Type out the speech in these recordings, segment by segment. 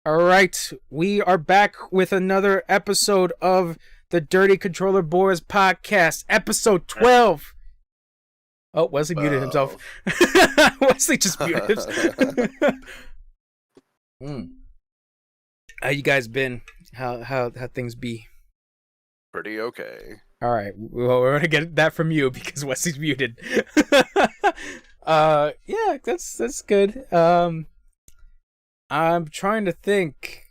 All right, we are back with another episode of the Dirty Controller Boys podcast, episode 12. Oh, Wesley muted himself. Wesley just muted himself. How you guys been? How things be? Pretty okay. All right, well, we're gonna get that from you because Wesley's muted. Yeah, that's good. I'm trying to think.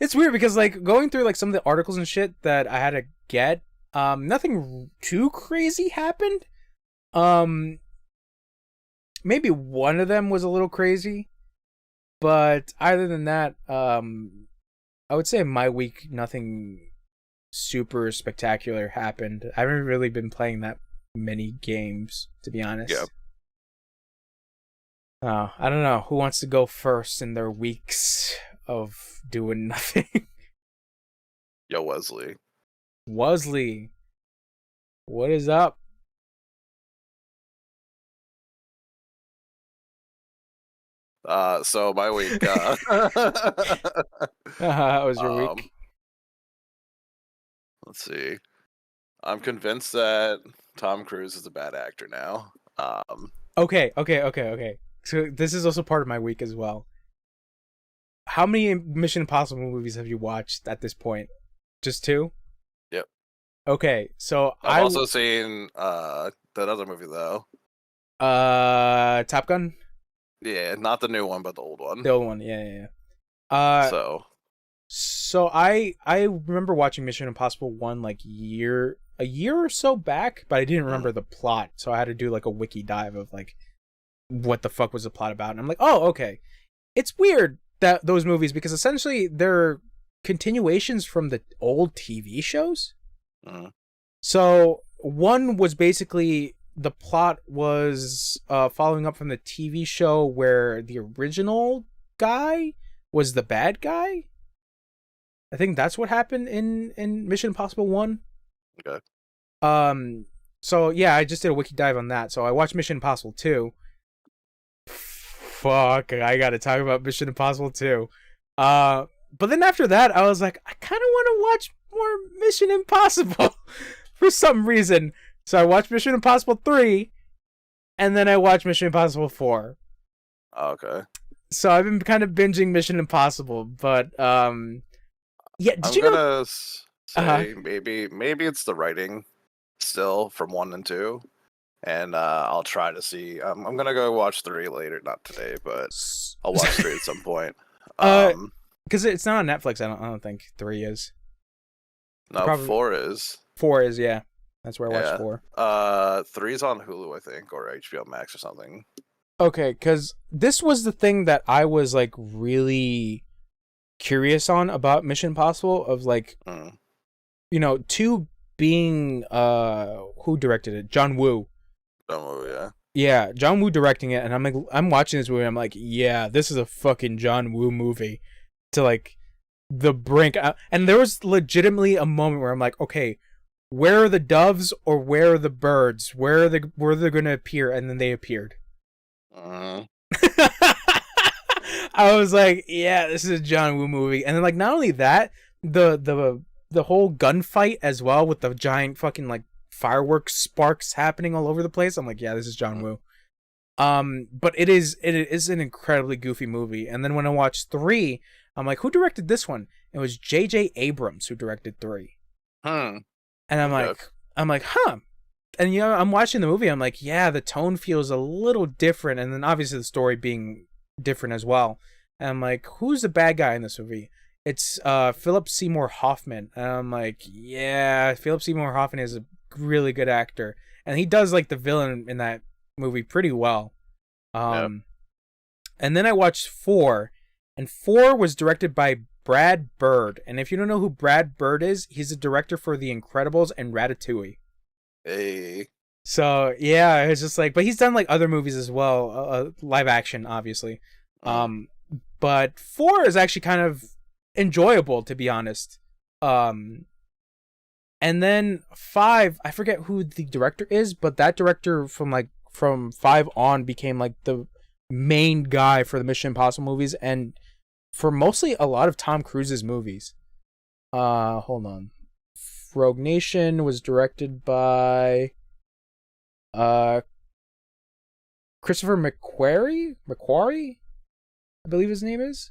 It's weird because like going through like some of the articles and shit that I had to get, nothing too crazy happened. Maybe one of them was a little crazy, but other than that, I would say my week nothing super spectacular happened. I haven't really been playing that many games, to be honest. Yeah. I don't know who wants to go first in their weeks of doing nothing. Yo, Wesley. Wesley, what is up? So my week, How was your week? Let's see. I'm convinced that Tom Cruise is a bad actor now. Okay. So this is also part of my week as well. How many Mission Impossible movies have you watched at this point? Just 2? Yep. Okay, so I've also seen that other movie though. Top Gun? Yeah, not the new one, but the old one. The old one, yeah. So I remember watching Mission Impossible 1 like a year or so back, but I didn't remember the plot, so I had to do like a wiki dive of like what the fuck was the plot about, and I'm like, oh, okay. It's weird that those movies, because essentially they're continuations from the old TV shows. So one was basically, the plot was following up from the TV show where the original guy was the bad guy. I think that's what happened in Mission Impossible 1. Okay. So yeah, I just did a wiki dive on that. So I watched Mission Impossible 2. Fuck, I gotta talk about Mission Impossible 2. But then after that, I was like, I kind of want to watch more Mission Impossible for some reason. So I watched Mission Impossible 3, and then I watched Mission Impossible 4. Okay. So I've been kind of binging Mission Impossible, but yeah. I'm gonna say maybe it's the writing still from 1 and 2. And I'll try to see. I'm gonna go watch 3 later, not today, but I'll watch 3 at some point. Because it's not on Netflix. I don't think 3 is. No, Probably 4 is. 4 is, yeah. That's where I watched 4. 3 is on Hulu, I think, or HBO Max or something. Okay, because this was the thing that I was like really curious on about Mission Impossible, of like, 2 being who directed it? John Woo. Yeah. Yeah, John Woo directing it, and I'm like, I'm watching this movie, and I'm like, yeah, this is a fucking John Woo movie, to like the brink. And there was legitimately a moment where I'm like, okay, where are the doves or where are the birds? Where are they going to appear? And then they appeared. I was like, yeah, this is a John Woo movie. And then like, not only that, the whole gunfight as well, with the giant fucking like fireworks sparks happening all over the place. I'm like, yeah, this is John Woo. But it is an incredibly goofy movie. And then when I watched 3, I'm like, who directed this one? It was J.J. Abrams who directed 3. And I'm like, huh. And I'm watching the movie, I'm like, yeah, the tone feels a little different, and then obviously the story being different as well. And I'm like, who's the bad guy in this movie? It's Philip Seymour Hoffman. And I'm like, yeah, Philip Seymour Hoffman is a really good actor, and he does like the villain in that movie pretty well. And then I watched 4, and 4 was directed by Brad Bird. And if you don't know who Brad Bird is, he's the director for The Incredibles and Ratatouille. Hey. So yeah, it's just like, but he's done like other movies as well, live action, obviously. But 4 is actually kind of enjoyable, to be honest. And then 5, I forget who the director is, but that director from 5 on became like the main guy for the Mission Impossible movies and for mostly a lot of Tom Cruise's movies. Hold on. Rogue Nation was directed by Christopher McQuarrie, I believe his name is.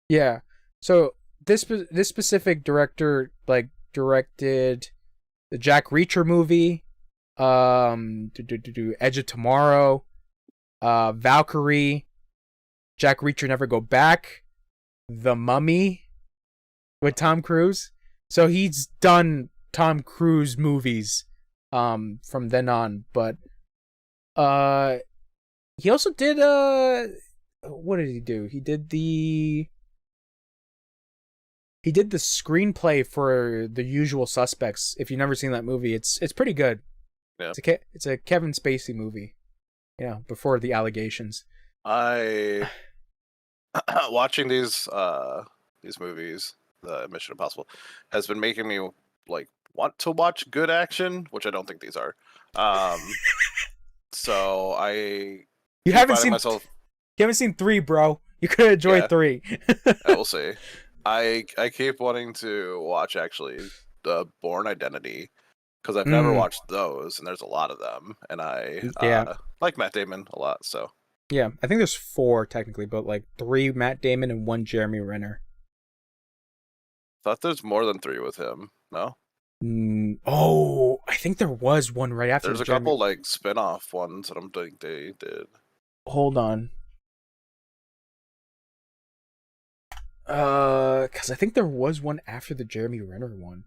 Yeah. So this specific director like directed the Jack Reacher movie, Edge of Tomorrow, Valkyrie, Jack Reacher Never Go Back, The Mummy with Tom Cruise. So he's done Tom Cruise movies from then on, but he also did what did he do? He did the screenplay for The Usual Suspects. If you've never seen that movie, it's pretty good. Yeah. It's a Kevin Spacey movie. Yeah, before the allegations. I watching these movies, the Mission Impossible, has been making me like want to watch good action, which I don't think these are. So you haven't seen 3, bro. You could enjoy 3. I will see. I keep wanting to watch actually the Bourne Identity because I've never watched those, and there's a lot of them, and I like Matt Damon a lot. So yeah, I think there's 4 technically, but like 3 Matt Damon and 1 Jeremy Renner. Thought there's more than 3 with him. No. Oh, I think there was one right after. There's a couple like spin-off ones that I'm thinking they did. Hold on. Because I think there was one after the Jeremy Renner one.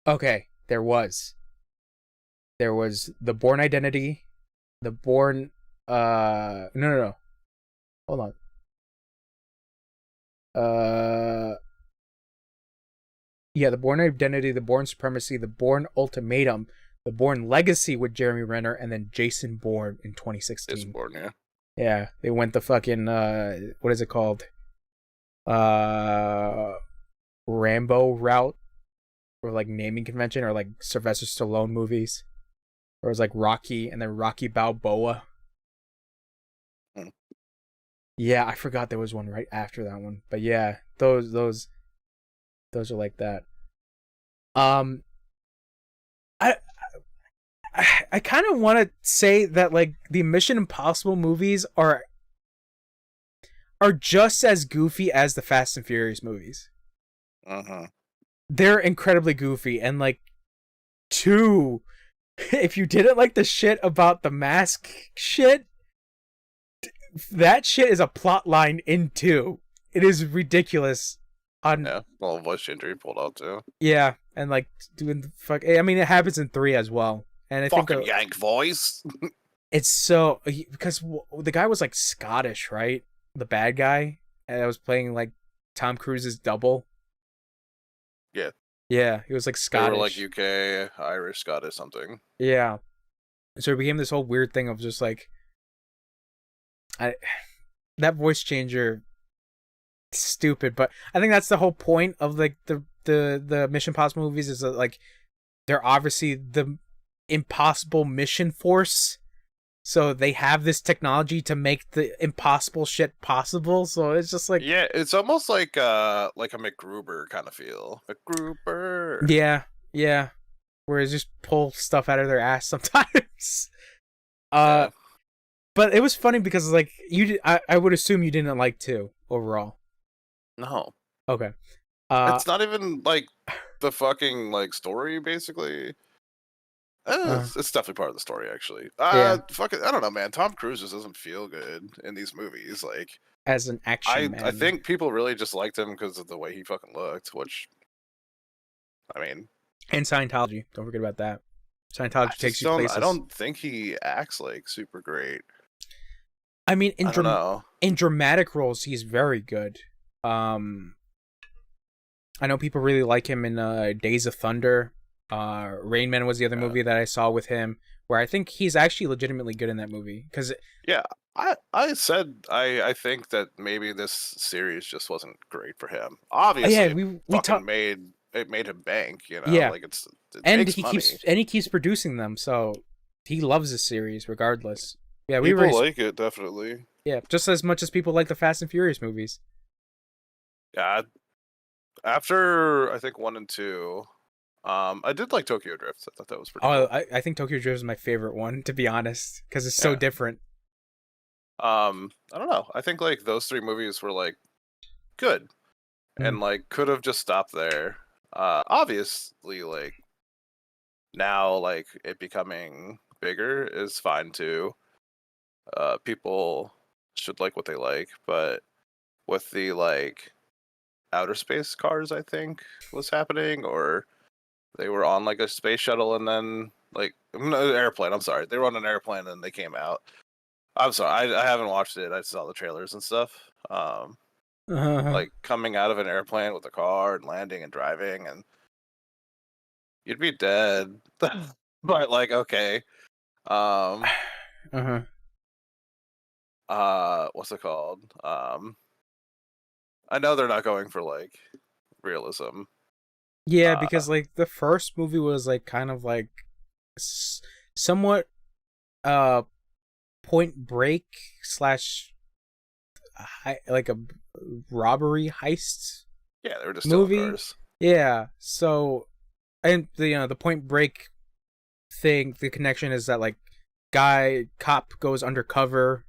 Okay, there was. There was the Bourne Identity, the Bourne. No. Hold on. Yeah, the Bourne Identity, the Bourne Supremacy, the Bourne Ultimatum, the Bourne Legacy with Jeremy Renner, and then Jason Bourne in 2016. Jason Bourne, yeah. Yeah, they went the fucking what is it called? Rambo route, or like naming convention, or like Sylvester Stallone movies, or it was like Rocky and then Rocky Balboa. Yeah, I forgot there was one right after that one, but yeah, those are like that. I kind of want to say that like the Mission Impossible movies are just as goofy as the Fast and Furious movies. They're incredibly goofy, and like 2, if you didn't like the shit about the mask shit, that shit is a plot line in 2. It is ridiculous. Yeah, well, voice changer he pulled out too. Yeah, and like doing the fuck. I mean, it happens in 3 as well. And I fucking think Yank voice. It's so because the guy was like Scottish, right? The bad guy, and I was playing like Tom Cruise's double. Yeah, he was like Scottish. They were like UK, Irish, Scottish, something. Yeah, so it became this whole weird thing of just like, that voice changer, stupid. But I think that's the whole point of like the Mission Impossible movies is that like they're obviously the impossible mission force. So they have this technology to make the impossible shit possible. So it's just like, yeah, it's almost like a MacGruber kind of feel. MacGruber. Yeah. Where they just pull stuff out of their ass sometimes. Yeah. But it was funny because like I would assume you didn't like 2 overall. No. Okay. It's not even like the fucking like story basically. It's definitely part of the story, actually. Fucking, I don't know, man. Tom Cruise just doesn't feel good in these movies. Like as an action man. I think people really just liked him because of the way he fucking looked. Which, I mean, and Scientology. Don't forget about that. Scientology takes you places. I don't think he acts like super great. I mean, in dramatic roles, he's very good. I know people really like him in Days of Thunder. Rain Man was the other movie that I saw with him, where I think he's actually legitimately good in that movie. Because I said I think that maybe this series just wasn't great for him. Obviously, it made him bank. You know, like it makes money. He keeps producing them, so he loves the series regardless. Yeah, people like it definitely. Yeah, just as much as people like the Fast and Furious movies. Yeah, after I think 1 and 2, I did like Tokyo Drift. I thought that was pretty Oh, cool. I think Tokyo Drift is my favorite one, to be honest, because it's so Yeah. different. I don't know. I think like those 3 movies were like good and like could have just stopped there. Obviously, like now, like it becoming bigger is fine too. People should like what they like, but with the like outer space cars, I think was happening, or they were on like a space shuttle and then like no, airplane. I'm sorry, they were on an airplane and then they came out. I'm sorry, I haven't watched it. I saw the trailers and stuff. Like coming out of an airplane with a car and landing and driving, and you'd be dead. But like, okay. What's it called? I know they're not going for like realism. Yeah, because like the first movie was like kind of like somewhat Point Break slash like a robbery heist. Yeah, they were just movie. Cars. Yeah, so and the Point Break thing, the connection is that like cop goes undercover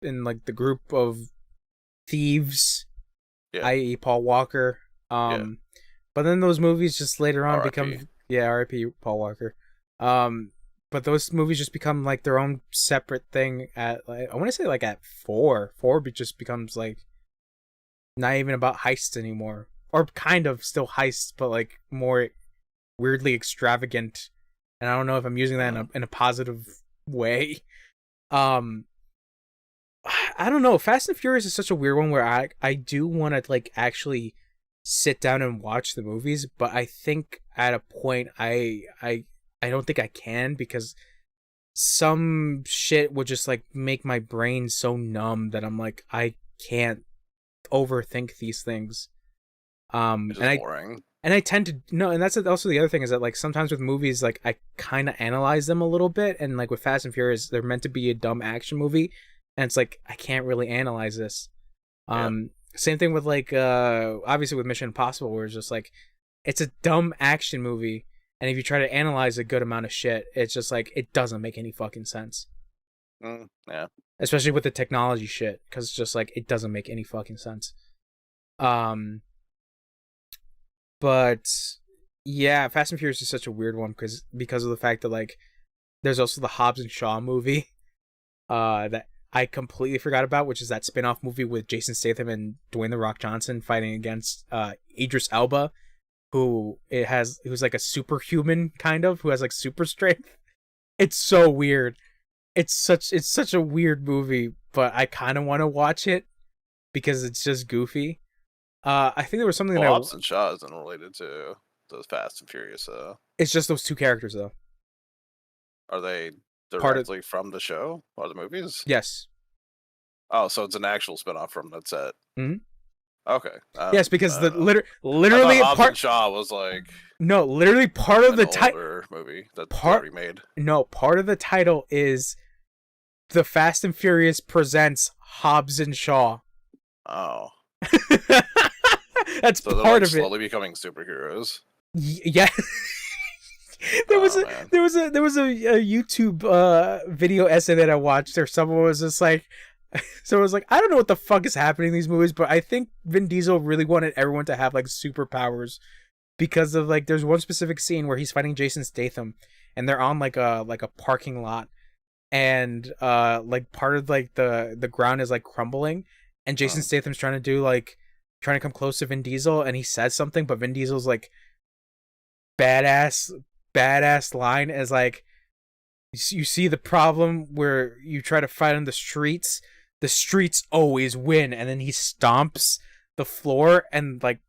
in like the group of thieves, i.e. Paul Walker. But then those movies just later on become R.I.P. Paul Walker. But those movies just become like their own separate thing at like I want to say like at 4 just becomes like not even about heists anymore, or kind of still heists but like more weirdly extravagant, and I don't know if I'm using that in a positive way. I don't know, Fast and Furious is such a weird one where I do want to like actually sit down and watch the movies, but I think at a point I don't think I can, because some shit would just like make my brain so numb that I'm like I can't overthink these things. It's just boring. And I tend to no, and that's also the other thing is that like sometimes with movies like I kind of analyze them a little bit, and like with Fast and Furious they're meant to be a dumb action movie, and it's like I can't really analyze this. Same thing with like obviously with Mission Impossible, where it's just like it's a dumb action movie, and if you try to analyze a good amount of shit, it's just like it doesn't make any fucking sense. Yeah. Especially with the technology shit, because it's just like it doesn't make any fucking sense. But yeah, Fast and Furious is such a weird one because of the fact that like there's also the Hobbs and Shaw movie that I completely forgot about, which is that spin-off movie with Jason Statham and Dwayne The Rock Johnson fighting against Idris Elba, who's like a superhuman kind of, who has like super strength. It's so weird. It's such a weird movie, but I kind of want to watch it because it's just goofy. I think there was something that Hobbs and Shaw isn't related to those Fast and Furious, though. It's just those two characters, though. Are they directly from the show or the movies? Yes. Oh, so it's an actual spinoff from that set. Mm-hmm. Okay. Yes, because the literally Hobbs and Shaw was like literally part of the title movie that already made. No, part of the title is The Fast and Furious presents Hobbs and Shaw. Oh. That's so part of it. Slowly becoming superheroes. Yeah. there was a YouTube video essay that I watched, or someone was just like, so it was like, I don't know what the fuck is happening in these movies, but I think Vin Diesel really wanted everyone to have like superpowers, because of like there's one specific scene where he's fighting Jason Statham and they're on like a parking lot, and like part of like the ground is like crumbling, and Jason Statham's trying to come close to Vin Diesel, and he says something, but Vin Diesel's like badass line is like, you see the problem where you try to fight on the streets always win, and then he stomps the floor and like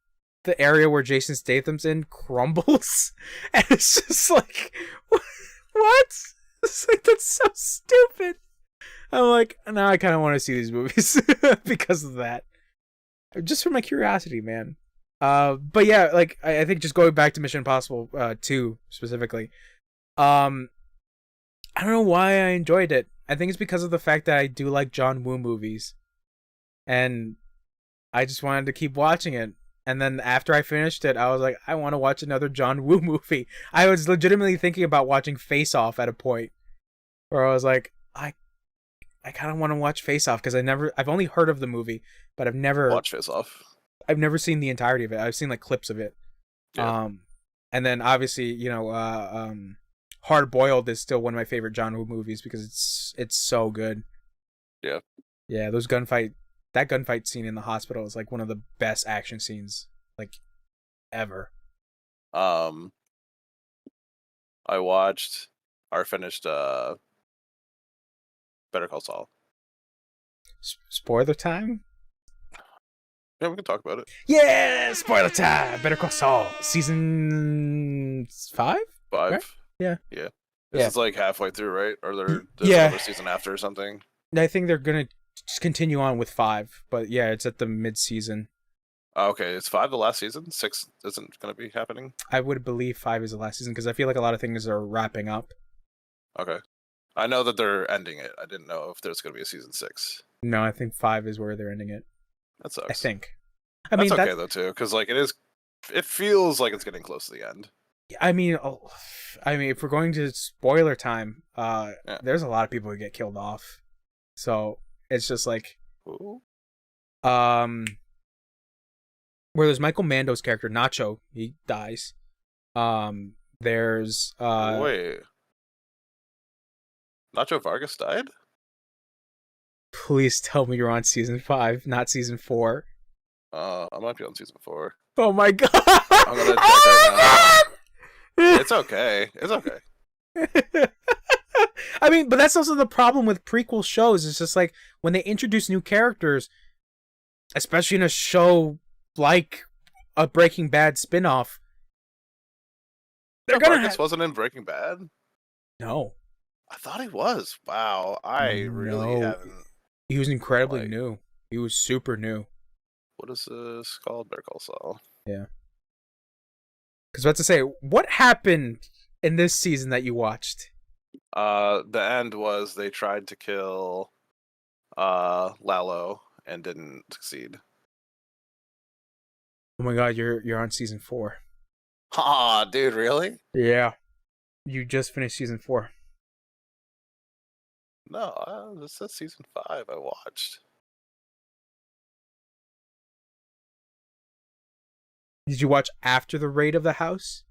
the area where Jason Statham's in crumbles, and it's just like, what? It's like, that's so stupid. I'm like, now I kind of want to see these movies because of that, just for my curiosity, man. But yeah, like I think just going back to Mission Impossible 2 specifically, I don't know why I enjoyed it. I think it's because of the fact that I do like John Woo movies, and I just wanted to keep watching it. And then after I finished it, I was like, I want to watch another John Woo movie. I was legitimately thinking about watching Face Off at a point where I was like, I kind of want to watch Face Off because I've only heard of the movie, but I've never Watch Face Off. I've never seen the entirety of it. I've seen like clips of it. Yeah. And then obviously, Hard Boiled is still one of my favorite John Woo movies because it's so good. Yeah. Yeah, that gunfight scene in the hospital is like one of the best action scenes like ever. I finished Better Call Saul. Spoiler time? Yeah, we can talk about it. Yeah, spoiler time. Better Call Saul, season 5? 5. Right? Yeah. Yeah. This is like halfway through, right? Or there's another season after or something? I think they're going to just continue on with 5, but yeah, it's at the mid-season. Okay, is 5 the last season? 6 isn't going to be happening? I would believe 5 is the last season because I feel like a lot of things are wrapping up. Okay. I know that they're ending it. I didn't know if there's going to be a season 6. No, I think 5 is where they're ending it. That sucks. I think. That's okay though too, because like it feels like it's getting close to the end. I mean, if we're going to spoiler time, there's a lot of people who get killed off, so it's just like, Ooh. where there's Michael Mando's character Nacho, he dies. There's wait, Nacho Vargas died? Please tell me you're on season 5, not season 4. I might be on season 4. Oh my god! I'm gonna check right now. It's okay. It's okay. I mean, but that's also the problem with prequel shows. It's just like when they introduce new characters, especially in a show like a Breaking Bad spinoff, they're gonna. Vargas wasn't in Breaking Bad. No, I thought he was. Wow, I really haven't. He was incredibly new. He was super new. What is this called? Better Call Saul. Yeah. Because I was about to say, what happened in this season that you watched? The end was they tried to kill Lalo and didn't succeed. Oh my god, you're on season 4. Ah, dude, really? Yeah. You just finished season 4. No, this says season 5 I watched. Did you watch after the raid of the house?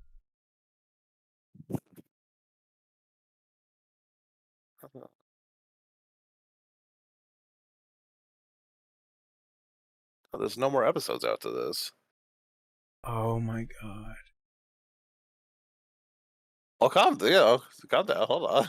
Oh, there's no more episodes after this. Oh my god. Oh, calm down. Hold on.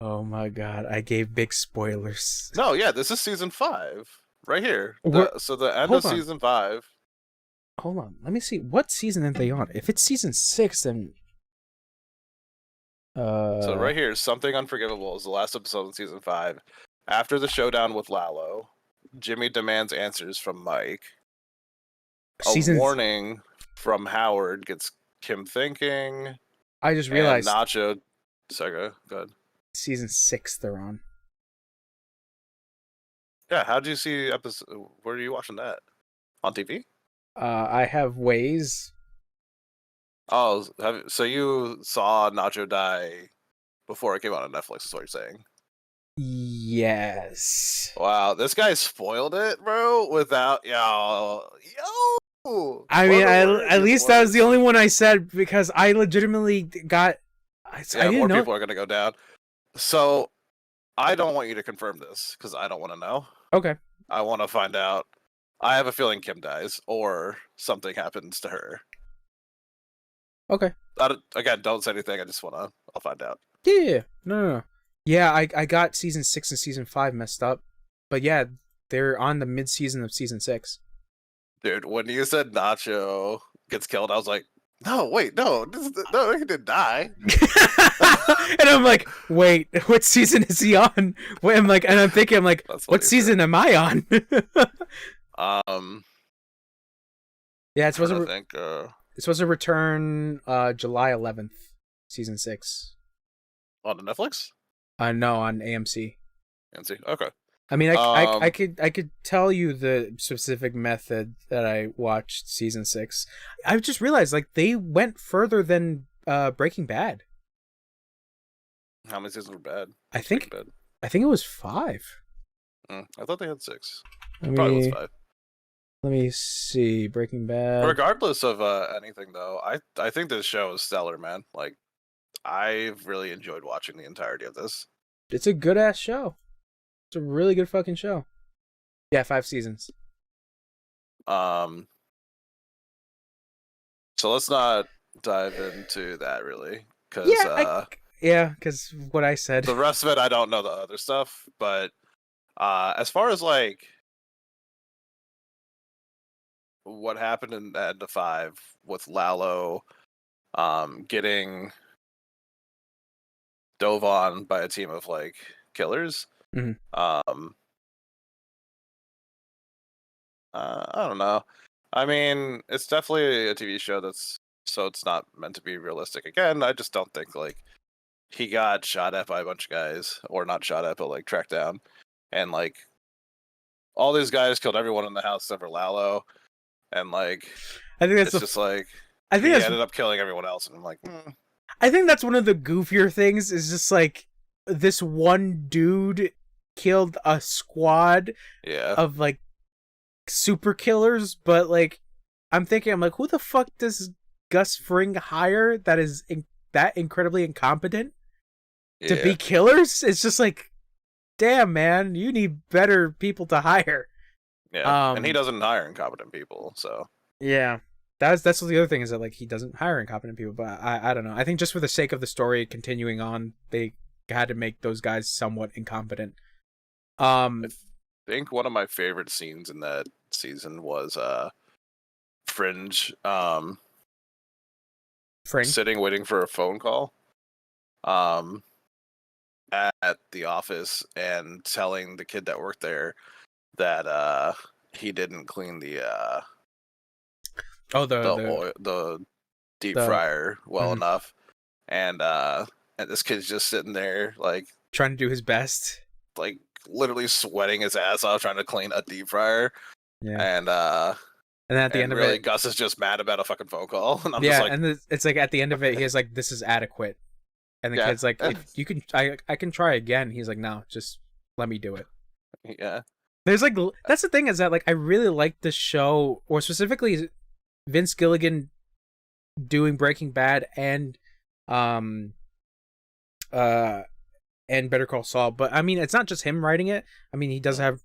Oh my god, I gave big spoilers. No, yeah, this is season 5. Right here. So the end of season 5. Hold on, let me see. What season are they on? If it's season 6, then... So right here, Something Unforgivable is the last episode in season 5. After the showdown with Lalo, Jimmy demands answers from Mike. A warning from Howard gets Kim thinking. I just realized... Nacho... Sorry, go ahead. Season 6 they're on. Yeah, how did you see episode? Where are you watching that? On TV? I have Waze. Oh, so you saw Nacho die before it came out on Netflix, is what you're saying? Yes. Wow, this guy spoiled it, bro, without... Yo! I mean, at least that was the only one I said, because I legitimately got... I didn't know. People are going to go down. So, I don't want you to confirm this, because I don't want to know. Okay. I want to find out. I have a feeling Kim dies, or something happens to her. Okay. Again, don't say anything. I'll find out. Yeah. No. Yeah, I got season 6 and season 5 messed up. But yeah, they're on the mid-season of season 6. Dude, when you said Nacho gets killed, I was like, no, wait, no, he didn't die. And I'm like, wait, what season is he on? Wait, I'm thinking, what season am I on? Yeah, it's supposed to return July 11th. season 6. On the Netflix? No, on AMC. AMC. Okay. I mean, I could tell you the specific method that I watched season 6. I just realized like they went further than Breaking Bad. How many seasons were bad? I think it was 5. I thought they had 6. Let Probably was 5. Let me see. Breaking Bad. Regardless of anything, though, I think this show is stellar, man. Like, I've really enjoyed watching the entirety of this. It's a good ass show. It's a really good fucking show. Yeah, 5 seasons. So let's not dive into that really, because because what I said. The rest of it, I don't know the other stuff, but as far as like what happened in the end of 5 with Lalo, getting dove on by a team of like killers. I don't know. I mean, it's definitely a TV show so it's not meant to be realistic. Again, I just don't think like he got shot at by a bunch of guys, or not shot at, but like tracked down, and like all these guys killed everyone in the house except for Lalo, and like I think that's just like he ended up killing everyone else, and I'm like, I think that's one of the goofier things. Is just like this one dude killed a squad of like super killers, but like I'm like, who the fuck does Gus Fring hire that is that incredibly incompetent to be killers? It's just like, damn, man, you need better people to hire. Yeah, and he doesn't hire incompetent people, so yeah, that's the other thing, is that like he doesn't hire incompetent people. But I don't know. I think just for the sake of the story continuing on, they had to make those guys somewhat incompetent. I think one of my favorite scenes in that season was Fringe sitting waiting for a phone call at the office and telling the kid that worked there that he didn't clean the deep fryer well enough, and this kid's just sitting there like trying to do his best, like literally sweating his ass off trying to clean a deep fryer. And at the end of it, Gus is just mad about a fucking phone call. And I'm just like, and it's like at the end of it, he's like, "This is adequate," and the kid's like, "If you can, I can try again." He's like, "No, just let me do it." Yeah. There's like, that's the thing, is that like I really like this show, or specifically Vince Gilligan doing Breaking Bad and Better Call Saul. But I mean, it's not just him writing it. I mean, he does have,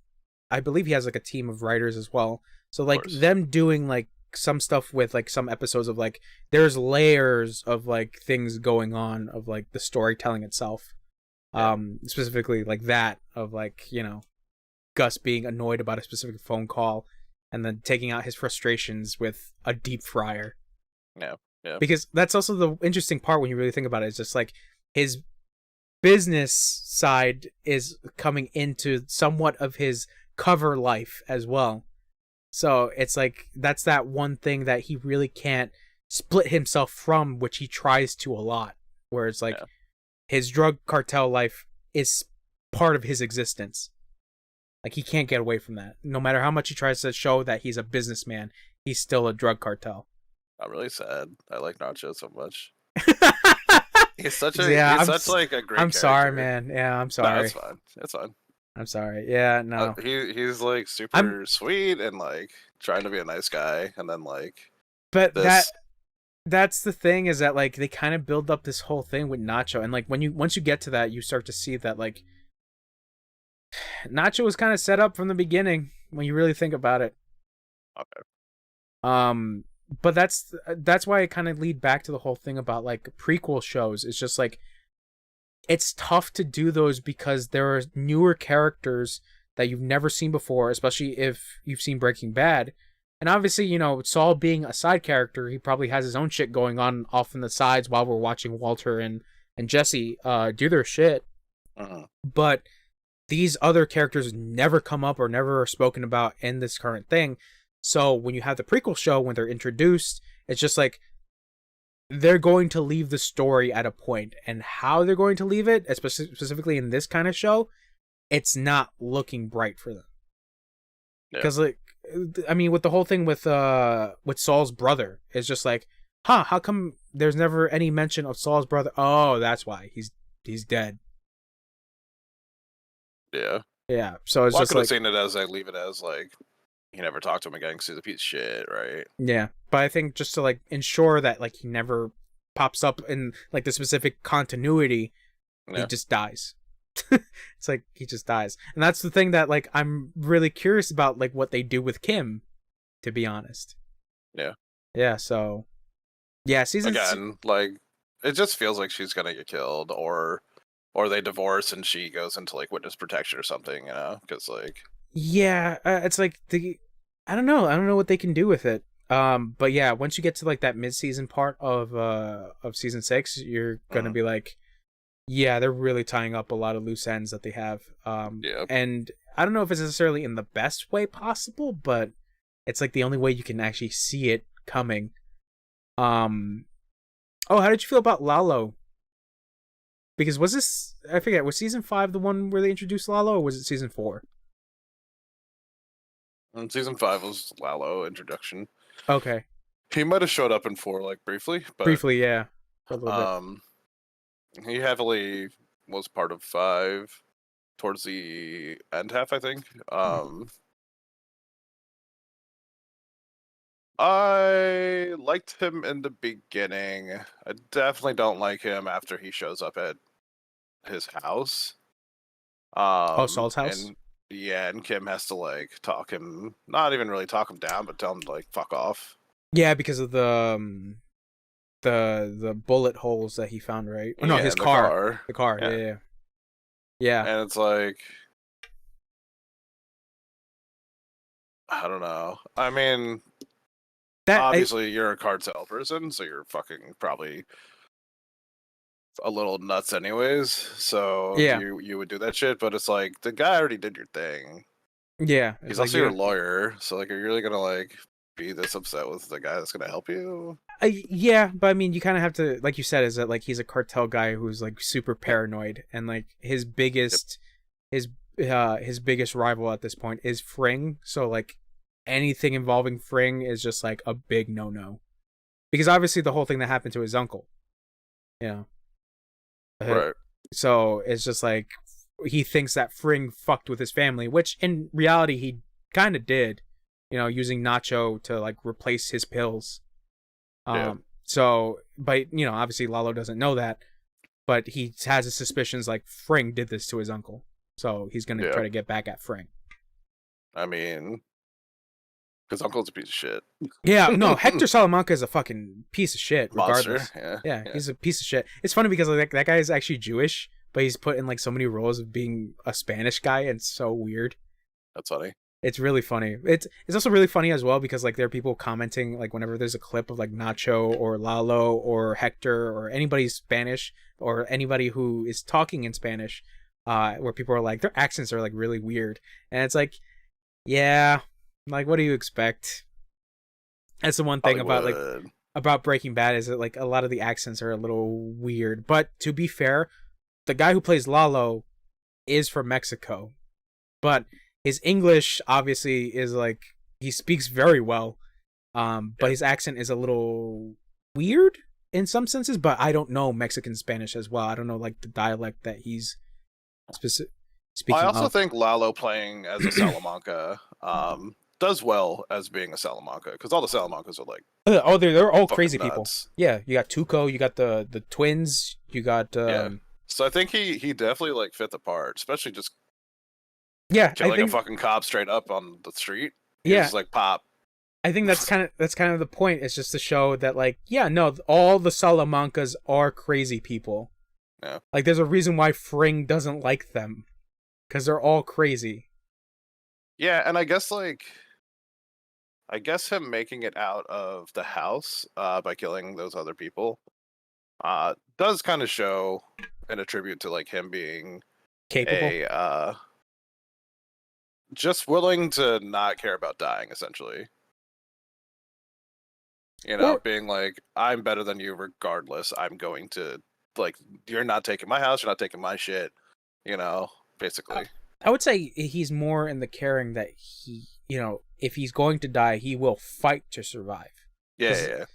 I believe he has like a team of writers as well. So like them doing like some stuff with like some episodes of like, there's layers of like things going on of like the storytelling itself. Specifically like that of like, you know, Gus being annoyed about a specific phone call and then taking out his frustrations with a deep fryer. Yeah. Because that's also the interesting part when you really think about it. It's just like his business side is coming into somewhat of his cover life as well. So it's like that's that one thing that he really can't split himself from, which he tries to a lot, where it's like his drug cartel life is part of his existence. Like he can't get away from that. No matter how much he tries to show that he's a businessman, he's still a drug cartel. I'm really sad. I like Nacho so much. He's such a great I'm sorry, man. Yeah, I'm sorry. No, it's fine. It's fine. I'm sorry. Yeah, no. He's like super sweet and like trying to be a nice guy, and then like. But that's the thing, is that like they kind of build up this whole thing with Nacho, and like once you get to that, you start to see that like Nacho was kind of set up from the beginning when you really think about it. Okay. But that's why I kind of lead back to the whole thing about like prequel shows. It's just like it's tough to do those because there are newer characters that you've never seen before, especially if you've seen Breaking Bad. And obviously, you know, Saul being a side character, he probably has his own shit going on off in the sides while we're watching Walter and Jesse do their shit. But these other characters never come up or never are spoken about in this current thing. So when you have the prequel show, when they're introduced, it's just like they're going to leave the story at a point, and how they're going to leave it, especially specifically in this kind of show, it's not looking bright for them. Because like, I mean, with the whole thing with Saul's brother, it's just like, how come there's never any mention of Saul's brother? Oh, that's why he's dead. Yeah. So it's I just could have like, seen it as leave it as like he never talked to him again because he's a piece of shit, right? yeah. But I think just to like ensure that like he never pops up in like the specific continuity, he just dies. It's like he just dies, and that's the thing that like I'm really curious about, like what they do with Kim, to be honest. Yeah. So yeah, like it just feels like she's gonna get killed, or they divorce and she goes into like witness protection or something, you know? Because like yeah, it's like I don't know what they can do with it. But yeah, once you get to like that mid-season part of season 6, you're gonna be like, yeah, they're really tying up a lot of loose ends that they have. And I don't know if it's necessarily in the best way possible, but it's like the only way you can actually see it coming. Oh, how did you feel about Lalo? Because was this, I forget, was season 5 the one where they introduced Lalo, or was it season 4? Season 5 was Lalo introduction. Okay. He might have showed up in 4 like briefly, but yeah, for a little bit. He heavily was part of 5 towards the end half, I think. I liked him in the beginning. I definitely don't like him after he shows up at his house. Saul's house? And Kim has to like not even really talk him down, but tell him to like fuck off. Yeah, because of the bullet holes that he found, right? Oh, no, his car. The car. Yeah. And it's like, I don't know. I mean, obviously you're a cartel person, so you're fucking probably a little nuts anyways. So you would do that shit, but it's like the guy already did your thing. Yeah. He's also your lawyer, so like, are you really gonna like be this upset with the guy that's gonna help you? Yeah, but I mean, you kind of have to, like you said, is that like he's a cartel guy who's like super paranoid, and like his biggest rival at this point is Fring. So like anything involving Fring is just like a big no, because obviously the whole thing that happened to his uncle, you know, right? So it's just like he thinks that Fring fucked with his family, which in reality he kind of did, you know, using Nacho to like replace his pills. So, but you know, obviously Lalo doesn't know that, but he has his suspicions like Fring did this to his uncle, so he's gonna try to get back at Fring. I mean, his uncle's a piece of shit. Yeah, no, Hector Salamanca is a fucking piece of shit. Regardless, monster. Yeah, he's a piece of shit. It's funny because like that guy is actually Jewish, but he's put in like so many roles of being a Spanish guy, and it's so weird. That's funny. It's really funny. It's also really funny as well because like there are people commenting like whenever there's a clip of like Nacho or Lalo or Hector or anybody Spanish or anybody who is talking in Spanish, where people are like their accents are like really weird, and it's like, yeah, like what do you expect? That's the one thing about Breaking Bad is that like a lot of the accents are a little weird. But to be fair, the guy who plays Lalo is from Mexico, but his English obviously is like he speaks very well, but his accent is a little weird in some senses. But I don't know Mexican Spanish as well. I don't know like the dialect that he's speaking. I also think Lalo playing as a Salamanca does well as being a Salamanca, because all the Salamancas are like they're all crazy nuts. people. Yeah, you got Tuco, you got the twins, you got So I think he definitely like fit the part, especially just killing a fucking cop straight up on the street. Just like pop. I think that's kind of the point. It's just to show that like, yeah, no, all the Salamancas are crazy people. Yeah. Like there's a reason why Fring doesn't like them, because they're all crazy. Yeah, and I guess him making it out of the house by killing those other people does kind of show and attribute to like him being capable, just willing to not care about dying, essentially. You know, being like, I'm better than you regardless. I'm going to, like, you're not taking my house, you're not taking my shit. You know, basically. I would say he's more in the caring that he, if he's going to die, he will fight to survive. Yeah.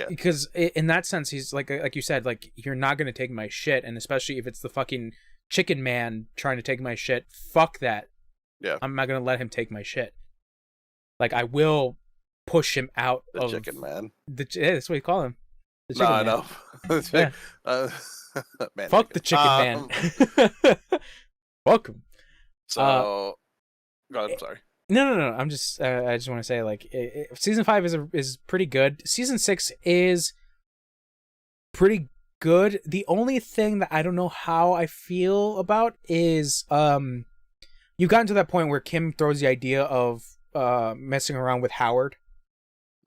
Because in that sense, he's like you said, like, you're not going to take my shit, and especially if it's the fucking chicken man trying to take my shit, fuck that. Yeah. I'm not going to let him take my shit. Like, I will push him out the chicken man. That's what you call him. The chicken man. I know. Man, fuck the chicken man. Fuck him. So, go ahead, I'm sorry. No. I'm just. I just want to say, like, season 5 is pretty good. Season 6 is pretty good. The only thing that I don't know how I feel about is, you've gotten to that point where Kim throws the idea of messing around with Howard.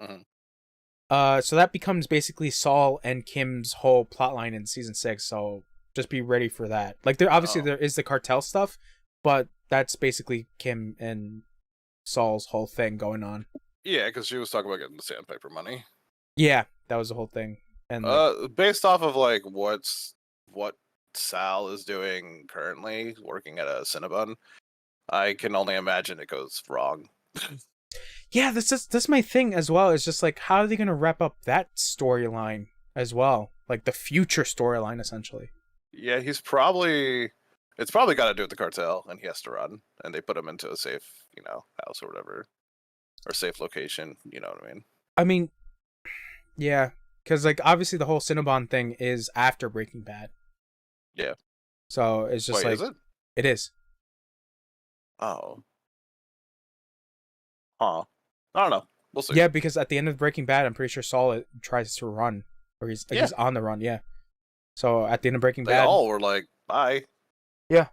Mm-hmm. So that becomes basically Saul and Kim's whole plotline in season 6. So just be ready for that. Like, there is the cartel stuff, but that's basically Kim and Saul's whole thing going on. Yeah, because she was talking about getting the sandpaper money. Yeah, that was the whole thing. And based off of like what Sal is doing currently, working at a Cinnabon, I can only imagine it goes wrong. Yeah, that's my thing as well. It's just like, how are they gonna wrap up that storyline as well? Like the future storyline, essentially. Yeah, it's probably got to do with the cartel, and he has to run, and they put him into a safe, house or whatever, or safe location. You know what I mean? I mean, yeah, because like obviously the whole Cinnabon thing is after Breaking Bad. Yeah. So it's just like, is it? It is. Oh. Huh. I don't know. We'll see. Yeah, because at the end of Breaking Bad, I'm pretty sure Saul tries to run, or he's on the run. Yeah. So at the end of Breaking Bad, they all were like, "Bye." Yeah.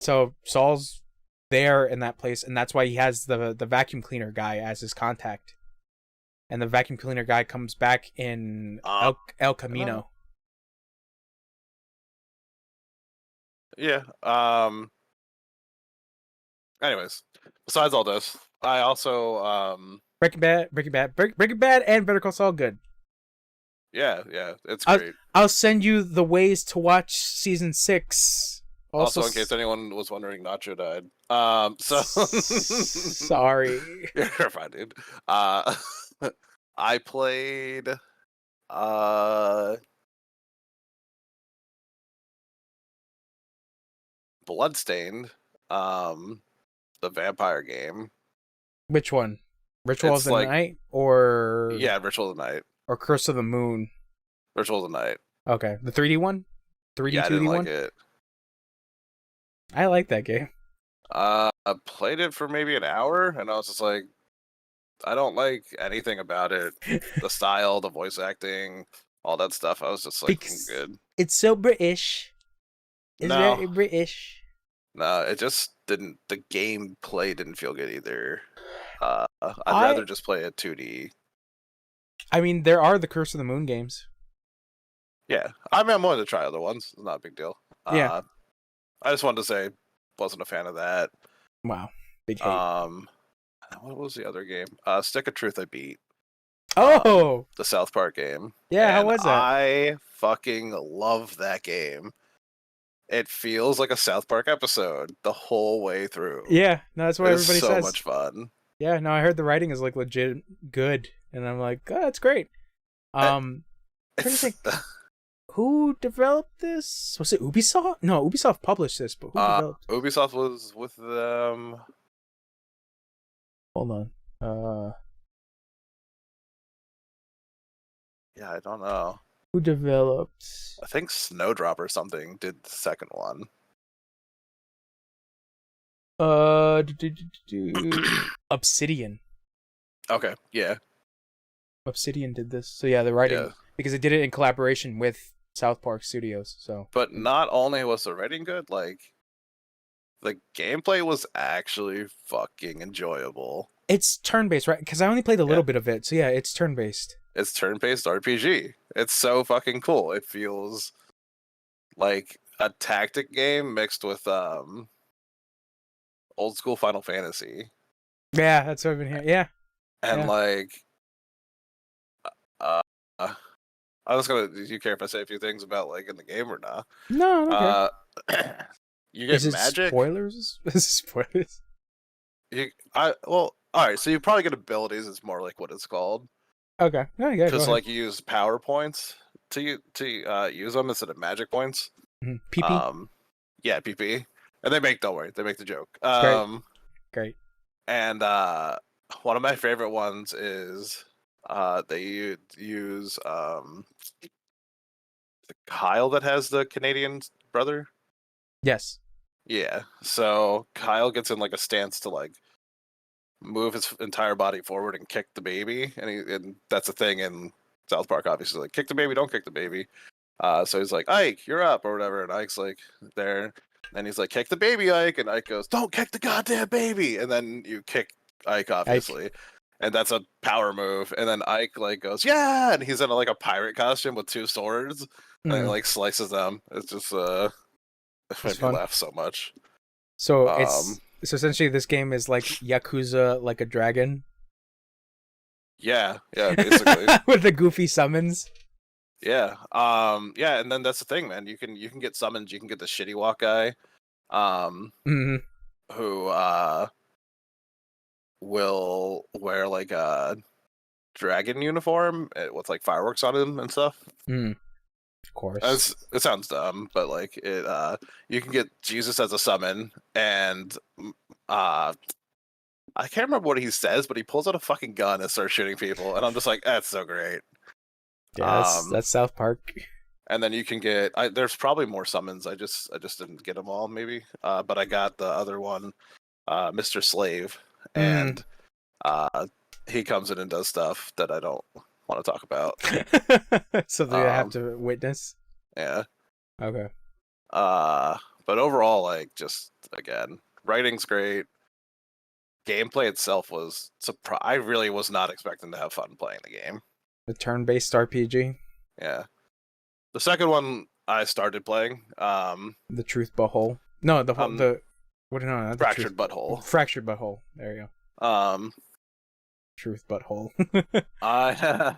So Saul's there in that place, and that's why he has the vacuum cleaner guy as his contact. And the vacuum cleaner guy comes back in El Camino. Yeah. Anyways, besides all this, I also Breaking Bad, and Better Call Saul, good. Yeah, it's great. I'll send you the ways to watch season 6. Also, in case anyone was wondering, Nacho died. So sorry. You're fine, dude. I played Bloodstained, the vampire game. Which one? Ritual of the Night, or Ritual of the Night, or Curse of the Moon? Ritual of the Night. Okay, the 3D one. 3D, yeah, 2D I didn't one. Like it. I like that game. I played it for maybe an hour, and I was just like, I don't like anything about it. The style, the voice acting, all that stuff. I was just like, good. It's so British. It's very British. No, it just didn't. The gameplay didn't feel good either. I'd rather just play a 2D. I mean, there are the Curse of the Moon games. Yeah, I mean, I'm willing to try other ones. It's not a big deal. Yeah. I just wanted to say, wasn't a fan of that. Wow, big hate. What was the other game? Stick of Truth I beat. Oh! The South Park game. Yeah, how was that? I fucking love that game. It feels like a South Park episode the whole way through. Yeah, no, that's what everybody says. It's so much fun. Yeah, no, I heard the writing is like legit good, and I'm like, oh, that's great. Trying to think, who developed this? Was it Ubisoft? No, Ubisoft published this, but who developed? Ubisoft was with them. Hold on. Yeah, I don't know. Who developed? I think Snowdrop or something did the second one. Obsidian. Okay, yeah. Obsidian did this. So yeah, the writing, because they did it in collaboration with South Park Studios. So, but not only was the writing good, like the gameplay was actually fucking enjoyable. It's turn-based, right? Because I only played a little bit of it. So yeah, it's turn-based. It's turn-based RPG. It's so fucking cool. It feels like a tactic game mixed with old school Final Fantasy. Yeah, that's what I've been hearing. Yeah. And like I was gonna. Do you care if I say a few things about like in the game or not? No, I don't care. You Is get it magic. spoilers? Is it spoilers? Well, all right. So you probably get abilities. It's more like what it's called. Okay. Yeah, go Because ahead. like you use power points to use them instead of magic points. PP. Yeah, PP. And don't worry, they make the joke. Great. And one of my favorite ones is they use Kyle that has the Canadian brother. Yes. Yeah. So Kyle gets in like a stance to like move his entire body forward and kick the baby, and that's a thing in South Park, obviously. Like, kick the baby, don't kick the baby. So he's like, Ike, you're up, or whatever, and Ike's like there, and he's like, kick the baby, Ike, and Ike goes, don't kick the goddamn baby, and then you kick Ike, obviously. And that's a power move, and then Ike like goes, yeah, and he's in like a pirate costume with 2 swords, and he like slices them. It's just it made me laugh so much. So so essentially this game is like Yakuza like a dragon. Yeah, basically. With the goofy summons. Yeah. Yeah, and then that's the thing, man. You can get summons, you can get the shitty walk guy. Who will wear like a dragon uniform with like fireworks on him and stuff. Of course. It sounds dumb, but like it you can get Jesus as a summon, and I can't remember what he says, but he pulls out a fucking gun and starts shooting people, and I'm just like, that's so great. Yeah, that's South Park. And then you can get. There's probably more summons. I just didn't get them all, maybe. But I got the other one, Mr. Slave, and he comes in and does stuff that I don't want to talk about. Something I have to witness. Yeah. Okay. But overall, like, just again, writing's great. Gameplay itself was I really was not expecting to have fun playing the game. The turn-based RPG. Yeah. The second one I started playing. The Truth Butthole. No, the what? No, not Fractured the Butthole. Fractured Butthole. There you go. Truth Butthole. I'm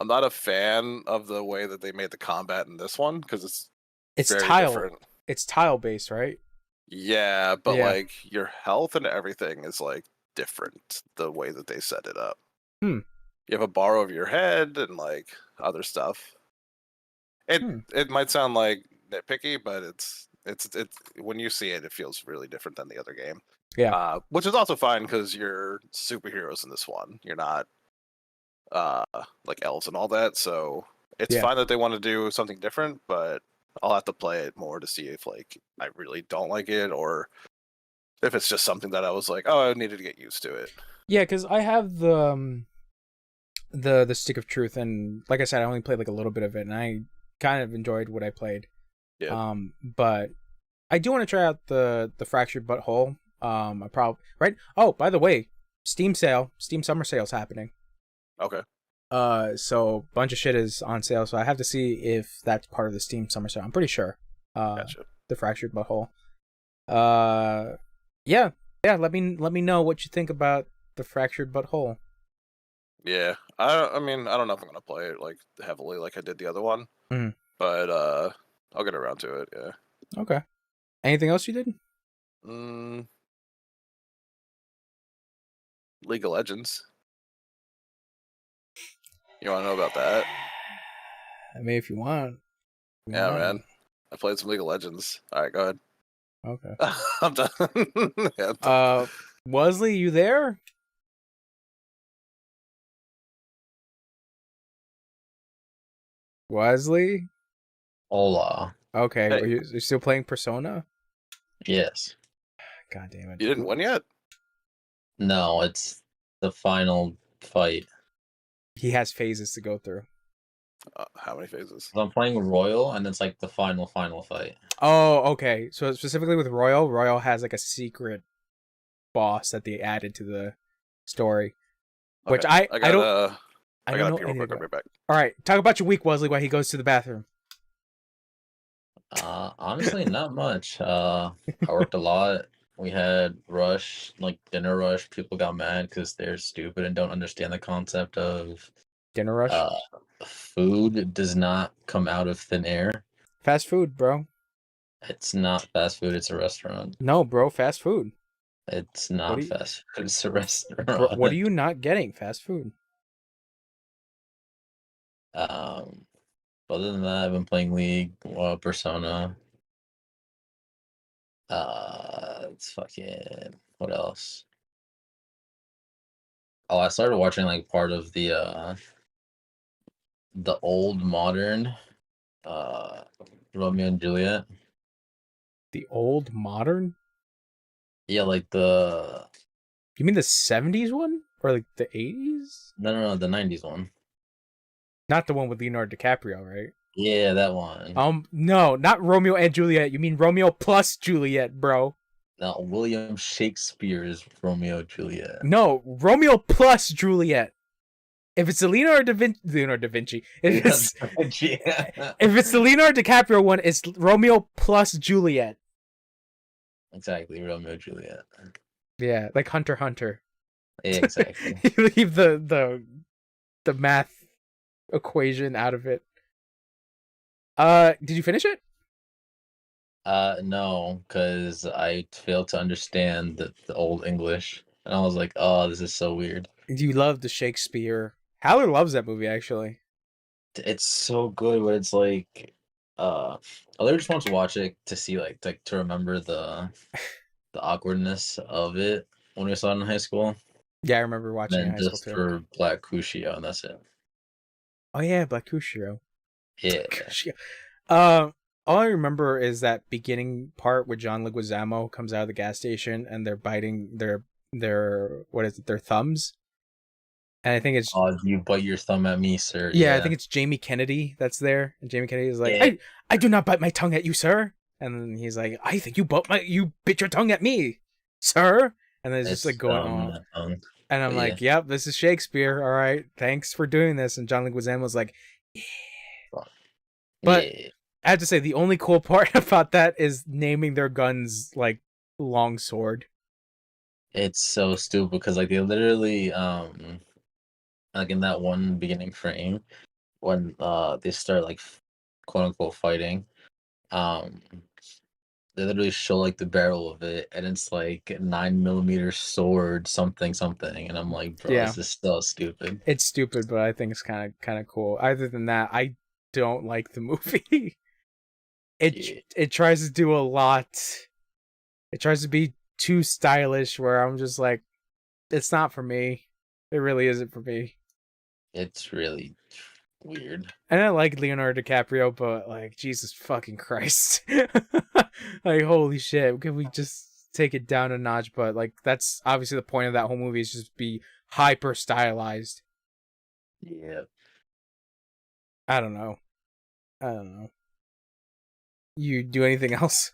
not a fan of the way that they made the combat in this one because it's very tile. different. It's tile based, right? Yeah, but like your health and everything is like different the way that they set it up. You have a bar over your head and like other stuff. It might sound like nitpicky, but it's when you see it, it feels really different than the other game. Yeah. Which is also fine because you're superheroes in this one. You're not like elves and all that, so it's fine that they want to do something different, but I'll have to play it more to see if like I really don't like it or if it's just something that I was like, oh, I needed to get used to it. Yeah, because I have the Stick of Truth, and like I said, I only played like a little bit of it, and I kind of enjoyed what I played. Yeah. But I do want to try out the Fractured Butthole. I probably right. Oh, by the way, Steam summer sale's happening. Okay. So a bunch of shit is on sale, so I have to see if that's part of the Steam summer sale. I'm pretty sure. Gotcha. The Fractured Butthole. Yeah. Let me know what you think about the Fractured Butthole. Yeah, I mean, I don't know if I'm gonna play it like heavily like I did the other one, but I'll get around to it. Yeah. Okay. Anything else you did? League of Legends. You want to know about that? I mean, if you want. Yeah, man. I played some League of Legends. All right, go ahead. Okay. I'm done. Yeah, I'm done. Wesley, you there? Wesley? Hola. Okay, Hey. are you still playing Persona? Yes. God damn it. You didn't win yet? No, it's the final fight. He has phases to go through. How many phases? I'm playing Royal, and it's like the final fight. Oh, okay. So specifically with Royal has like a secret boss that they added to the story, which I don't know. Real quick, I'll be back. All right, talk about your week, Wesley, while he goes to the bathroom. Honestly, not much. I worked a lot. We had dinner rush. People got mad because they're stupid and don't understand the concept of Dinner rush. Food does not come out of thin air. Fast food, bro. It's not fast food. It's a restaurant. No, bro. Fast food. It's What not do you, fast food. It's a bro, what are restaurant. you not getting? Fast food. Um, Other than that, I've been playing League, Persona. It's fucking what else? Oh, I started watching like part of the old modern uh Romeo and Juliet. The old modern? Yeah, like the You mean the 70s one? Or like the 80s? no, the 90s one. Not the one with Leonardo DiCaprio, right? Yeah, that one. No, not Romeo and Juliet. You mean Romeo plus Juliet, bro. Now William Shakespeare's Romeo and Juliet. No, Romeo plus Juliet. If it's the Leonardo da Vinci. If it's if it's the Leonardo DiCaprio one, it's Romeo plus Juliet. Exactly, Romeo and Juliet. Yeah, like Hunter x Hunter. Yeah, exactly. You leave the math equation out of it. Did you finish it? No, because I failed to understand the old English, and I was like, "Oh, this is so weird." You love the Shakespeare. Haller loves that movie, actually. It's so good, but it's like, I literally just want to watch it to see, like, to remember the awkwardness of it when we saw it in high school, Yeah, I remember watching it in and high then school just too. for Black Crucio, and that's it. Oh yeah, Black Kushiro. Yeah, All I remember is that beginning part where John Leguizamo comes out of the gas station and they're biting their what is it, their thumbs. And I think it's oh, you bite your thumb at me, sir. yeah, I Yeah, think it's Jamie Kennedy that's there. And Jamie Kennedy is like, yeah. I do not bite my tongue at you, sir. And then he's like, I think you bit your tongue at me, sir. And then it's just like going on. That tongue. And I'm But like, yep, this is Shakespeare. All right, thanks for doing this. And John Leguizamo was like, yeah. But yeah. I have to say, the only cool part about that is naming their guns like longsword. It's so stupid because like they literally like in that one beginning frame when they start like quote unquote fighting, um they literally show like the barrel of it and it's like 9mm sword something, and I'm like, bro, Yeah, this is so stupid. it's stupid, but I think it's kind of cool. Other than that, I don't like the movie. Yeah. It tries to do a lot. It tries to be too stylish, where I'm just like, it's not for me. It really isn't for me. It's really weird. And I like Leonardo DiCaprio, but like, Jesus fucking Christ. Like, holy shit, can we just take it down a notch? But like, that's obviously the point of that whole movie, is just be hyper stylized. Yeah. I don't know. You do anything else?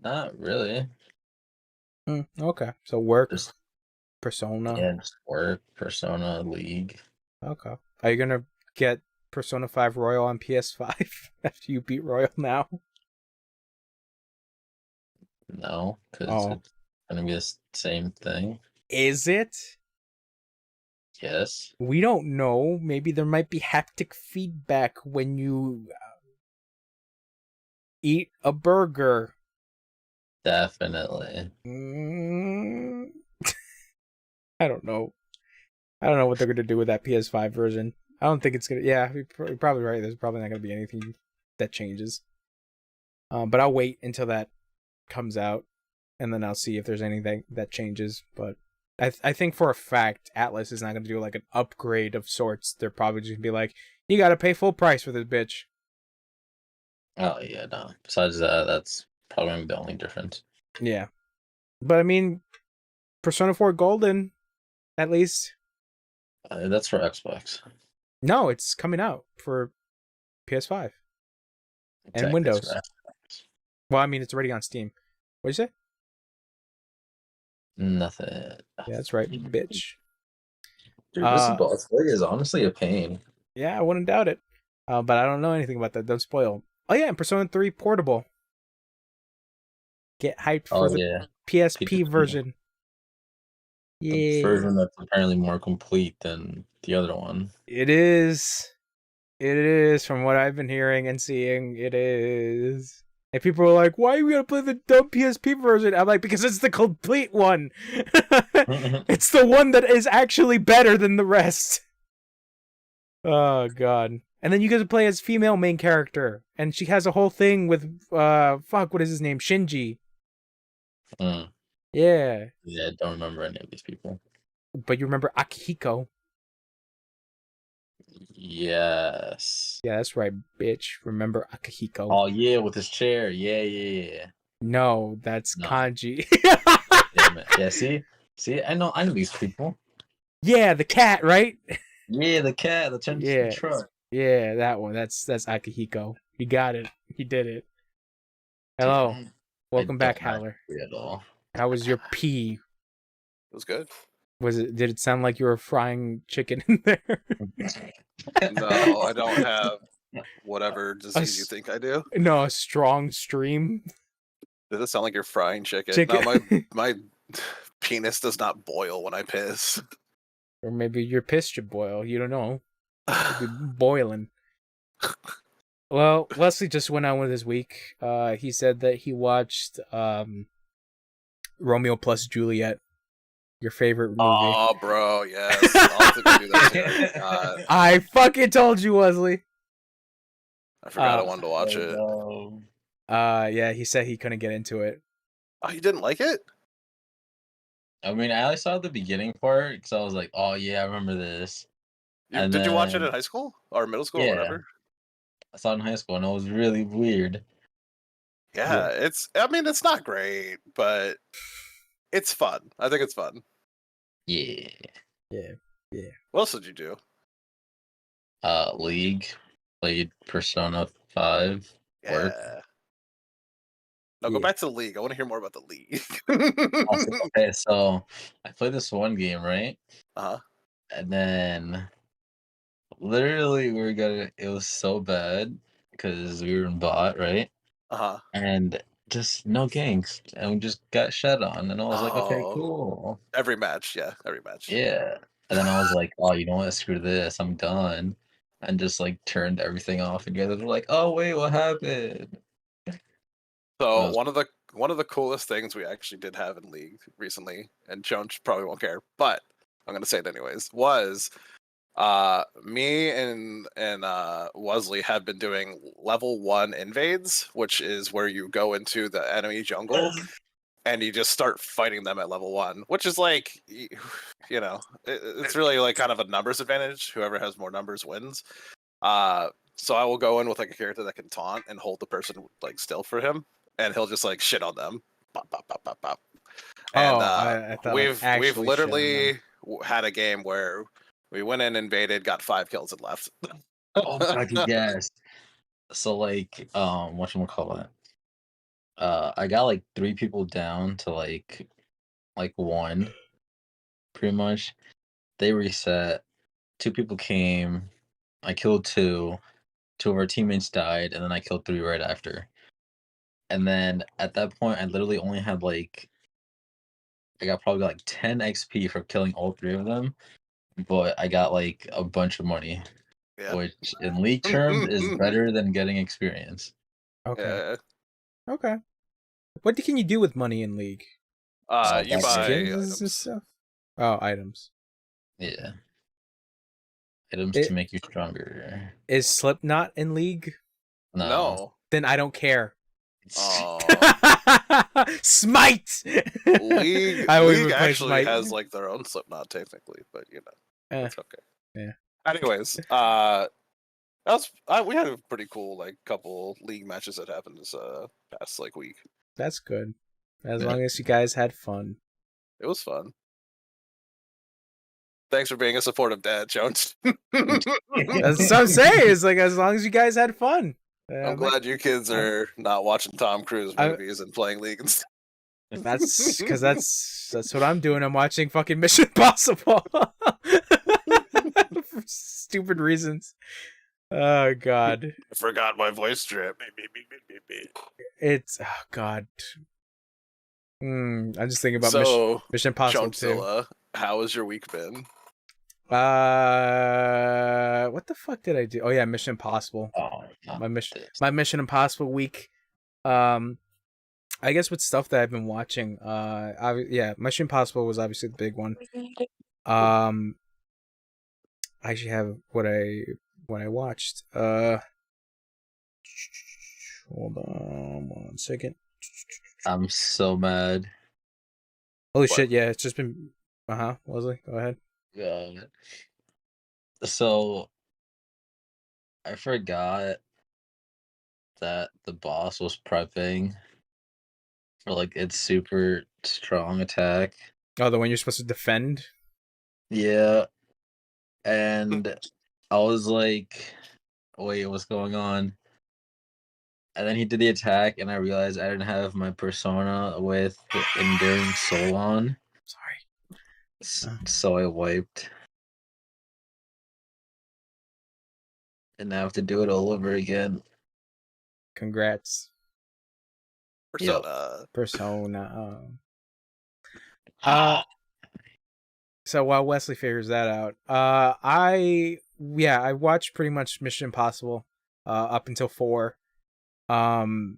Not really. Okay. So work, Just Persona. yeah, just work, Persona, League. Okay. Are you gonna get Persona 5 Royal on PS5 after you beat Royal now? No, because Oh. it's gonna be the same thing. Is it? Yes. We don't know. Maybe there might be haptic feedback when you eat a burger. Definitely. I don't know. I don't know what they're going to do with that PS5 version. I don't think it's going to... Yeah, you're probably right. There's probably not going to be anything that changes. But I'll wait until that comes out, and then I'll see if there's anything that changes. But I think for a fact, Atlas is not going to do like an upgrade of sorts. They're probably just going to be like, you got to pay full price for this bitch. Oh yeah, no. Besides that, that's probably the only difference. Yeah. But I mean, Persona 4 Golden, at least. That's for Xbox. No, it's coming out for PS5 and Exactly, Windows. it's for Xbox. Well, I mean, it's already on Steam. What'd you say? Nothing. Yeah, that's right, bitch. Dude, this boss fight is honestly a pain. Yeah, I wouldn't doubt it. But I don't know anything about that. Don't spoil. Oh yeah, and Persona 3 Portable. Get hyped for the PSP version. Yeah, version that's apparently more complete than the other one. it is. It is, from what I've been hearing and seeing, it is. And people are like, why are you gonna play the dumb PSP version? I'm like, because it's the complete one. It's the one that is actually better than the rest. Oh, God. And then you get to play as female main character. And she has a whole thing with, what is his name? Shinji. Mm. Yeah. Yeah, I don't remember any of these people. But you remember Akihiko. Yes. Yeah, that's right, bitch. Remember Akihiko. Oh, yeah, with his chair. Yeah. No, that's No. Kanji. Damn it. Yeah, see? I know these people. Yeah, the cat, right? Yeah, the cat that turns into the truck. Yeah, that one. That's Akihiko. He got it. He did it. Hello. Dude, Welcome back, Haler. at all. How was your pee? It was good. Did it sound like you were frying chicken in there? No, I don't have whatever disease you think I do. No, a strong stream. Does it sound like you're frying chicken? Chicken. No, my penis does not boil when I piss. Or maybe your piss should boil. You don't know. It'd be boiling. Well, Wesley just went on with his week. He said that he watched Romeo plus Juliet, your favorite movie. Oh, bro, yes. I'll have to go do that too. I fucking told you, Wesley. I forgot I wanted to watch it. Yeah, he said he couldn't get into it. Oh, you didn't like it? I mean, I only saw the beginning part because I was like, "Oh yeah, I remember this." Did you watch it in high school or middle school or whatever? I saw it in high school and it was really weird. Yeah, it's not great, but it's fun. I think it's fun. Yeah. What else did you do? League, played Persona 5. Yeah. Work. No, go back to the League. I want to hear more about the League. Okay, so I played this one game, right? Uh-huh. And then literally it was so bad because we were in bot, right? Uh-huh. And just no ganks. And we just got shed on. And I was like, okay, cool. Every match, every match. Yeah. And then I was like, oh, you know what? Screw this. I'm done. And just like turned everything off. And you guys were like, oh wait, what happened? So one of the coolest things we actually did have in League recently, and Jones probably won't care, but I'm gonna say it anyways, was me and Wesley have been doing level 1 invades, which is where you go into the enemy jungle and you just start fighting them at level 1, which is like, you know, it's really like kind of a numbers advantage. Whoever has more numbers wins. So I will go in with like a character that can taunt and hold the person like still for him, and he'll just like shit on them. Bop, bop, bop, bop, bop. And I thought we've literally had a game where we went in, invaded, got 5 kills and left. Oh my god, yes. So like, whatchamacallit? I got like 3 people down to like 1, pretty much. They reset. 2 people came. I killed 2. 2 of our teammates died, and then I killed 3 right after. And then at that point, I literally only had like, I got probably like 10 XP for killing all 3 of them, but I got like a bunch of money, which in League terms is better than getting experience. Okay. Okay. What can you do with money in League? You buy skins and stuff. Oh, items. Yeah. Items to make you stronger. Is Slipknot in League? No. Then I don't care. Oh. Smite. League actually has like their own Slipknot technically, but you know, it's okay. Yeah. Anyways, we had a pretty cool like couple League matches that happened this past like week. That's good. As long as you guys had fun. It was fun. Thanks for being a supportive dad, Jones. That's what I'm saying. It's like as long as you guys had fun. I'm glad you kids are not watching Tom Cruise movies and playing League and stuff. That's because that's what I'm doing. I'm watching fucking Mission Impossible for stupid reasons. Oh god, I forgot my voice strip. It's god. I'm just thinking about Mission Impossible Jonesilla, How has your week been? What the fuck did I do? Oh yeah, Mission Impossible. Oh, no. My Mission Impossible week. Um, I guess with stuff that I've been watching. Mission Impossible was obviously the big one. I actually have what I watched. Hold on 1 second. I'm so mad. Holy shit! Yeah, it's just been. Wesley, go ahead. God. So I forgot that the boss was prepping for like its super strong attack. Oh, the one you're supposed to defend. Yeah, and I was like, "Wait, what's going on?" And then he did the attack, and I realized I didn't have my persona with Enduring Soul on. Sorry. So I wiped. And now I have to do it all over again. Congrats. Persona. Persona. So while Wesley figures that out, I watched pretty much Mission Impossible, up until 4. For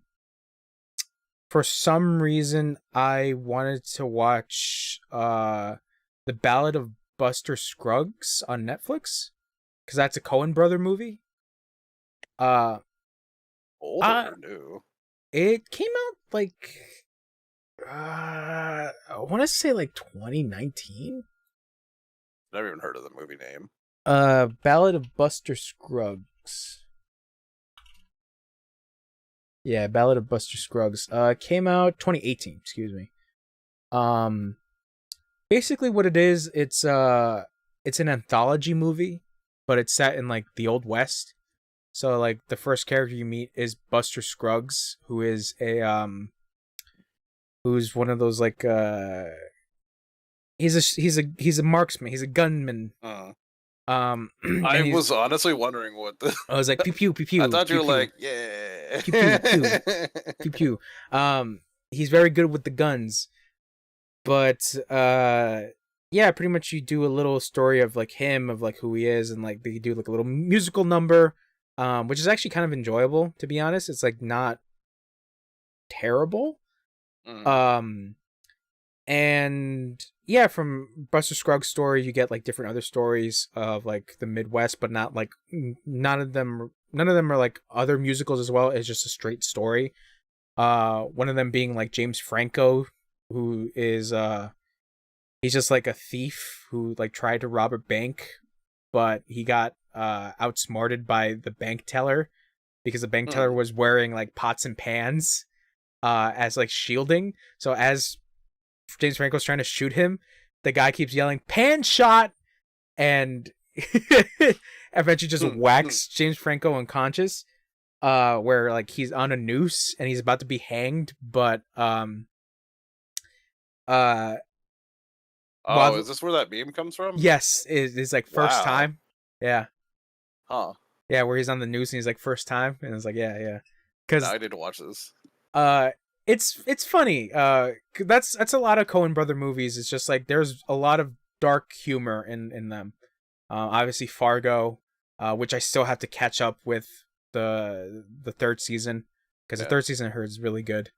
some reason, I wanted to watch The Ballad of Buster Scruggs on Netflix, because that's a Coen brother movie. Old or new? It came out like I want to say like 2019. Never even heard of the movie name. Ballad of Buster Scruggs. Yeah, Ballad of Buster Scruggs. Came out 2018. Excuse me. Basically, what it is, it's an anthology movie, but it's set in like the Old West. So like the first character you meet is Buster Scruggs, who is who's one of those like he's a marksman, he's a gunman. I was honestly wondering what the. I was like pew pew pew pew. I thought you were pew, like, yeah. pew pew pew pew pew. He's very good with the guns, but yeah, pretty much you do a little story of like him, of like who he is, and like they do like a little musical number, which is actually kind of enjoyable, to be honest. It's like not terrible. And yeah, from Buster Scruggs' story, you get like different other stories of like the Midwest, but not like none of them are like other musicals as well. It's just a straight story. One of them being like James Franco, who is he's just like a thief who like tried to rob a bank, but he got outsmarted by the bank teller because the bank teller was wearing like pots and pans as like shielding. So as James Franco's trying to shoot him, the guy keeps yelling "pan shot," and eventually just whacks James Franco unconscious. Where like he's on a noose and he's about to be hanged, but is this where that meme comes from? Yes, it's like first time. Yeah. Huh. Yeah, where he's on the noose and he's like first time, and it's like yeah. Because I need to watch this. It's funny. That's a lot of Coen brother movies. It's just like there's a lot of dark humor in them. Obviously Fargo, which I still have to catch up with the third season, because the third season I heard is really good.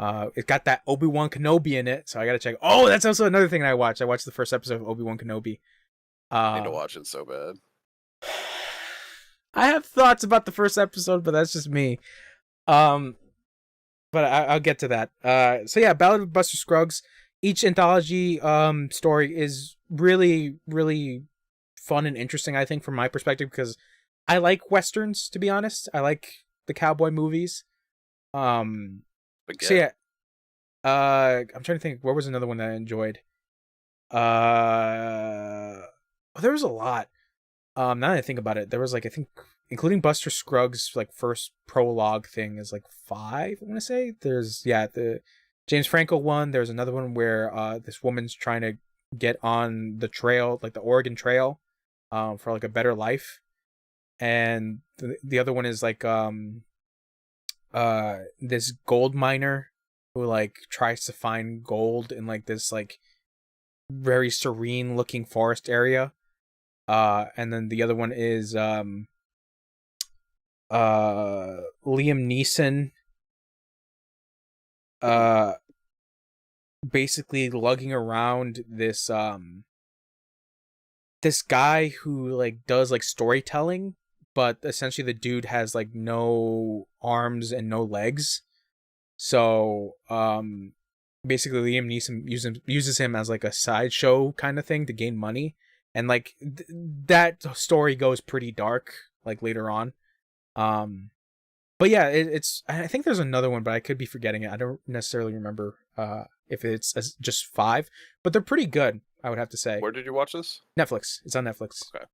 It got that Obi-Wan Kenobi in it, so I gotta check. Oh, that's also another thing that I watched. I watched the first episode of Obi-Wan Kenobi. I need to watch it so bad. I have thoughts about the first episode, but that's just me. But I'll get to that. So yeah, Ballad of Buster Scruggs. Each anthology story is really, really fun and interesting, I think, from my perspective, because I like westerns, to be honest. I like the cowboy movies. So yeah, I'm trying to think. What was another one that I enjoyed? There was a lot. Now that I think about it, there was like, I think, including Buster Scruggs' like first prologue thing is like 5. I want to say there's the James Franco one. There's another one where this woman's trying to get on the trail, like the Oregon Trail, for like a better life, and the other one is like this gold miner who like tries to find gold in like this like very serene looking forest area. And then the other one is Liam Neeson basically lugging around this this guy who like does like storytelling, but essentially the dude has like no arms and no legs. So basically Liam Neeson uses him as like a sideshow kind of thing to gain money, and like that story goes pretty dark like later on. But yeah, it's I think there's another one, but I could be forgetting it. I don't necessarily remember if it's just 5, but they're pretty good, I would have to say. Where did you watch this? Netflix. It's on Netflix. Okay.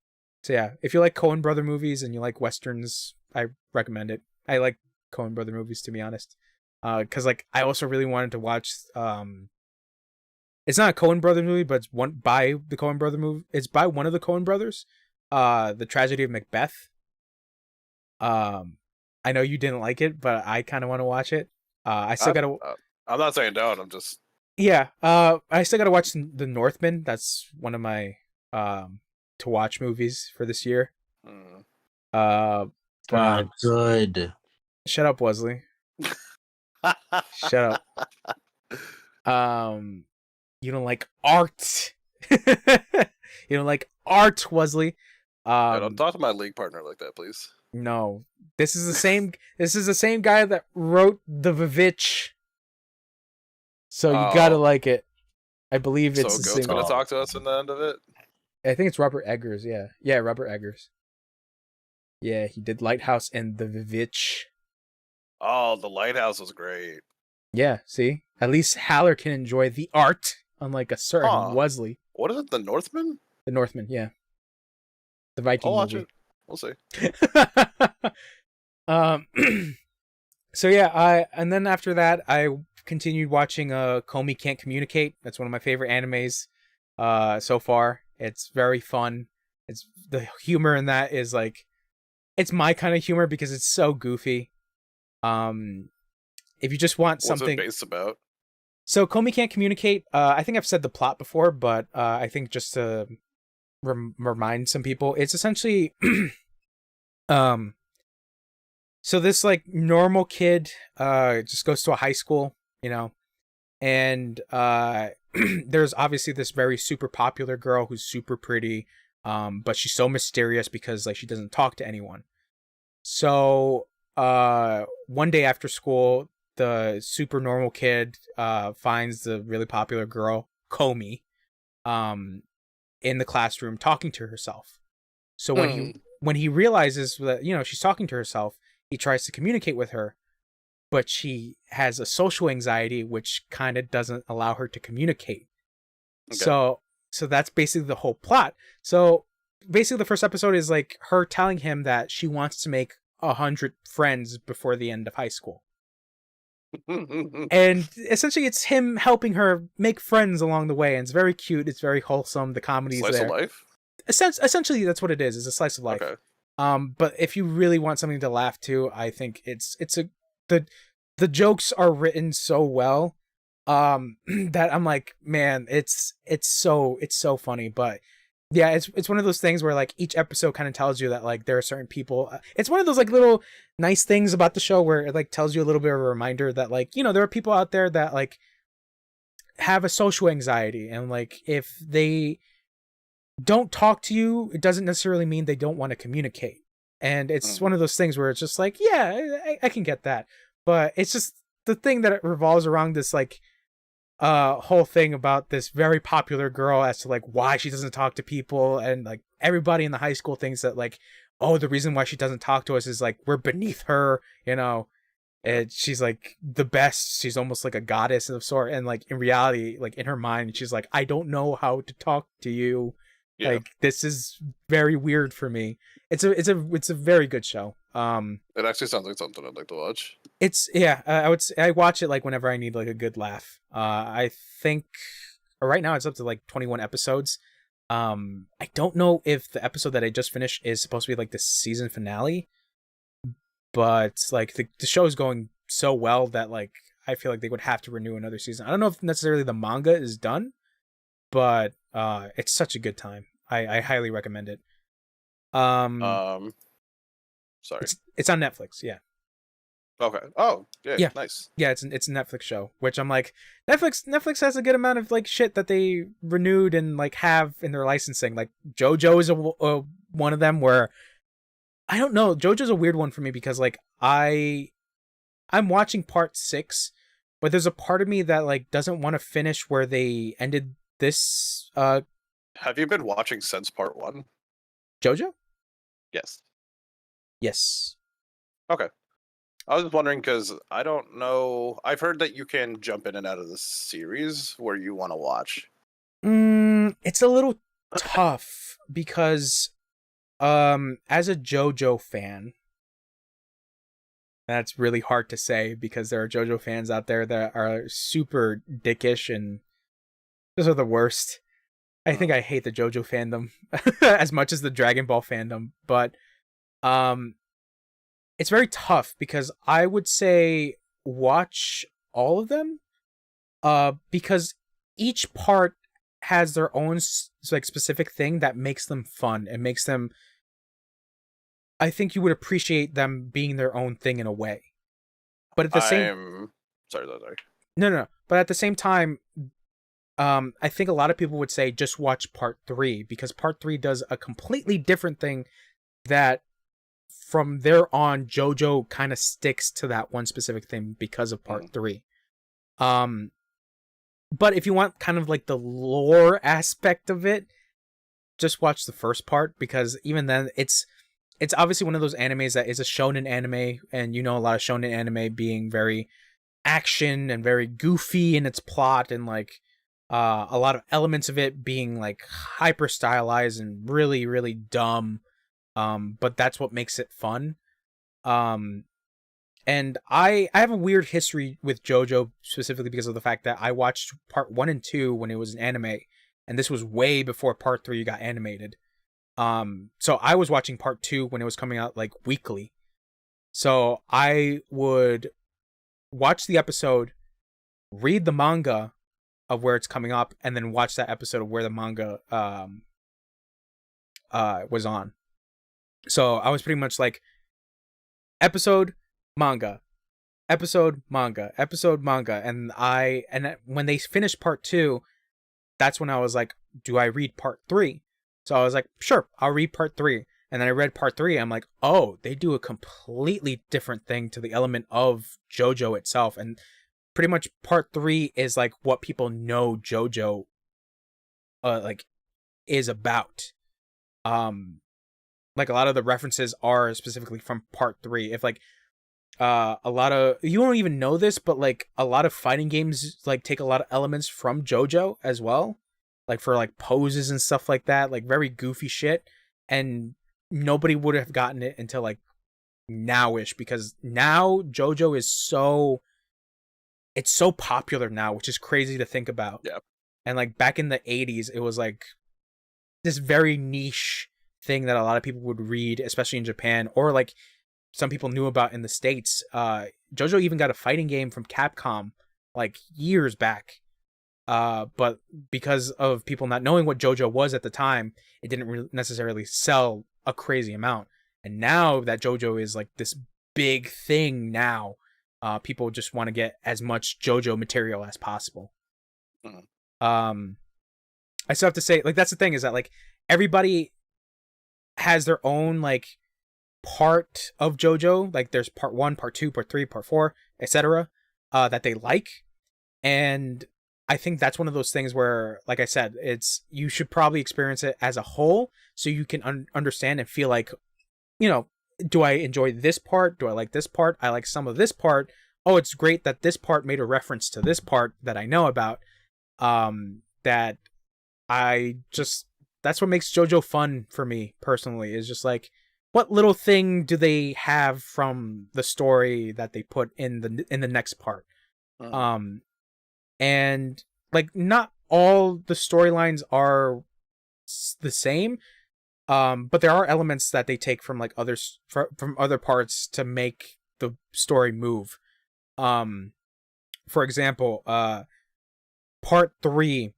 So yeah, if you like Coen Brother movies and you like westerns, I recommend it. I like Coen Brother movies, to be honest. Because like I also really wanted to watch it's not a Coen Brother movie, but it's one by the Coen Brother movie. It's by one of the Coen brothers. The Tragedy of Macbeth. I know you didn't like it, but I kind of want to watch it. I still gotta. I'm not saying don't. I'm just. Yeah. I still gotta watch The Northman. That's one of my to watch movies for this year. But Good. Shut up, Wesley. Shut up. You don't like art. You don't like art, Wesley. Don't talk to my league partner like that, please. No. This is the same guy that wrote The Vivitch. So you gotta like it. I believe it's so the Goat's same. gonna talk to us in the end of it. I think it's Robert Eggers. Yeah, Robert Eggers. Yeah, he did Lighthouse and The Vivitch. Oh, The Lighthouse was great. Yeah, see, at least Haller can enjoy the art, unlike a certain Wesley. What is it? The Northman? The Northman, yeah. The Viking I'll watch movie. it. We'll see. So yeah, and then after that, I continued watching Comey Can't Communicate. That's one of my favorite animes so far. It's very fun. It's the humor in that is like, it's my kind of humor because it's so goofy. If you just want something. What's it based about? So Comey Can't Communicate. I think I've said the plot before, but I think just to remind some people, it's essentially so this like normal kid just goes to a high school, you know, and there's obviously this very super popular girl who's super pretty, but she's so mysterious because like she doesn't talk to anyone. So one day after school, the super normal kid finds the really popular girl, Comey, in the classroom talking to herself. So when he realizes that, you know, she's talking to herself, he tries to communicate with her, but she has a social anxiety which kind of doesn't allow her to communicate. Okay. So that's basically the whole plot. So basically the first episode is like her telling him that she wants to make 100 friends before the end of high school. And essentially it's him helping her make friends along the way, and it's very cute, it's very wholesome, the comedy's there. Slice of life? Essentially that's what it is. It's a slice of life. Okay. But if you really want something to laugh to, I think the jokes are written so well that I'm like, man, it's so funny. But yeah, it's one of those things where like each episode kind of tells you that like there are certain people. It's one of those like little nice things about the show where it like tells you a little bit of a reminder that like, you know, there are people out there that like have a social anxiety, and like if they don't talk to you, it doesn't necessarily mean they don't want to communicate. And it's one of those things where it's just like, yeah, I can get that. But it's just the thing that it revolves around this like whole thing about this very popular girl as to like why she doesn't talk to people, and like everybody in the high school thinks that like, oh, the reason why she doesn't talk to us is like we're beneath her, you know, and she's like the best, she's almost like a goddess of sort, and like in reality, like in her mind, she's like, I don't know how to talk to you. Yeah. Like this is very weird for me. It's a very good show. It actually sounds like something I'd like to watch. It's I watch it like whenever I need like a good laugh. I think right now it's up to like 21 episodes. I don't know if the episode that I just finished is supposed to be like the season finale, but like the show is going so well that like I feel like they would have to renew another season. I don't know if necessarily the manga is done, but it's such a good time. I highly recommend it. Sorry. It's on Netflix. Yeah. Okay. Oh, Yeah. nice. Yeah, it's a Netflix show, which I'm like, Netflix has a good amount of like shit that they renewed and like have in their licensing. Like Jojo is a one of them where I don't know. JoJo's a weird one for me because like I'm watching part 6, but there's a part of me that like doesn't want to finish where they ended this Have you been watching since part 1? JoJo? Yes. Yes. Okay. I was just wondering because I don't know. I've heard that you can jump in and out of the series where you want to watch. It's a little tough because as a JoJo fan, that's really hard to say because there are JoJo fans out there that are super dickish and those are the worst. I think I hate the JoJo fandom as much as the Dragon Ball fandom, but it's very tough because I would say watch all of them because each part has their own like specific thing that makes them fun and makes them I think you would appreciate them being their own thing in a way. But at the same sorry. No. But at the same time I think a lot of people would say just watch part 3 because part 3 does a completely different thing that from there on JoJo kind of sticks to that one specific thing because of part 3. But if you want kind of like the lore aspect of it, just watch the first part because even then it's obviously one of those animes that is a shonen anime, and you know a lot of shonen anime being very action and very goofy in its plot and like a lot of elements of it being like hyper stylized and really really dumb, but that's what makes it fun. And I have a weird history with JoJo specifically because of the fact that I watched part 1 and 2 when it was an anime, and this was way before part 3 got animated. So I was watching part 2 when it was coming out like weekly. So I would watch the episode, read the manga of where it's coming up, and then watch that episode of where the manga was on. So I was pretty much like episode manga, episode manga, episode manga, and when they finished part 2, that's when I was like, do I read part 3? So I was like, sure, I'll read part 3. And then I read part 3. I'm like, oh, they do a completely different thing to the element of JoJo itself. And pretty much part 3 is like what people know JoJo like is about. Like a lot of the references are specifically from part 3. If like a lot of, you don't even know this, but like a lot of fighting games like take a lot of elements from JoJo as well, like for like poses and stuff like that, like very goofy shit, and nobody would have gotten it until like nowish because now JoJo is so popular now, which is crazy to think about. Yeah. And like back in the 80s it was like this very niche thing that a lot of people would read, especially in Japan, or like some people knew about in the States. JoJo even got a fighting game from Capcom like years back. But because of people not knowing what JoJo was at the time, it didn't necessarily sell a crazy amount. And now that JoJo is like this big thing now, people just want to get as much JoJo material as possible. Mm-hmm. I still have to say, like, that's the thing is that like everybody has their own like part of JoJo. Like there's part 1, part 2, part 3, part 4, etc. That they like, and I think that's one of those things where, like I said, you should probably experience it as a whole so you can understand and feel like, you know, do I enjoy this part? Do I like this part? I like some of this part. Oh, it's great that this part made a reference to this part that I know about. That that's what makes JoJo fun for me personally, is just like, what little thing do they have from the story that they put in the next part? Mm-hmm. And like not all the storylines are the same, but there are elements that they take from like from other parts to make the story move. For example, part 3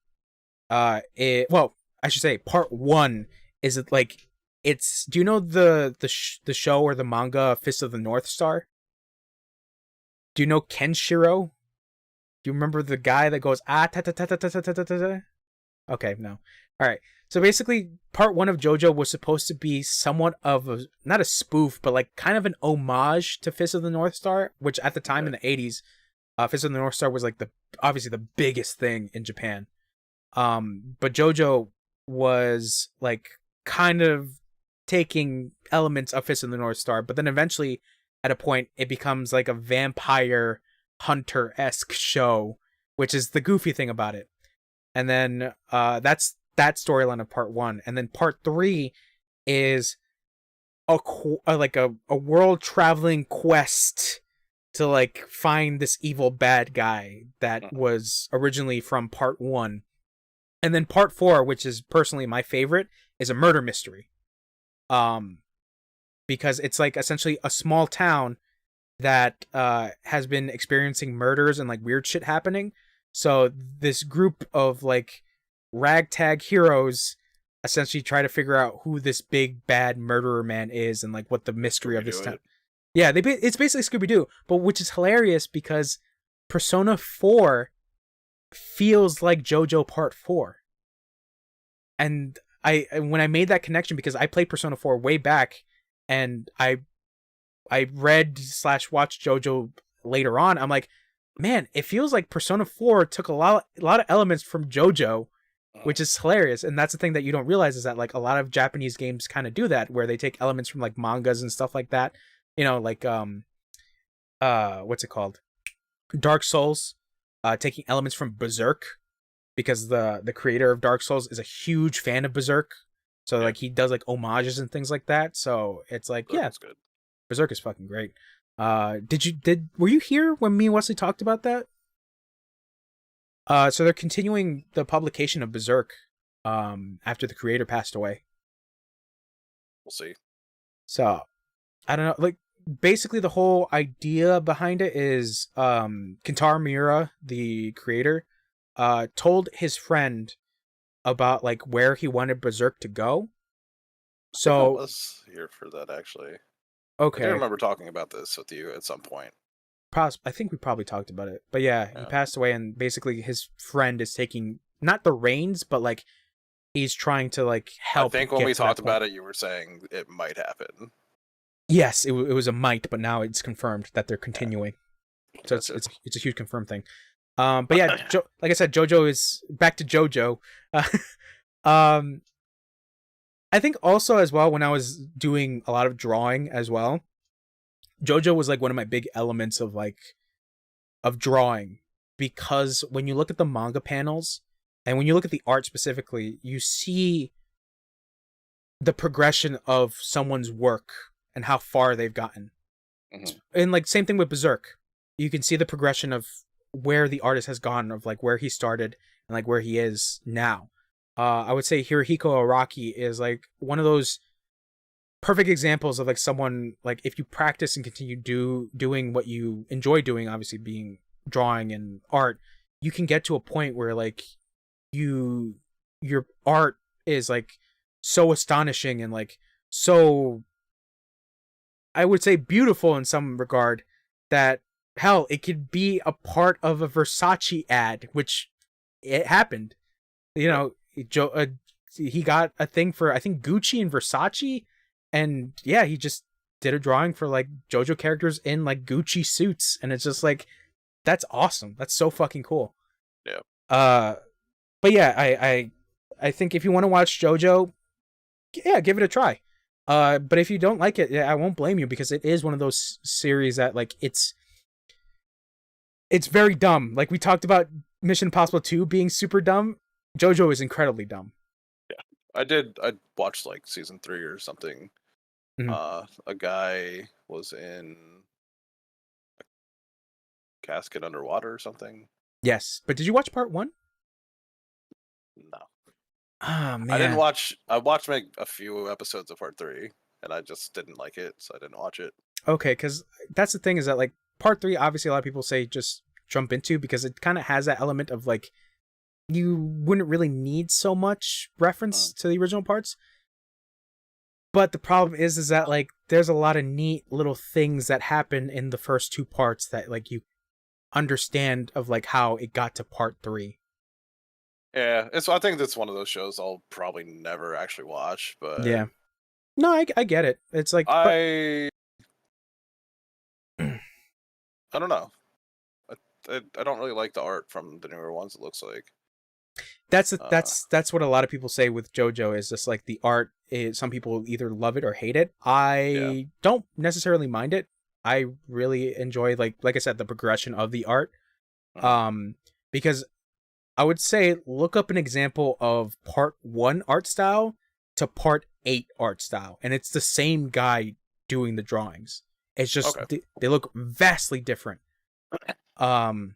well, I should say part 1 is it like it's. Do you know the show or the manga Fist of the North Star? Do you know Kenshiro? Do you remember the guy that goes ah ta ta ta ta ta ta ta ta ta? Okay, no. All right. So basically, part 1 of JoJo was supposed to be somewhat of a, not a spoof, but like kind of an homage to Fist of the North Star, which at the time in the 80s, Fist of the North Star was like obviously the biggest thing in Japan. But JoJo was like kind of taking elements of Fist of the North Star, but then eventually at a point it becomes like a vampire hunter-esque show, which is the goofy thing about it. And then that's that storyline of part 1, and then part 3 is like a world traveling quest to like find this evil bad guy that was originally from part 1. And then part 4, which is personally my favorite, is a murder mystery. Because it's like essentially a small town that has been experiencing murders and like weird shit happening. So this group of like ragtag heroes essentially try to figure out who this big bad murderer man is and like what the mystery of this town. Yeah, it's basically Scooby-Doo, but which is hilarious because Persona 4 feels like JoJo Part 4. And when I made that connection, because I played Persona 4 way back and I read/watched JoJo later on, I'm like, man, it feels like Persona 4 took a lot of elements from JoJo, which is hilarious. And that's the thing that you don't realize is that like a lot of Japanese games kind of do that, where they take elements from like mangas and stuff like that. You know, like what's it called? Dark Souls, taking elements from Berserk, because the creator of Dark Souls is a huge fan of Berserk. So like he does like homages and things like that. So it's like, yeah, that's good. Berserk is fucking great. Were you here when me and Wesley talked about that? So they're continuing the publication of Berserk after the creator passed away. We'll see. So I don't know, like basically the whole idea behind it is Kentaro Miura, the creator, told his friend about like where he wanted Berserk to go. So I was here for that actually. Okay. I do remember talking about this with you at some point. I think we probably talked about it. But yeah, he passed away, and basically his friend is taking not the reins, but like he's trying to like help. I think when we talked about it, you were saying it might happen. Yes, it was a might, but now it's confirmed that they're continuing. So it's a huge confirmed thing. But yeah, like I said, JoJo is back to JoJo. I think also as well, when I was doing a lot of drawing as well, JoJo was like one of my big elements of drawing, because when you look at the manga panels and when you look at the art specifically, you see the progression of someone's work and how far they've gotten. Mm-hmm. And like same thing with Berserk. You can see the progression of where the artist has gone, of like where he started and like where he is now. I would say Hirohiko Araki is like one of those perfect examples of like someone, like if you practice and continue doing what you enjoy doing, obviously being drawing and art, you can get to a point where like your art is like so astonishing and like so, I would say, beautiful in some regard, that hell, it could be a part of a Versace ad, which it happened. You know, he got a thing for, I think, Gucci and Versace, and yeah, he just did a drawing for like JoJo characters in like Gucci suits, and it's just like, that's awesome. That's so fucking cool. Yeah. But yeah, I think if you want to watch JoJo, yeah, give it a try. But if you don't like it, I won't blame you, because it is one of those series that like it's very dumb. Like we talked about Mission Impossible 2 being super dumb. JoJo is incredibly dumb. Yeah. I watched like season 3 or something. Mm-hmm. A guy was in a casket underwater or something. Yes. But did you watch part 1? No. Oh, man. I watched like a few episodes of part 3, and I just didn't like it, so I didn't watch it. Okay, because that's the thing, is that like part 3, obviously a lot of people say just jump into, because it kind of has that element of like you wouldn't really need so much reference to the original parts. But the problem is that like there's a lot of neat little things that happen in the first 2 parts that like you understand of like how it got to part 3. Yeah, I think that's one of those shows I'll probably never actually watch, but Yeah. No, I get it. It's like I don't know. I don't really like the art from the newer ones. It looks like that's what a lot of people say with JoJo is just like the art is, some people either love it or hate it. I don't necessarily mind it. I really enjoy like I said the progression of the art. Because I would say look up an example of part 1 art style to part 8 art style, and it's the same guy doing the drawings. It's just they look vastly different. But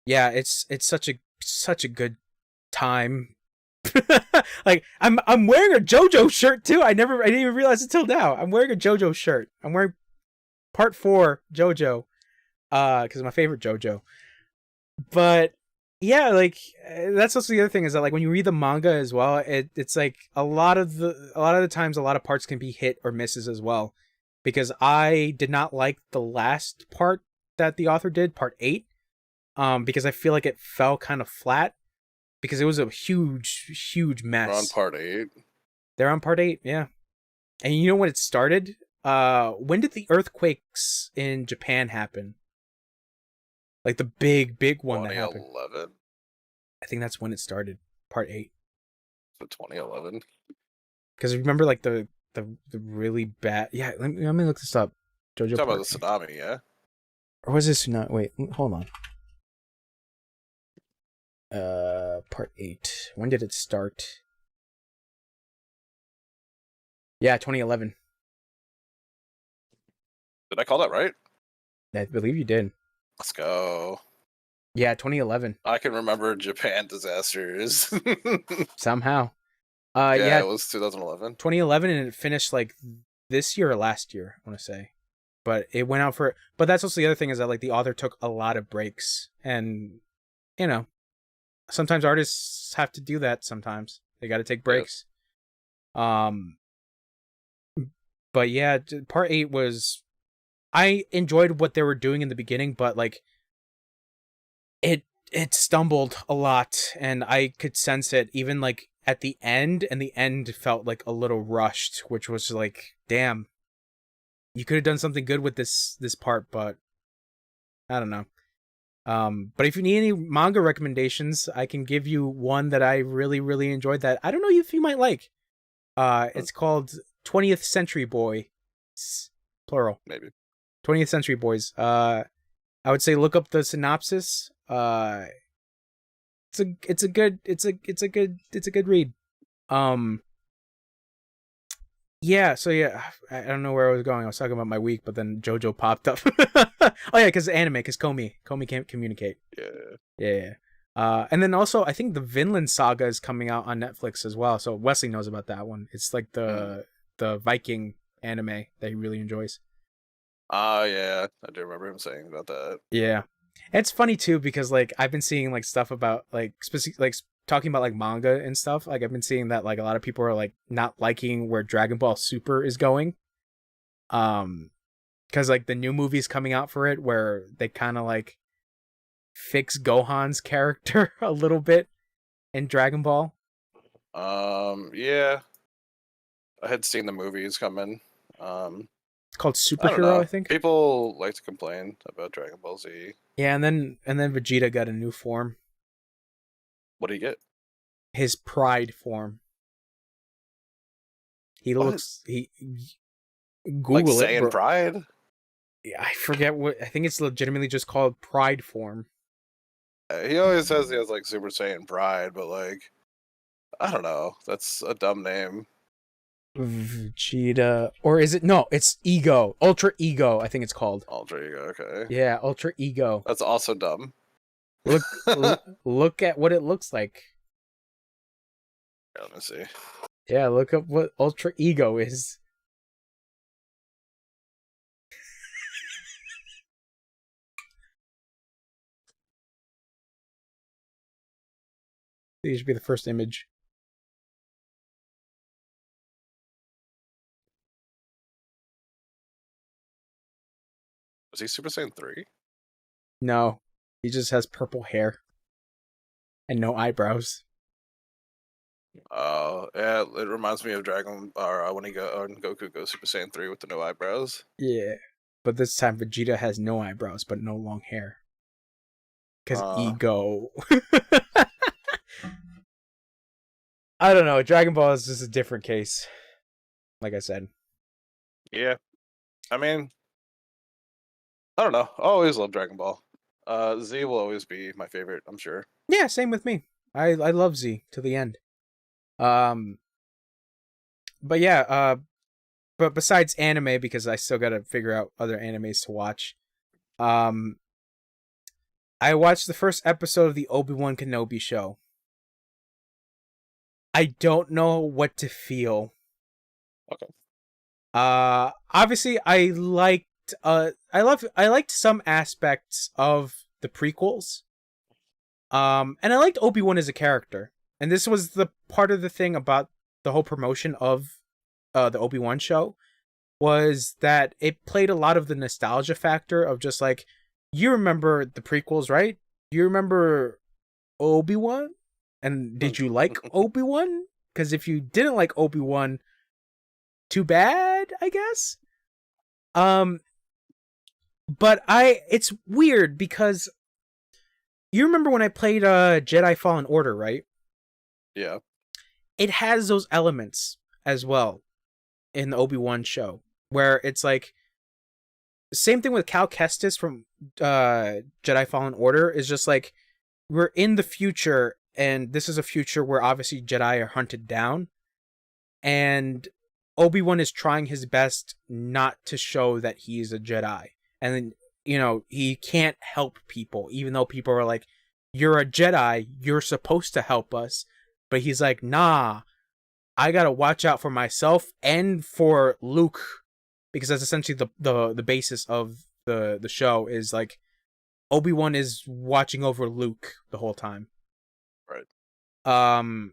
yeah, it's such a good time. Like I'm wearing a JoJo shirt too. I didn't even realize it till now. I'm wearing a JoJo shirt. I'm wearing part 4 JoJo, because my favorite JoJo. But yeah, like that's also the other thing is that like when you read the manga as well, it's like a lot of the times a lot of parts can be hit or misses as well, because I did not like the last part that the author did, part 8, because I feel like it fell kind of flat because it was a huge mess. We're on part 8. They're on part 8, yeah. And you know when it started? When did the earthquakes in Japan happen? Like the big one that happened. 2011. I think that's when it started. Part 8. So 2011. Because remember, like the really bad. Yeah, let me look this up. JoJo. Talk about the tsunami, yeah. Or was this not? Wait, hold on. Part 8. When did it start? Yeah, 2011. Did I call that right? I believe you did. Let's go. Yeah, 2011. I can remember Japan disasters. Somehow. Yeah, it was 2011. 2011, and it finished like this year or last year, I want to say. But it went out for. But that's also the other thing is that like the author took a lot of breaks, and you know, sometimes artists have to do that. Sometimes they got to take breaks. Yes. But yeah, part 8 was. I enjoyed what they were doing in the beginning, but like it stumbled a lot, and I could sense it even like at the end, and the end felt like a little rushed, which was like, damn, you could have done something good with this part, but I don't know. But if you need any manga recommendations, I can give you one that I really enjoyed that I don't know if you might like. It's called 20th Century Boy, plural. Maybe. 20th Century Boys. I would say look up the synopsis. It's a good read. Yeah, so yeah, I don't know where I was going. I was talking about my week, but then JoJo popped up. Oh yeah, because anime, because Komi can't communicate. Yeah. And then also I think the Vinland Saga is coming out on Netflix as well. So Wesley knows about that one. It's like the Viking anime that he really enjoys. Yeah, I do remember him saying about that. Yeah, it's funny too because like I've been seeing like stuff about like specific like talking about like manga and stuff. Like I've been seeing that like a lot of people are like not liking where Dragon Ball Super is going. Because like the new movie's coming out for it where they kind of like fix Gohan's character a little bit in Dragon Ball. Yeah, I had seen the movies coming. It's called Superhero, I think. People like to complain about Dragon Ball Z. Yeah, and then Vegeta got a new form. What do you get? His Pride form. He looks Google like it. Saiyan Pride? Yeah, I forget what. I think it's legitimately just called Pride form. He always says he has like Super Saiyan Pride, but like I don't know. That's a dumb name. Vegeta, or is it? No, it's Ego, Ultra Ego. I think it's called Ultra Ego. Okay. Yeah, Ultra Ego. That's also dumb. Look at what it looks like. Yeah, let me see. Yeah, look up what Ultra Ego is. These should be the first image. Was he Super Saiyan 3? No, he just has purple hair and no eyebrows. Oh, yeah, it reminds me of Dragon, or when Goku goes Super Saiyan 3 with the no eyebrows. Yeah, but this time Vegeta has no eyebrows but no long hair. Because ego. I don't know. Dragon Ball is just a different case. Like I said. Yeah. I mean, I don't know. I always love Dragon Ball. Z will always be my favorite, I'm sure. Yeah, same with me. I love Z to the end. But yeah, but besides anime, because I still gotta figure out other animes to watch, I watched the first episode of the Obi-Wan Kenobi show. I don't know what to feel. Okay. Obviously I liked some aspects of the prequels. And I liked Obi-Wan as a character. And this was the part of the thing about the whole promotion of the Obi-Wan show, was that it played a lot of the nostalgia factor of just like, you remember the prequels, right? You remember Obi-Wan? And did you like Obi-Wan? Because if you didn't like Obi-Wan, too bad, I guess. But it's weird because you remember when I played Jedi Fallen Order, right? Yeah. It has those elements as well in the Obi-Wan show, where it's like, same thing with Cal Kestis from Jedi Fallen Order, is just like, we're in the future, and this is a future where obviously Jedi are hunted down, and Obi-Wan is trying his best not to show that he's a Jedi. And then, you know, he can't help people, even though people are like, you're a Jedi, you're supposed to help us. But he's like, nah, I gotta watch out for myself and for Luke, because that's essentially the basis of the show, is like, Obi-Wan is watching over Luke the whole time. Right. And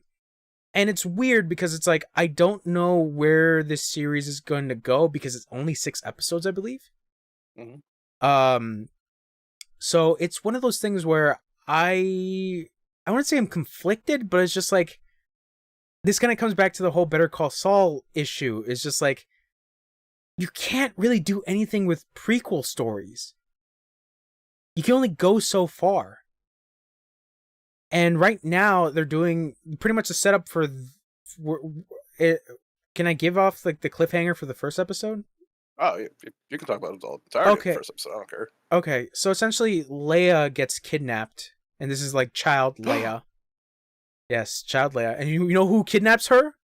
it's weird because it's like, I don't know where this series is going to go, because it's only 6 episodes, I believe. Mm-hmm. So it's one of those things where I wouldn't say I'm conflicted, but it's just like, this kind of comes back to the whole Better Call Saul issue. It's just like, you can't really do anything with prequel stories. You can only go so far. And right now, they're doing pretty much a setup for it. Can I give off like the cliffhanger for the first episode? Oh, you can talk about it all entirely Okay. in the first episode. I don't care. Okay, so essentially, Leia gets kidnapped, and this is like child Leia. Yes, child Leia. And you know who kidnaps her?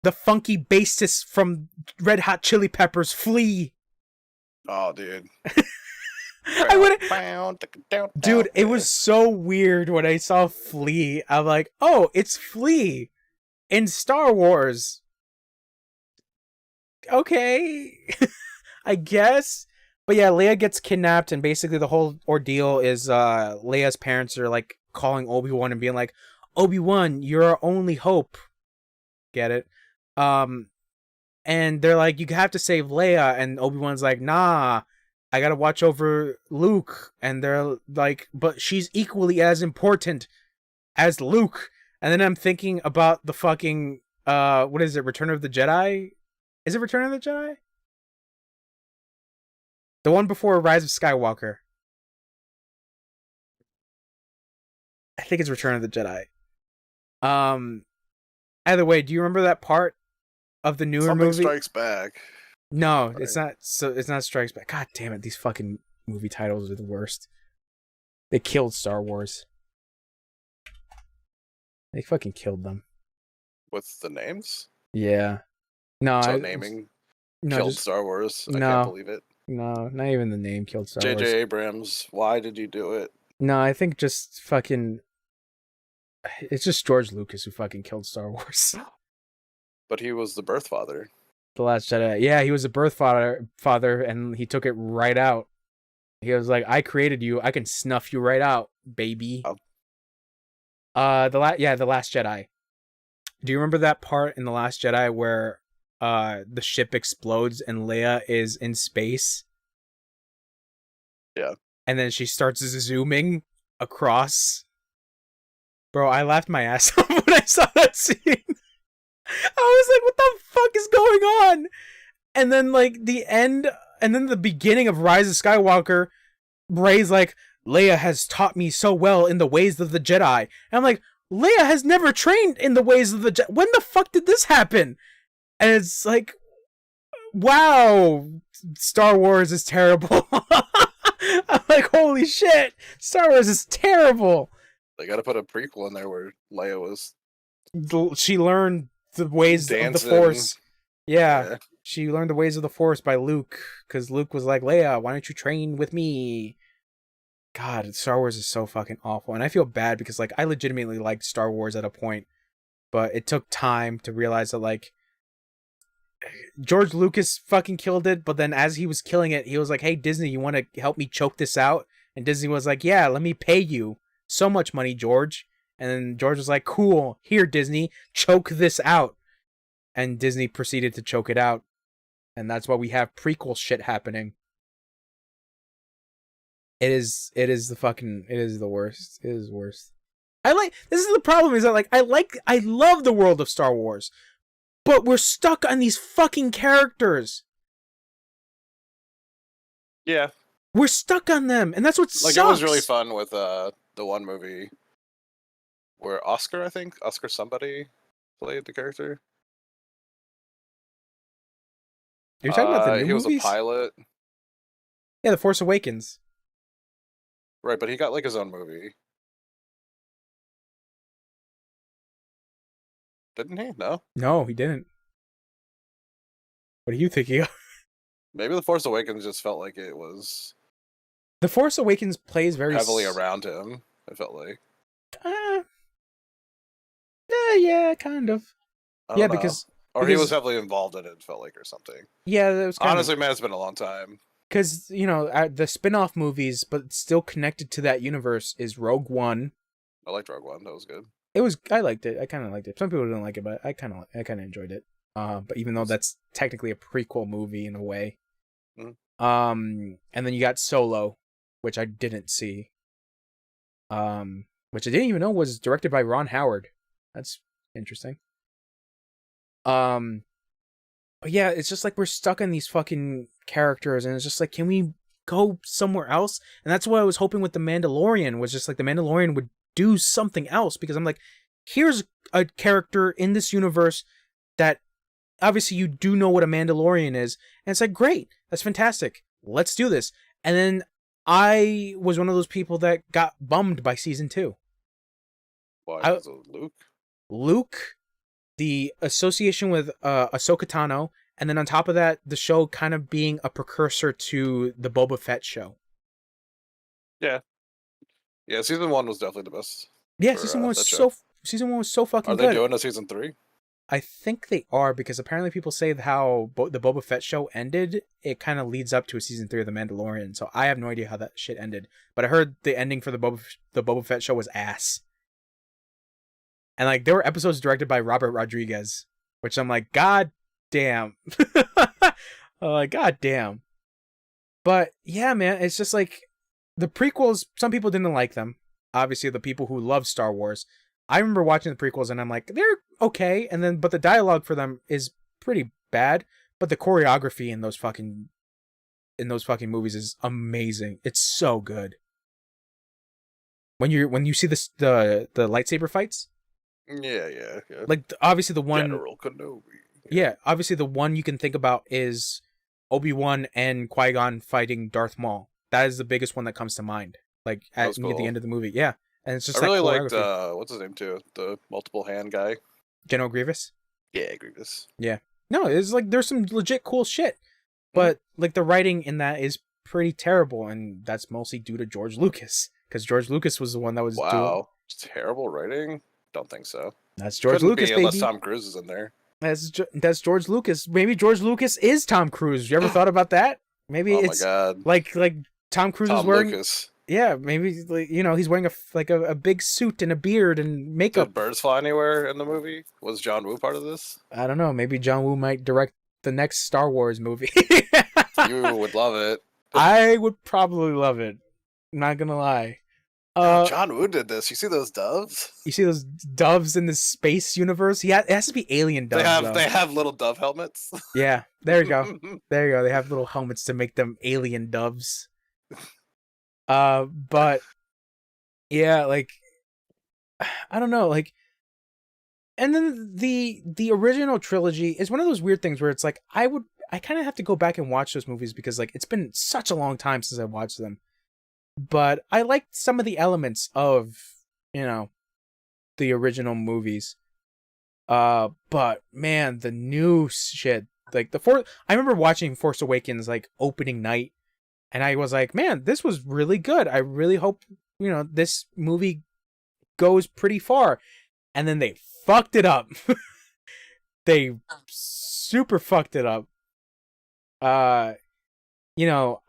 The funky bassist from Red Hot Chili Peppers, Flea. Oh, dude. I would. Dude, it was so weird when I saw Flea. I'm like, oh, it's Flea in Star Wars. Okay, I guess. But yeah, Leia gets kidnapped, and basically the whole ordeal is Leia's parents are like calling Obi-Wan and being like, Obi-Wan, you're our only hope. Get it? And they're like, you have to save Leia, and Obi-Wan's like, nah, I gotta watch over Luke. And they're like, but she's equally as important as Luke. And then I'm thinking about the fucking what is it, Return of the Jedi? Is it Return of the Jedi? The one before Rise of Skywalker. I think it's Return of the Jedi. Either way, do you remember that part of the newer Something movie? Strikes Back. No, Right. it's not. So it's not Strikes Back. God damn it! These fucking movie titles are the worst. They killed Star Wars. They fucking killed them. With the names? Yeah. No, So naming no, killed just, Star Wars. I no. can't believe it. no, not even the name killed Star Wars. J.J. Abrams, why did you do it? No, I think just fucking. It's just George Lucas who fucking killed Star Wars. But he was the birth father. The Last Jedi. Yeah, he was a birth father, and he took it right out. He was like, I created you. I can snuff you right out, baby. Oh. The Last Jedi. Do you remember that part in The Last Jedi where the ship explodes and Leia is in space? Yeah. And then she starts zooming across. Bro, I laughed my ass off when I saw that scene. I was like, what the fuck is going on? And then, like, the end, and then the beginning of Rise of Skywalker, Rey's like, Leia has taught me so well in the ways of the Jedi. And I'm like, Leia has never trained in the ways of the Jedi. When the fuck did this happen? And it's like, wow, Star Wars is terrible. I'm like, holy shit, Star Wars is terrible. They got to put a prequel in there where Leia was. She learned the ways of the Force. Yeah, she learned the ways of the Force by Luke, because Luke was like, Leia, why don't you train with me? God, Star Wars is so fucking awful, and I feel bad because, like, I legitimately liked Star Wars at a point, but it took time to realize that, like, George Lucas fucking killed it, but then as he was killing it, he was like, hey, Disney, you want to help me choke this out? And Disney was like, yeah, let me pay you so much money, George. And then George was like, cool, here, Disney, choke this out. And Disney proceeded to choke it out. And that's why we have prequel shit happening. It is the worst. It is worst. This is the problem, is that, like, I love the world of Star Wars, but we're stuck on these fucking characters. Yeah. We're stuck on them, and that's what sucks. It was really fun with the one movie where Oscar somebody played the character. You're talking about the new movies? He was a pilot. Yeah, The Force Awakens. Right, but he got, like, his own movie. Didn't he? No? No, he didn't. What are you thinking of? Maybe The Force Awakens just felt like it was... The Force Awakens plays very... heavily around him, it felt like. Yeah, kind of. Yeah, because... Or he was heavily involved in it felt like, or something. Yeah, that was honestly, man, it's been a long time. Because, you know, the spin-off movies, but still connected to that universe, is Rogue One. I liked Rogue One. That was good. I liked it. I kind of liked it. Some people didn't like it, but I kind of enjoyed it. But even though that's technically a prequel movie in a way. Mm. And then you got Solo, which I didn't see. Which I didn't even know was directed by Ron Howard. That's interesting. But yeah, it's just like we're stuck on these fucking characters, and it's just like, can we go somewhere else? And that's what I was hoping with The Mandalorian, was just like the Mandalorian would do something else, because I'm like, here's a character in this universe that obviously you do know what a Mandalorian is, and it's like, great, that's fantastic, let's do this. And then I was one of those people that got bummed by season 2. Why? Luke? Luke, the association with Ahsoka Tano, and then on top of that, the show kind of being a precursor to the Boba Fett show. Yeah. Yeah, season 1 was definitely the best. Yeah, season 1 was so fucking good. Are they doing a season 3? I think they are, because apparently people say how the Boba Fett show ended, it kind of leads up to a season 3 of The Mandalorian, so I have no idea how that shit ended. But I heard the ending for the Boba Fett show was ass. And, like, there were episodes directed by Robert Rodriguez, which I'm like, god damn. God damn. But, yeah, man, it's just like, the prequels, some people didn't like them. Obviously, the people who love Star Wars. I remember watching the prequels, and I'm like, they're okay, but the dialogue for them is pretty bad, but the choreography in those fucking movies is amazing. It's so good. When you see the lightsaber fights, yeah. Like, obviously the one General Kenobi. Yeah, obviously the one you can think about is Obi-Wan and Qui-Gon fighting Darth Maul. That is the biggest one that comes to mind. Like at the end of the movie, yeah. And it's just I really liked what's his name too, the multiple hand guy, General Grievous. Yeah, Grievous. Yeah, no, it's like there's some legit cool shit, but like the writing in that is pretty terrible, and that's mostly due to George Lucas, because George Lucas was the one that was doing terrible writing. Don't think so. That's George Lucas, baby. Unless Tom Cruise is in there. That's George Lucas. Maybe George Lucas is Tom Cruise. You ever thought about that? Maybe it's my God. like Tom Cruise is wearing Lucas. Yeah, maybe like, he's wearing a big suit and a beard and makeup. Did birds fly anywhere in the movie? Was John Woo part of this? I don't know. Maybe John Woo might direct the next Star Wars movie. You would love it. I would probably love it. Not gonna lie. John Woo did this. You see those doves? You see those doves in the space universe? It has to be alien doves. They have little dove helmets. Yeah, there you go. There you go. They have little helmets to make them alien doves. But yeah, like I don't know, like, and then the original trilogy is one of those weird things where it's like I kind of have to go back and watch those movies because like it's been such a long time since I watched them. But I liked some of the elements of, the original movies. But man, the new shit, like I remember watching Force Awakens like opening night, and I was like, man, this was really good. I really hope, this movie goes pretty far. And then they fucked it up. They super fucked it up. I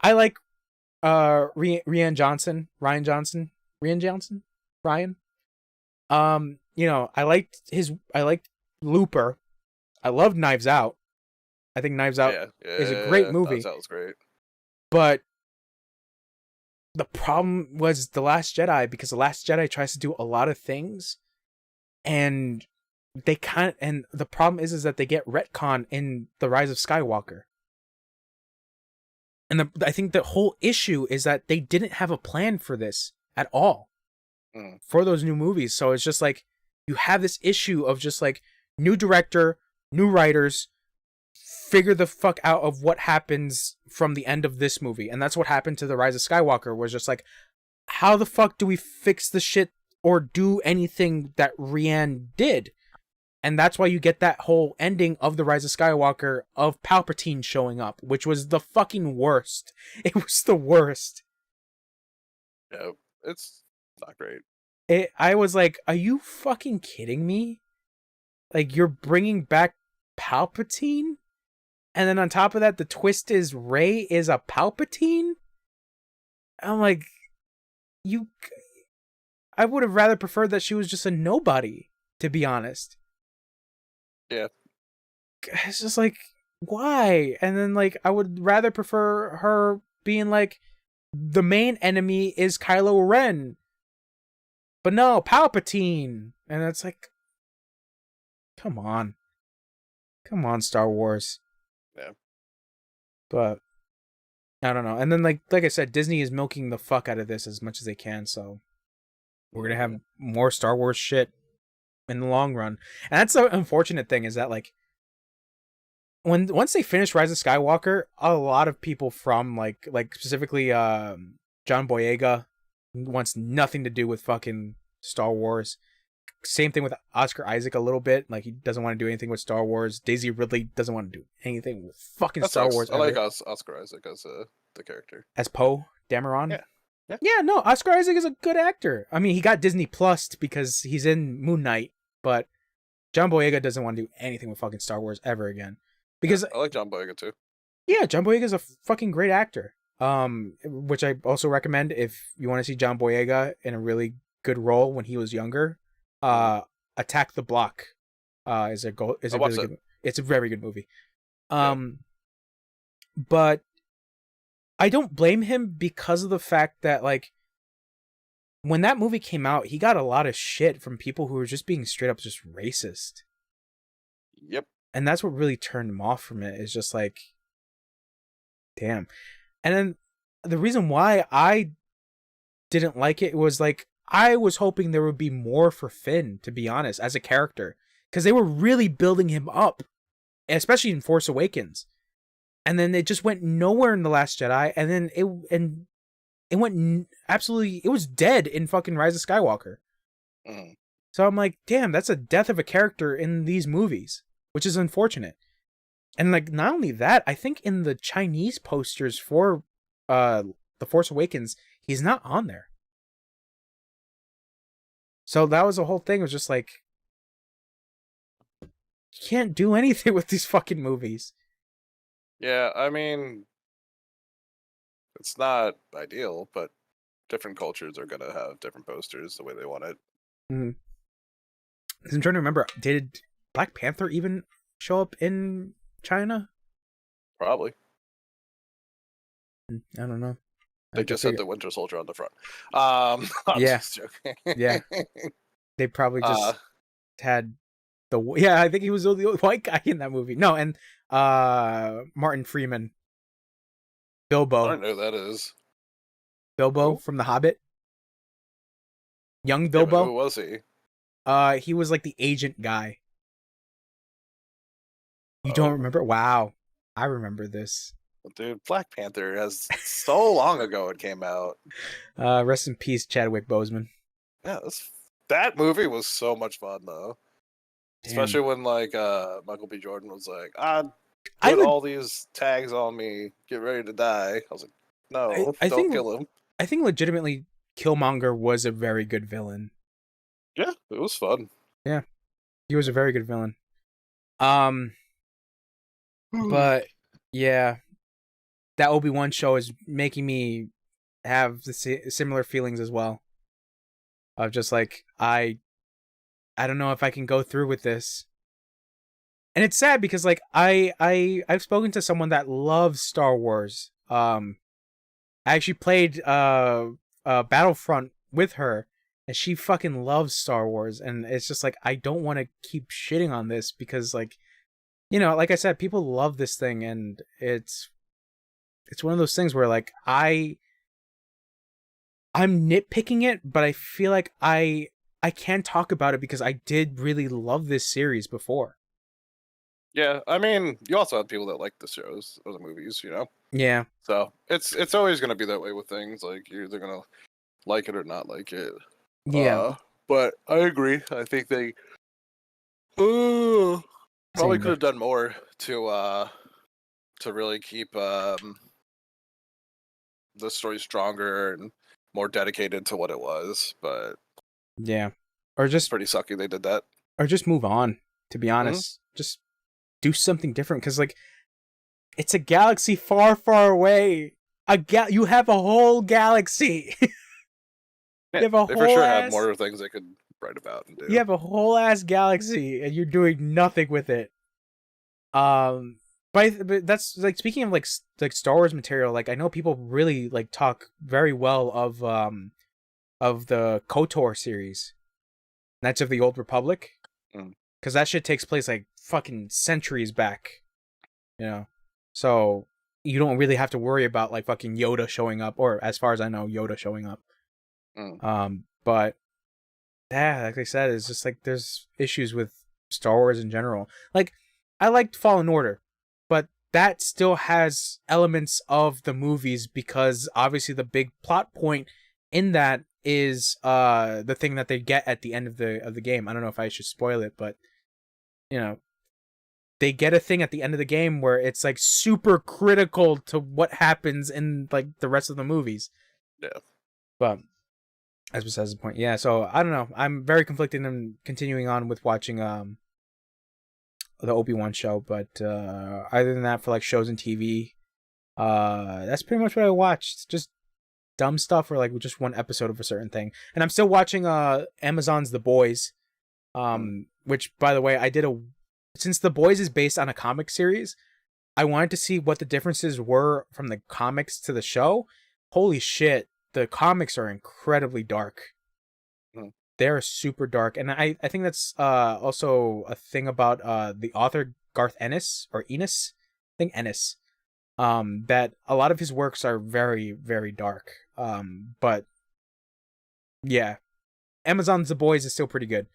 like Rian Johnson. I liked Looper. I loved Knives Out. I think Knives Out is a great movie. Knives Out was great. But the problem was The Last Jedi, because The Last Jedi tries to do a lot of things, and the problem is that they get retcon in The Rise of Skywalker. And I think the whole issue is that they didn't have a plan for this at all for those new movies. So it's just like you have this issue of just like new director, new writers, figure the fuck out of what happens from the end of this movie. And that's what happened to The Rise of Skywalker, was just like, how the fuck do we fix the shit or do anything that Rian did? And that's why you get that whole ending of The Rise of Skywalker of Palpatine showing up, which was the fucking worst. It was the worst. Yeah, it's not great. I was like, are you fucking kidding me? Like, you're bringing back Palpatine? And then on top of that, the twist is Rey is a Palpatine? I'm like, I would have rather preferred that she was just a nobody, to be honest. Yeah. It's just like, why? And then like I would rather prefer her being like, the main enemy is Kylo Ren, but no, Palpatine. And it's like, come on, Star Wars. Yeah. But I don't know. And then like I said, Disney is milking the fuck out of this as much as they can, so we're gonna have more Star Wars shit in the long run. And that's the unfortunate thing, is that like once they finish Rise of Skywalker, a lot of people from like specifically John Boyega wants nothing to do with fucking Star Wars. Same thing with Oscar Isaac a little bit. Like, he doesn't want to do anything with Star Wars. Daisy Ridley doesn't want to do anything with fucking Star Wars. I like Oscar Isaac as the character. As Poe Dameron? Yeah. Yeah, no, Oscar Isaac is a good actor. I mean, he got Disney Plus because he's in Moon Knight, but John Boyega doesn't want to do anything with fucking Star Wars ever again. Because I like John Boyega too. Yeah, John Boyega is a fucking great actor. Which I also recommend if you want to see John Boyega in a really good role when he was younger. Attack the Block is a really good. It's a very good movie. But I don't blame him because of the fact that like when that movie came out, he got a lot of shit from people who were just being straight up just racist. Yep. And that's what really turned him off from it, is just like, damn. And then the reason why I didn't like it was like, I was hoping there would be more for Finn, to be honest, as a character, because they were really building him up, especially in Force Awakens. And then it just went nowhere in The Last Jedi, and then it went absolutely, it was dead in fucking Rise of Skywalker. So I'm like, damn, that's a death of a character in these movies, which is unfortunate. And like, not only that, I think in the Chinese posters for The Force Awakens, he's not on there. So that was the whole thing. It was just like, you can't do anything with these fucking movies. Yeah, I mean, it's not ideal, but different cultures are gonna have different posters the way they want it. Mm-hmm. I'm trying to remember. Did Black Panther even show up in China? Probably. I don't know. They just had the Winter Soldier on the front. I'm Yeah. just joking. Yeah. They probably just had the I think he was the only white guy in that movie. No, and Martin Freeman, Bilbo. I don't know who that is. Bilbo from The Hobbit. Young Bilbo. Yeah, who was he? He was like the agent guy. You don't remember? Wow, I remember this. Dude, Black Panther has so long ago it came out. Rest in peace, Chadwick Boseman. Yeah, that movie was so much fun though. Damn. Especially when like Michael B. Jordan was like, put all these tags on me, get ready to die. I was like, no, don't kill him. I think legitimately Killmonger was a very good villain. Yeah, it was fun. Yeah. He was a very good villain. But yeah, that Obi-Wan show is making me have the similar feelings as well. Of just like, I don't know if I can go through with this. And it's sad because like I've spoken to someone that loves Star Wars. I actually played Battlefront with her, and she fucking loves Star Wars, and it's just like I don't want to keep shitting on this because like, you know, like I said, people love this thing, and it's one of those things where like I'm nitpicking it, but I feel like I can talk about it because I did really love this series before. Yeah, I mean, you also have people that like the shows or the movies, you know? Yeah. So it's always gonna be that way with things. Like you're either gonna like it or not like it. Yeah. But I agree. I think they probably could have done more to really keep the story stronger and more dedicated to what it was. But yeah, or just pretty sucky they did that. Or just move on. To be honest, just do something different because like it's a galaxy far, far away. You have a whole galaxy. Yeah, they for sure have more things they could write about and do. You have a whole ass galaxy and you're doing nothing with it. But that's like speaking of like Star Wars material. Like I know people really like talk very well of the KOTOR series, Knights of the Old Republic, because that shit takes place like fucking centuries back, you know. So you don't really have to worry about like fucking Yoda showing up, or as far as I know, Yoda showing up. But yeah, like I said, it's just like there's issues with Star Wars in general. Like I liked Fallen Order, but that still has elements of the movies because obviously the big plot point in that is the thing that they get at the end of the game. I don't know if I should spoil it, but you know, they get a thing at the end of the game where it's like super critical to what happens in like the rest of the movies. Yeah. But as besides the point. Yeah, so I don't know. I'm very conflicted in continuing on with watching the Obi-Wan show, but other than that, for like shows and TV, that's pretty much what I watched. Just dumb stuff or like just one episode of a certain thing. And I'm still watching Amazon's The Boys, which by the way, since The Boys is based on a comic series, I wanted to see what the differences were from the comics to the show. Holy shit, the comics are incredibly dark. They're super dark, and I think that's also a thing about the author Garth Ennis or Enos, I think Ennis, that a lot of his works are very, very dark. But yeah, Amazon's The Boys is still pretty good.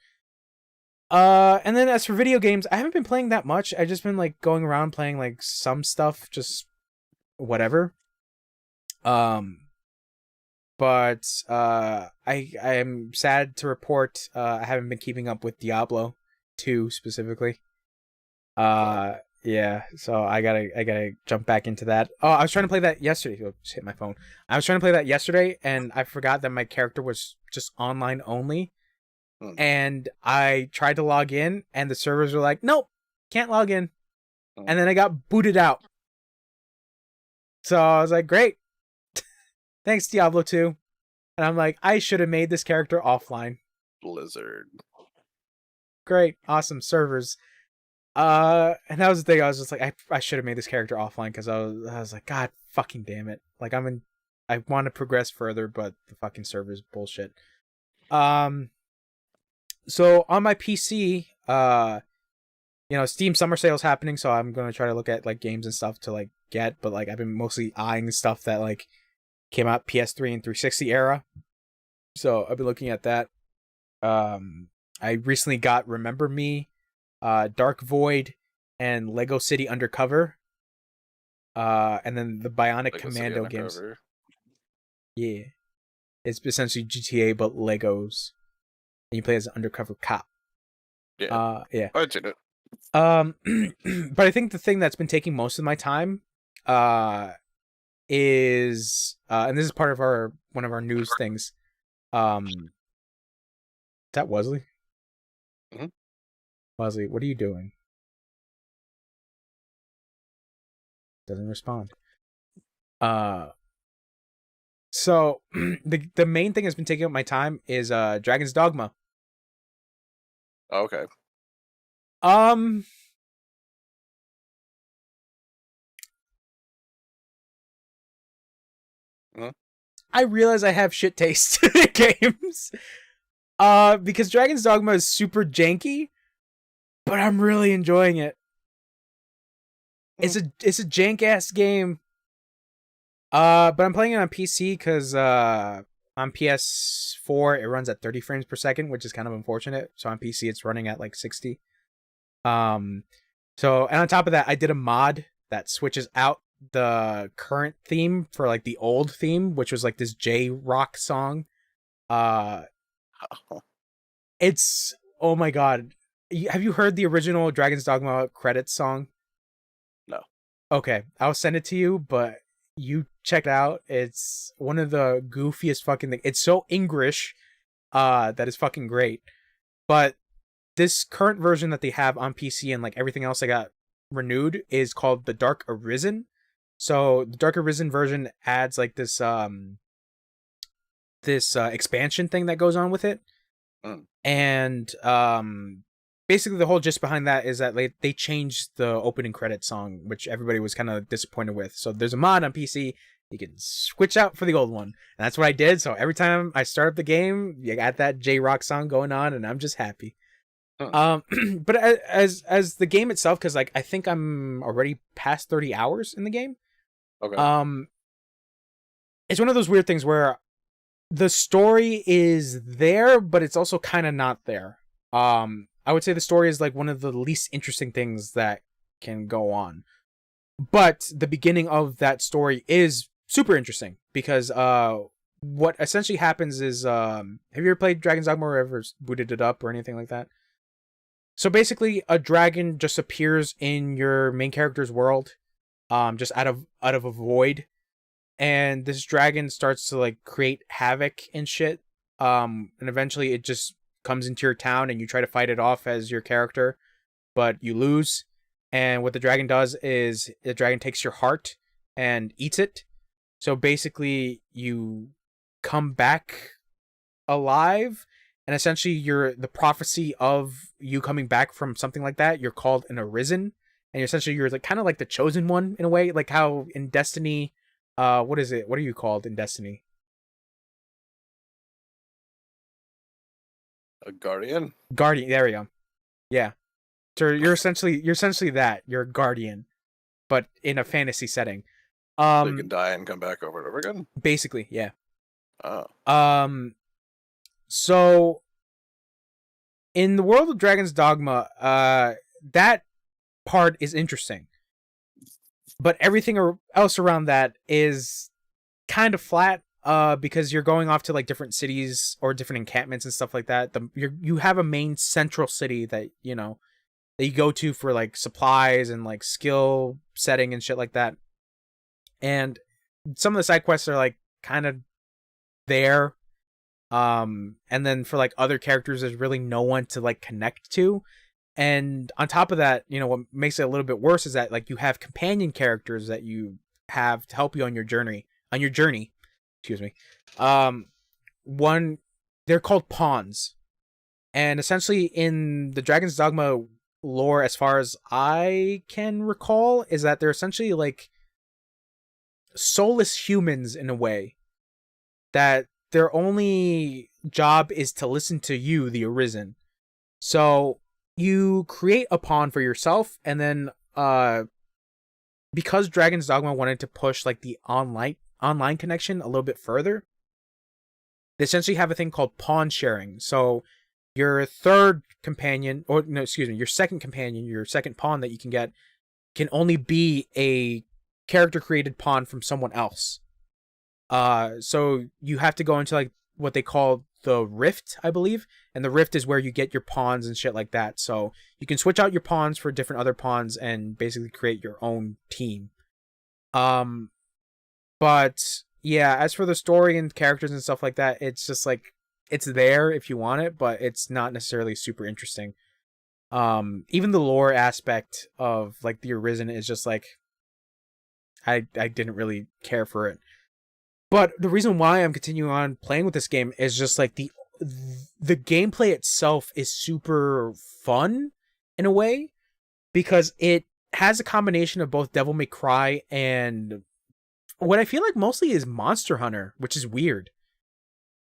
And then as for video games, I haven't been playing that much. I've just been like going around playing like some stuff, just whatever. But I am sad to report I haven't been keeping up with Diablo 2 specifically. Yeah, so I gotta jump back into that. Oh, I was trying to play that yesterday. Oh, just hit my phone. I was trying to play that yesterday, and I forgot that my character was just online only. And I tried to log in, and the servers were like, "Nope, can't log in." And then I got booted out. So I was like, "Great, thanks Diablo 2." And I'm like, I should have made this character offline. Blizzard. Great, awesome servers. And that was the thing. I was just like, I should have made this character offline because I was like, God fucking damn it! Like I want to progress further, but the fucking server's bullshit. So on my PC, Steam Summer Sale's happening, so I'm gonna try to look at like games and stuff to like get, but like I've been mostly eyeing stuff that like came out PS3 and 360 era. So I've been looking at that. I recently got Remember Me, Dark Void, and Lego City Undercover. And then the Bionic Lego Commando City games. Undercover. Yeah. It's essentially GTA but Legos. And you play as an undercover cop. Yeah. Yeah. I did it. But I think the thing that's been taking most of my time is and this is part of one of our news things. Is that Wesley? Mm-hmm. Wesley, what are you doing? Doesn't respond. So the main thing that's been taking up my time is Dragon's Dogma. Oh, okay. I realize I have shit taste in games. Because Dragon's Dogma is super janky, but I'm really enjoying it. It's a jank ass game. But I'm playing it on PC because on PS4 it runs at 30 frames per second, which is kind of unfortunate. So on PC it's running at like 60. So and on top of that, I did a mod that switches out the current theme for like the old theme, which was like this J-rock song. It's oh my god. Have you heard the original Dragon's Dogma credits song? No. Okay, I'll send it to you, but you check it out. It's one of the goofiest fucking things. It's so English, that is fucking great. But this current version that they have on PC and like everything else that got renewed is called the Dark Arisen. So the Dark Arisen version adds like this expansion thing that goes on with it. And basically the whole gist behind that is that they changed the opening credit song, which everybody was kind of disappointed with. So there's a mod on PC you can switch out for the old one, and that's what I did. So every time I start up the game, you got that J-rock song going on, and I'm just happy. But as the game itself, because like I think I'm already past 30 hours in the game. Okay. It's one of those weird things where the story is there, but it's also kind of not there. I would say the story is like one of the least interesting things that can go on. But the beginning of that story is super interesting because what essentially happens is have you ever played Dragon's Dogma or ever booted it up or anything like that? So basically a dragon just appears in your main character's world, just out of a void. And this dragon starts to like create havoc and shit. And eventually it just comes into your town and you try to fight it off as your character, but you lose. And what the dragon does is the dragon takes your heart and eats it. So basically you come back alive, and essentially you're the prophecy of you coming back from something like that. You're called an Arisen, and you're like kind of like the chosen one in a way, like how in Destiny, what is it? What are you called in Destiny? A guardian? Guardian. There we go. Yeah. So you're essentially that. You're a guardian, but in a fantasy setting. So you can die and come back over and over again? Basically, yeah. Oh. So in the world of Dragon's Dogma, that part is interesting. But everything else around that is kind of flat, because you're going off to like different cities or different encampments and stuff like that. You have a main central city that that you go to for like supplies and like skill setting and shit like that. And some of the side quests are like kind of there. And then for like other characters, there's really no one to like connect to. And on top of that, what makes it a little bit worse is that like you have companion characters that you have to help you on your journey. Excuse me. they're called pawns. And essentially in the Dragon's Dogma lore, as far as I can recall, is that they're essentially like soulless humans in a way, that their only job is to listen to you, the Arisen. So you create a pawn for yourself, and then because Dragon's Dogma wanted to push like the online connection a little bit further, they essentially have a thing called pawn sharing. So your third companion, or no, excuse me, your second companion, your second pawn that you can get, can only be a character created pawn from someone else. So you have to go into like what they call the Rift, I believe, and the Rift is where you get your pawns and shit like that. So you can switch out your pawns for different other pawns and basically create your own team. But yeah, as for the story and characters and stuff like that, it's just like, it's there if you want it, but it's not necessarily super interesting. Even the lore aspect of like the Arisen is just like, I didn't really care for it. But the reason why I'm continuing on playing with this game is just like the gameplay itself is super fun in a way, because it has a combination of both Devil May Cry and what I feel like mostly is Monster Hunter, which is weird.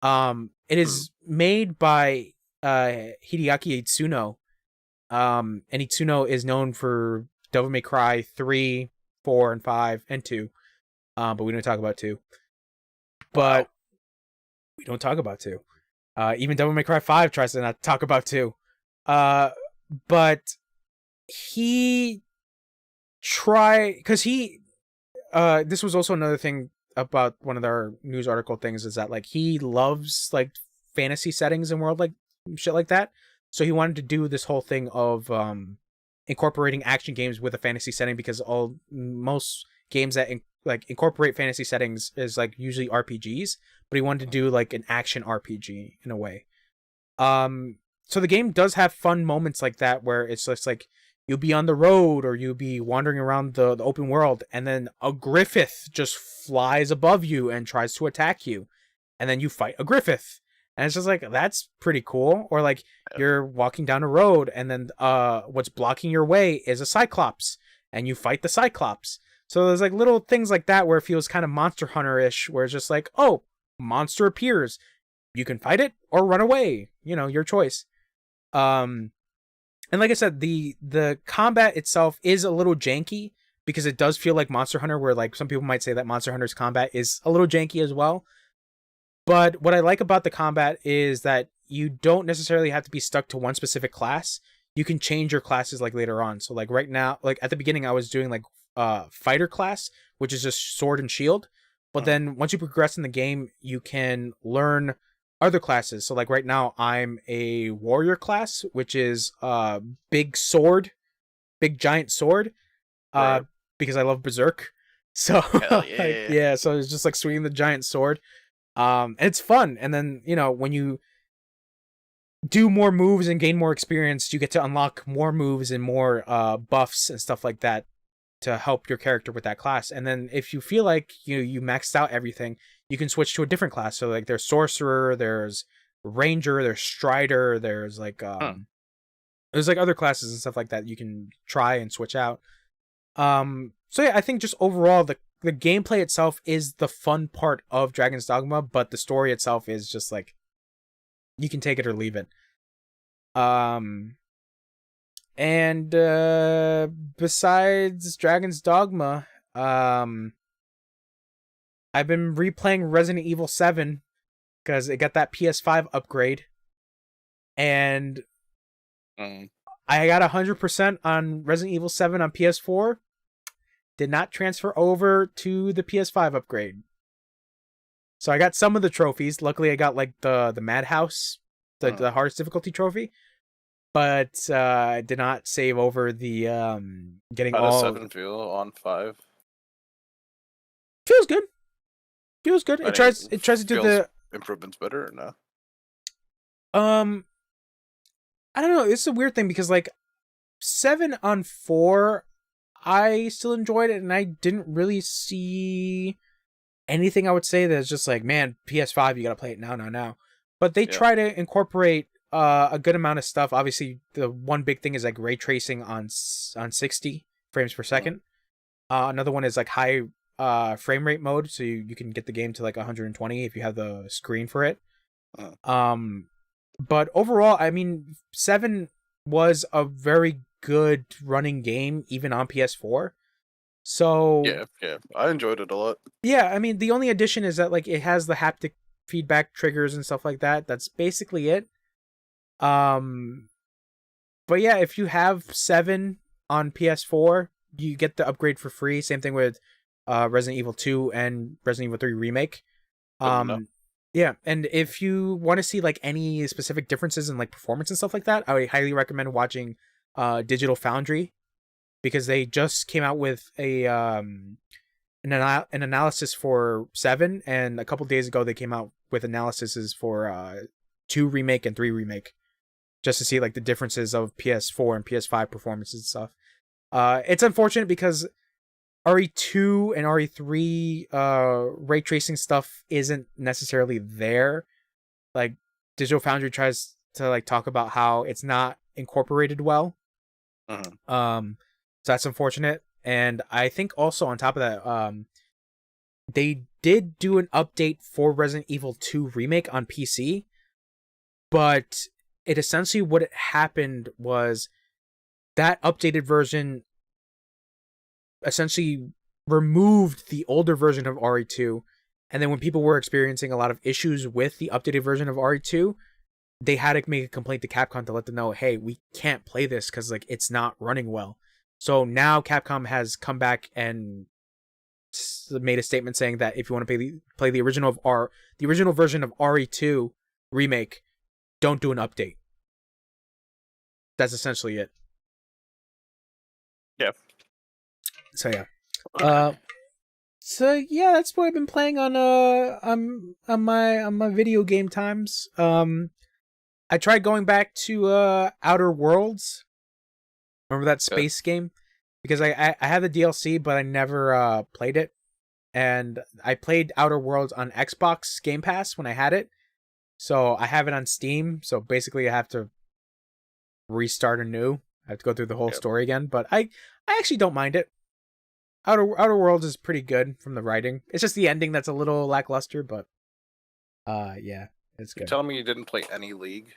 It is made by Hideaki Itsuno. And Itsuno is known for Devil May Cry 3, 4, and 5, and 2. But we don't talk about 2. But we don't talk about 2. Even Devil May Cry 5 tries to not talk about 2. But he this was also another thing about one of our news article things, is that like he loves like fantasy settings and world like shit like that. So he wanted to do this whole thing of incorporating action games with a fantasy setting, because most games that incorporate fantasy settings is like usually RPGs, but he wanted to do like an action RPG in a way. So the game does have fun moments like that, where it's just like you'll be on the road or you'll be wandering around the open world, and then a Griffith just flies above you and tries to attack you, and then you fight a Griffith. And it's just like, that's pretty cool. Or like you're walking down a road, and then what's blocking your way is a Cyclops, and you fight the Cyclops. So there's like little things like that where it feels kind of Monster Hunter-ish, where it's just like, oh, monster appears, you can fight it or run away, your choice. And like I said, the combat itself is a little janky, because it does feel like Monster Hunter, where like some people might say that Monster Hunter's combat is a little janky as well. But what I like about the combat is that you don't necessarily have to be stuck to one specific class. You can change your classes like later on. So like right now, like at the beginning, I was doing like fighter class, which is just sword and shield. But then once you progress in the game, you can learn other classes. So like right now, I'm a warrior class, which is big giant sword, Right. because I love Berserk. So Hell yeah. like, yeah, so it's just like swinging the giant sword. And it's fun. And then, when you do more moves and gain more experience, you get to unlock more moves and more buffs and stuff like that to help your character with that class. And then if you feel like you maxed out everything, you can switch to a different class. So like there's sorcerer, there's ranger, there's strider, there's like there's like other classes and stuff like that you can try and switch out. So yeah, I think just overall the gameplay itself is the fun part of Dragon's Dogma, but the story itself is just like, you can take it or leave it. And besides Dragon's Dogma, I've been replaying Resident Evil 7 because it got that PS5 upgrade, and I got 100% on Resident Evil 7 on PS4. Did not transfer over to the PS5 upgrade. So I got some of the trophies. Luckily, I got like the Madhouse, the hardest difficulty trophy, but I did not save over the getting How all. does 7 feel on 5? Feels good. Feels good. It tries to do the improvements better or no? I don't know. It's a weird thing because like 7 on 4, I still enjoyed it, and I didn't really see anything I would say that's just like, man, PS5, you gotta play it now. But they try to incorporate a good amount of stuff. Obviously, the one big thing is like ray tracing on 60 frames per second. Another one is like high frame rate mode, so you can get the game to like 120 if you have the screen for it. But overall, I mean, 7 was a very good running game even on PS4. So yeah, I enjoyed it a lot. yeah, I mean, the only addition is that like it has the haptic feedback triggers and stuff like that. That's basically it. But yeah, if you have 7 on PS4, you get the upgrade for free. Same thing with Resident Evil 2 and Resident Evil 3 Remake. Yeah, and if you want to see like any specific differences in like performance and stuff like that, I would highly recommend watching Digital Foundry, because they just came out with an analysis for 7, and a couple days ago they came out with analyses for 2 Remake and 3 Remake, just to see like the differences of PS4 and PS5 performances and stuff. It's unfortunate because RE2 and RE3 ray tracing stuff isn't necessarily there. Like Digital Foundry tries to like talk about how it's not incorporated well. So that's unfortunate. And I think also on top of that, they did do an update for Resident Evil 2 Remake on PC, but it essentially what it happened was that updated version essentially removed the older version of RE2, and then when people were experiencing a lot of issues with the updated version of RE2, they had to make a complaint to Capcom to let them know, hey, we can't play this because like it's not running well. So now Capcom has come back and made a statement saying that if you want to play the original version of RE2 Remake, don't do an update. That's essentially it. Yeah. So yeah. So yeah, that's what I've been playing on my video game times. I tried going back to Outer Worlds. Remember that space game? Because I had the DLC, but I never played it. And I played Outer Worlds on Xbox Game Pass when I had it. So I have it on Steam. So basically I have to restart anew. I have to go through the whole story again. But I actually don't mind it. Outer Worlds is pretty good from the writing. It's just the ending that's a little lackluster, but yeah, it's good. You're telling me you didn't play any League?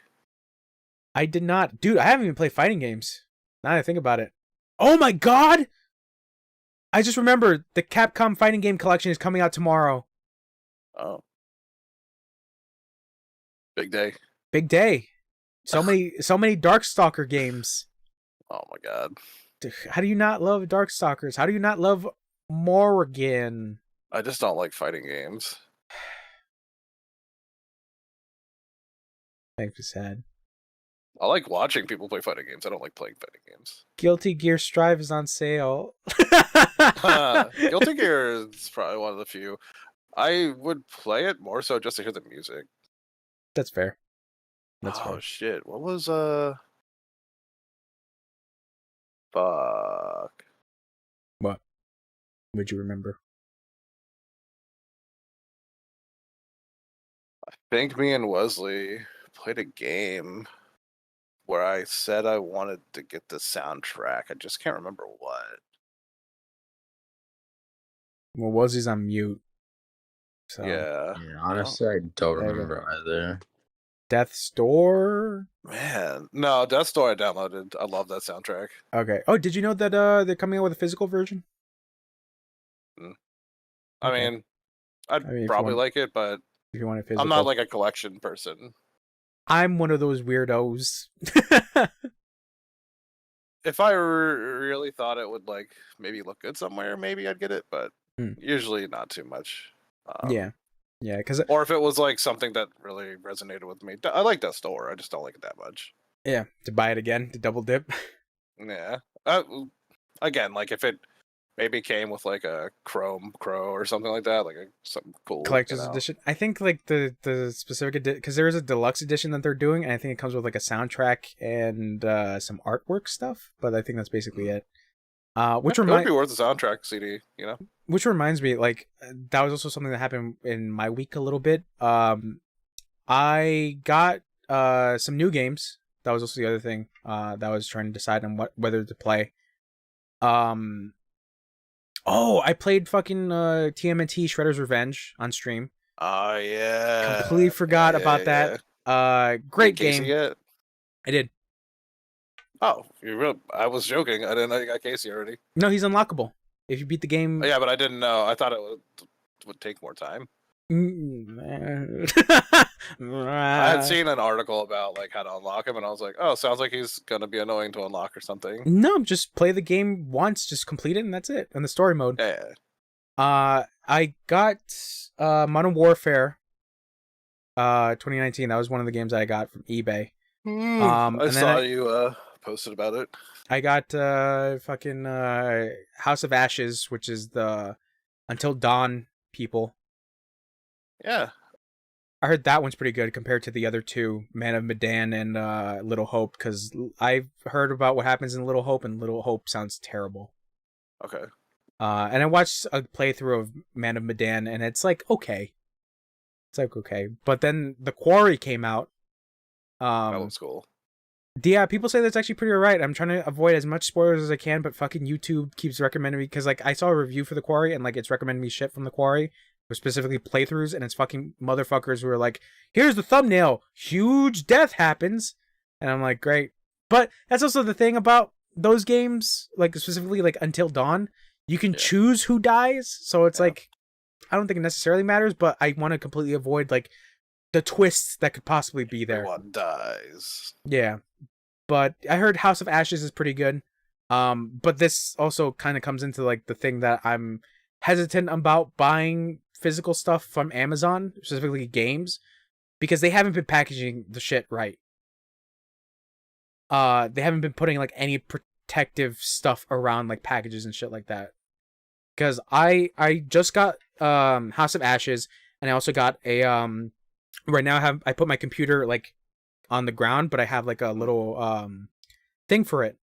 I did not. Dude, I haven't even played fighting games. Now that I think about it. Oh my god! I just remembered the Capcom fighting game collection is coming out tomorrow. Oh. Big day. Big day. So many Darkstalker games. Oh my god. How do you not love Darkstalkers? How do you not love Morrigan? I just don't like fighting games. Makes me sad. I like watching people play fighting games. I don't like playing fighting games. Guilty Gear Strive is on sale. Guilty Gear is probably one of the few. I would play it more so just to hear the music. That's fair. Fair. Shit. What was fuck. What? Would you remember? I think me and Wesley played a game where I said I wanted to get the soundtrack. I just can't remember what. Well, Wesley's on mute. So. Yeah, honestly, I don't remember either. Death's Door? Man, no, Death's Door I downloaded. I love that soundtrack. Okay. Oh, did you know that they're coming out with a physical version? I mean, I'd probably like it, but if you want it physical. I'm not like a collection person. I'm one of those weirdos. If I really thought it would like maybe look good somewhere, maybe I'd get it, but usually not too much. Yeah, because or if it was like something that really resonated with me. I like Death's Door. I just don't like it that much. Yeah, to buy it again, to double dip. Yeah. Again, like if it maybe came with like a Chrome Crow or something like that, like something cool collector's edition. I think like the specific edition, because there is a deluxe edition that they're doing, and I think it comes with like a soundtrack and some artwork stuff. But I think that's basically it. Which it would be worth the soundtrack CD, you know? which reminds me, like that was also something that happened in my week a little bit. I got some new games. That was also the other thing that I was trying to decide on whether to play. I played fucking TMNT Shredder's Revenge on stream. Oh yeah. Completely forgot about that. Great game. Yet? I did. Oh, I was joking. I didn't know you got Casey already. No, he's unlockable. If you beat the game. Oh, yeah, but I didn't know. I thought it would take more time. I had seen an article about like how to unlock him, and I was like, "Oh, sounds like he's gonna be annoying to unlock or something." No, just play the game once, just complete it, and that's it. In the story mode. Yeah. I got Modern Warfare 2019. That was one of the games I got from eBay. I saw you posted about it. I got fucking House of Ashes, which is the Until Dawn people. Yeah. I heard that one's pretty good compared to the other two, Man of Medan and Little Hope, because I've heard about what happens in Little Hope, and Little Hope sounds terrible. Okay. And I watched a playthrough of Man of Medan, and it's like, okay. It's like, okay. But then The Quarry came out. That was cool. Yeah, people say that's actually pretty alright. I'm trying to avoid as much spoilers as I can, but fucking YouTube keeps recommending me, because like I saw a review for The Quarry, and like it's recommending me shit from The Quarry, specifically playthroughs, and it's fucking motherfuckers who are like, here's the thumbnail, huge death happens, and I'm like, great. But that's also the thing about those games, like specifically like Until Dawn, you can choose who dies, so it's like, I don't think it necessarily matters, but I want to completely avoid like the twists that could possibly be there. Everyone dies. Yeah. But I heard House of Ashes is pretty good. But this also kind of comes into like the thing that I'm hesitant about buying physical stuff from Amazon, specifically games, because they haven't been packaging the shit right. They haven't been putting like any protective stuff around like packages and shit like that. Because I just got House of Ashes, and I also got a right now I put my computer like on the ground, but I have like a little thing for it,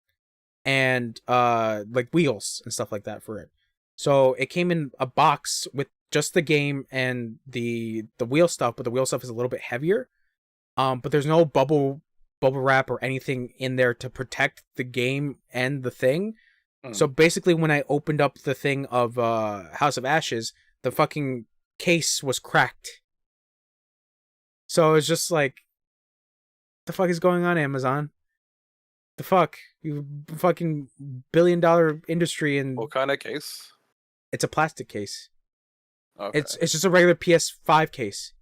and like wheels and stuff like that for it. So it came in a box with just the game and the wheel stuff, but the wheel stuff is a little bit heavier. But there's no bubble wrap or anything in there to protect the game and the thing. So basically, when I opened up the thing of House of Ashes, the fucking case was cracked. So it's just like, the fuck is going on, Amazon? The fuck? You fucking $1 billion industry, and what kind of case? It's a plastic case. Okay. It's just a regular PS5 case.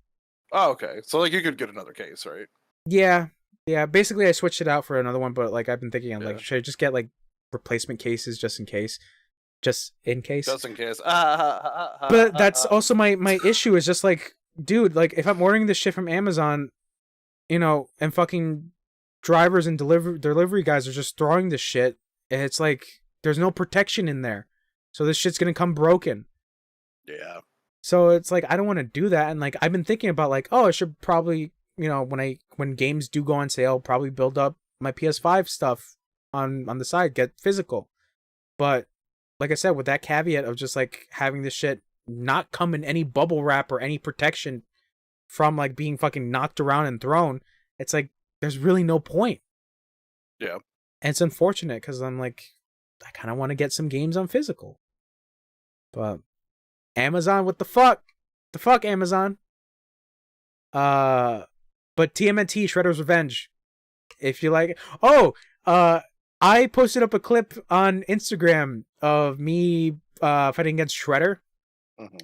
Oh, okay. So like you could get another case, right? Yeah. Basically, I switched it out for another one, but like I've been thinking, like, should I just get like replacement cases just in case? Just in case. Just in case. But that's also my issue is just like, dude, like if I'm ordering this shit from Amazon, you know, and fucking drivers and delivery guys are just throwing this shit, and it's like there's no protection in there, so this shit's gonna come broken. Yeah. So it's like I don't want to do that, and like I've been thinking about like, oh, I should probably, you know, when games do go on sale, probably build up my PS5 stuff on the side, get physical. But like I said, with that caveat of just like having this shit not come in any bubble wrap or any protection from like being fucking knocked around and thrown, it's like there's really no point. Yeah. And it's unfortunate because I'm like, I kind of want to get some games on physical. But Amazon, what the fuck? The fuck, Amazon? But TMNT Shredder's Revenge, if you like it. Oh, I posted up a clip on Instagram of me fighting against Shredder.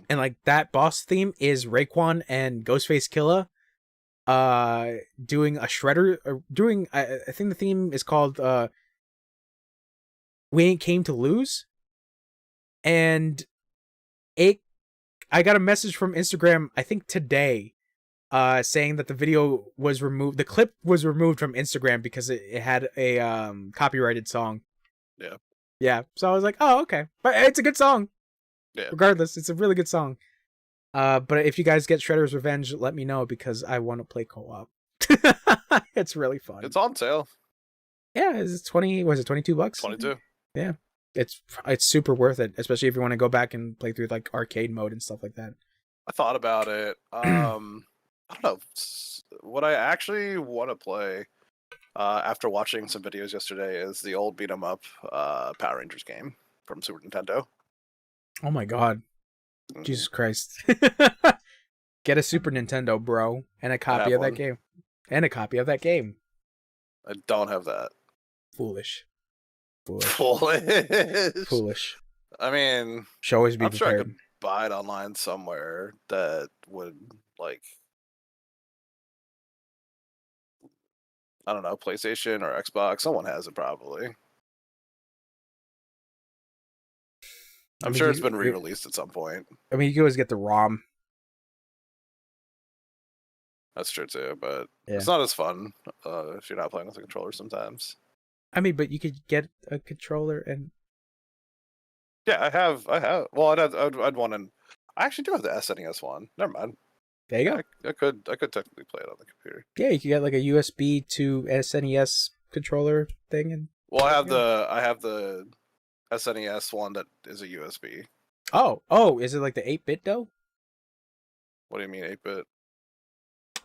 And like that boss theme is Raekwon and Ghostface Killah doing a Shredder, or doing, I think the theme is called We Ain't Came to Lose. And I got a message from Instagram, I think today, saying that the video was removed, the clip was removed from Instagram because it had a copyrighted song. Yeah, so I was like, oh, okay, but it's a good song. Yeah. Regardless, it's a really good song. But if you guys get Shredder's Revenge, let me know because I want to play co-op. It's really fun. It's on sale. Yeah, it's 20. Was it $22? 22. Yeah. It's super worth it, especially if you want to go back and play through like arcade mode and stuff like that. I thought about it. I don't know what I actually want to play. After watching some videos yesterday, is the old beat 'em up Power Rangers game from Super Nintendo. Oh my god, Jesus Christ! Get a Super Nintendo, bro, and a copy of that game, and a copy of that game. I don't have that. Foolish. Foolish. I mean, should always be I'm prepared. sure I could buy it online somewhere that would like, I don't know, PlayStation or Xbox. Someone has it probably. I'm sure it's been re-released at some point. I mean, you can always get the ROM. That's true too, but it's not as fun if you're not playing with a controller sometimes. I mean, but you could get a controller and. Yeah, I have. Well, I'd want an. I actually do have the SNES one. Never mind. There you go. I could technically play it on the computer. Yeah, you could get like a USB to SNES controller thing, and. Well, I have the SNES one that is a USB. Oh, is it like the 8-bit though? What do you mean 8-bit?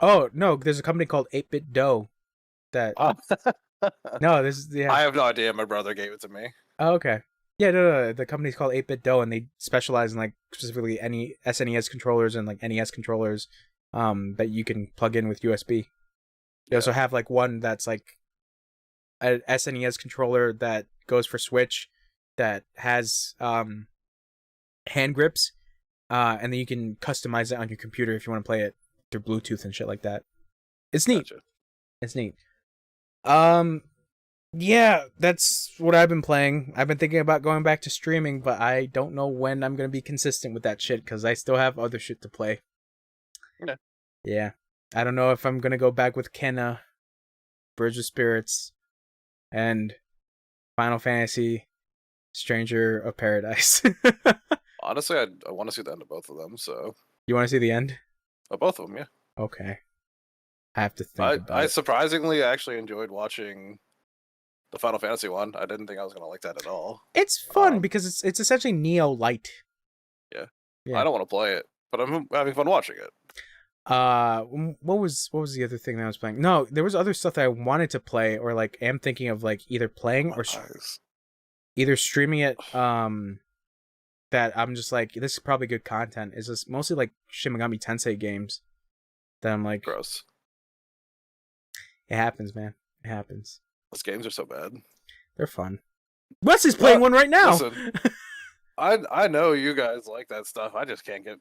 Oh no, there's a company called 8-bit Dough. That. No, this is I have no idea. My brother gave it to me. Oh, okay. Yeah, no. The company's called 8-bit Dough, and they specialize in like specifically any SNES controllers and like NES controllers, that you can plug in with USB. They also have like one that's like a SNES controller that goes for Switch, that has hand grips, and then you can customize it on your computer if you want to play it through Bluetooth and shit like that. It's neat. Gotcha. It's neat. Yeah, that's what I've been playing. I've been thinking about going back to streaming, but I don't know when I'm gonna be consistent with that shit because I still have other shit to play. Yeah. Yeah. I don't know if I'm gonna go back with Kenna, Bridge of Spirits, and Final Fantasy, Stranger of Paradise. Honestly, I want to see the end of both of them. So you want to see the end? Of both of them, yeah. Okay. I have to think about I it. surprisingly actually enjoyed watching the Final Fantasy one. I didn't think I was gonna like that at all. It's fun because it's essentially Neo Light. Yeah. I don't want to play it, but I'm having fun watching it. What was the other thing that I was playing? No, there was other stuff that I wanted to play, or like am thinking of like either playing or either streaming it. That I'm just like, this is probably good content. Is this mostly like Shin Megami Tensei games? That I'm like, gross. It happens, man. It happens. Those games are so bad. They're fun. Wesley's playing one right now. Listen, I know you guys like that stuff. I just can't get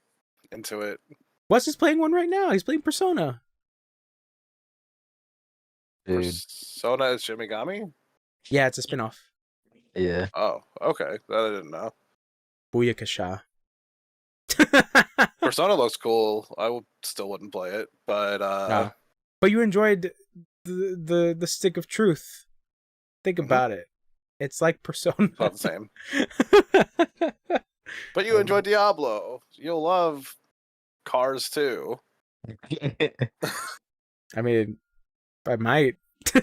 into it. Wesley's playing one right now. He's playing Persona. Dude. Persona is Shin Megami? Yeah, it's a spinoff. Yeah. Oh, okay. That I didn't know. Booyakasha. Persona looks cool. I still wouldn't play it, but No. But you enjoyed the Stick of Truth. Think about it. It's like Persona. It's not the same. But you enjoy Diablo. You'll love Cars too. I mean, I might. You